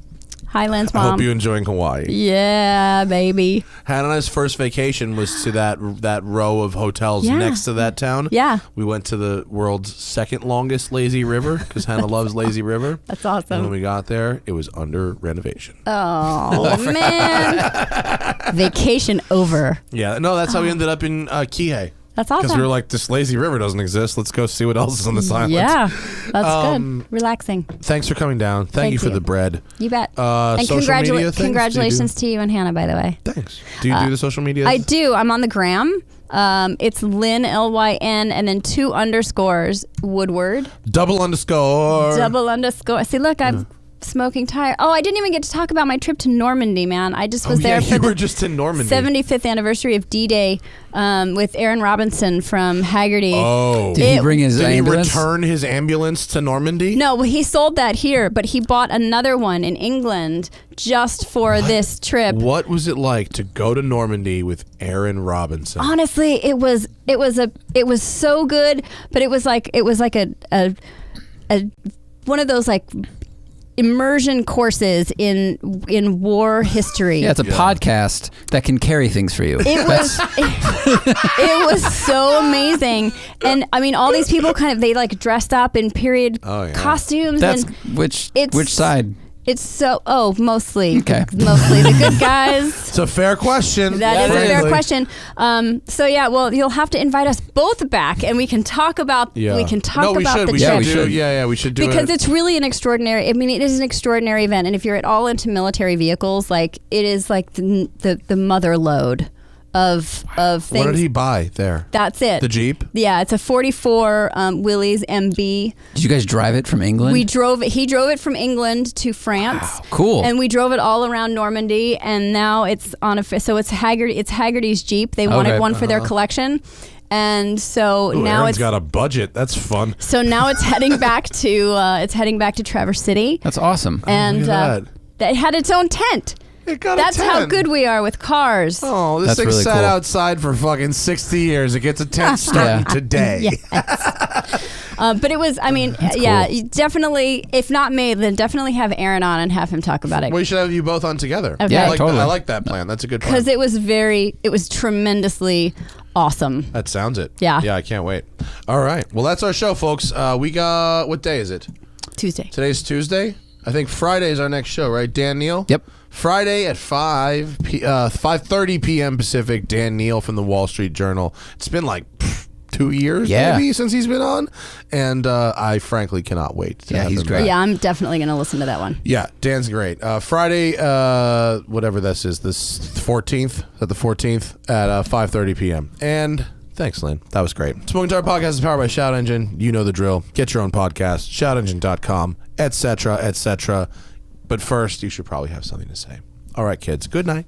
S3: Hi, Lyn's mom.
S2: I hope you're enjoying Hawaii.
S3: Yeah, baby.
S2: Hannah and I's first vacation was to that row of hotels next to that town.
S3: Yeah.
S2: We went to the world's second longest lazy river because Hannah loves lazy river.
S3: That's awesome.
S2: And when we got there, it was under renovation.
S3: Oh, man. Vacation over.
S2: Yeah. No, that's how we ended up in Kihei.
S3: That's awesome.
S2: Because we were like, this lazy river doesn't exist. Let's go see what else is on this island.
S3: Yeah, that's good. Relaxing.
S2: Thanks for coming down. Thank you for the bread.
S3: You bet.
S2: And
S3: congratulations to you and Hannah, by the way.
S2: Thanks. Do you do the social media?
S3: I do. I'm on the gram. It's Lyn, Lyn, and then 2 underscores, Woodward.
S2: Double underscore.
S3: See, look, I'm smoking tire. Oh, I didn't even get to talk about my trip to Normandy, man. I just was there for
S2: you were just in Normandy.
S3: 75th anniversary of D-Day with Aaron Robinson from Haggerty.
S2: Oh.
S4: Did he bring his ambulance?
S2: Did he return his ambulance to Normandy?
S3: No, well, he sold that here, but he bought another one in England just for this trip.
S2: What was it like to go to Normandy with Aaron Robinson?
S3: Honestly, it was so good, but it was like a one of those like immersion courses in war history.
S4: Yeah, it's a podcast that can carry things for you.
S3: It was so amazing, and I mean, all these people they like dressed up in period costumes.
S4: That's
S3: and
S4: which side?
S3: It's so mostly
S4: mostly
S3: the good guys.
S2: It's a fair question.
S3: That is a fair question. So yeah, well, you'll have to invite us both back, and we can talk about the trip.
S2: We should do it
S3: because it's really an extraordinary. I mean, it is an extraordinary event, and if you're at all into military vehicles, like it is like the mother lode of things.
S2: What did he buy there?
S3: That's it.
S2: The Jeep?
S3: Yeah, it's a 44 Willys MB.
S4: Did you guys drive it from England?
S3: He drove it from England to France.
S4: Wow, cool.
S3: And we drove it all around Normandy, and now it's on it's Haggerty's Jeep. They wanted one for their collection. And so now
S2: Aaron's got a budget. That's fun.
S3: So now it's heading back to Traverse City.
S4: That's awesome.
S3: And that had its own tent. That's how good we are with cars.
S2: Oh, this thing
S4: really
S2: sat
S4: cool.
S2: outside for fucking 60 years. It gets a tent starting today.
S3: Yes. But it was, I mean, cool. Definitely, if not me, then definitely have Aaron on and have him talk about it.
S2: We should have you both on together.
S3: Okay.
S4: Yeah,
S2: I like that plan. That's a good plan.
S3: Because it was tremendously awesome.
S2: That sounds it.
S3: Yeah.
S2: Yeah, I can't wait. All right. Well, that's our show, folks. We got, what day is it?
S3: Tuesday.
S2: Today's Tuesday? I think Friday is our next show, right? Dan Neal?
S4: Yep.
S2: Friday at 5:30 p.m. Pacific, Dan Neal from the Wall Street Journal. It's been like 2 years maybe since he's been on, and I frankly cannot wait to have
S4: he's
S2: him
S4: great.
S2: back.
S3: Yeah, I'm definitely going to listen to that one.
S2: Yeah, Dan's great. Friday, whatever this is, this 14th, at the 14th at 5:30 p.m. And thanks, Lyn. That was great. Smoking Tire Podcast is powered by Shout Engine. You know the drill. Get your own podcast, shoutengine.com, etc., etc. But first, you should probably have something to say. All right, kids. Good night.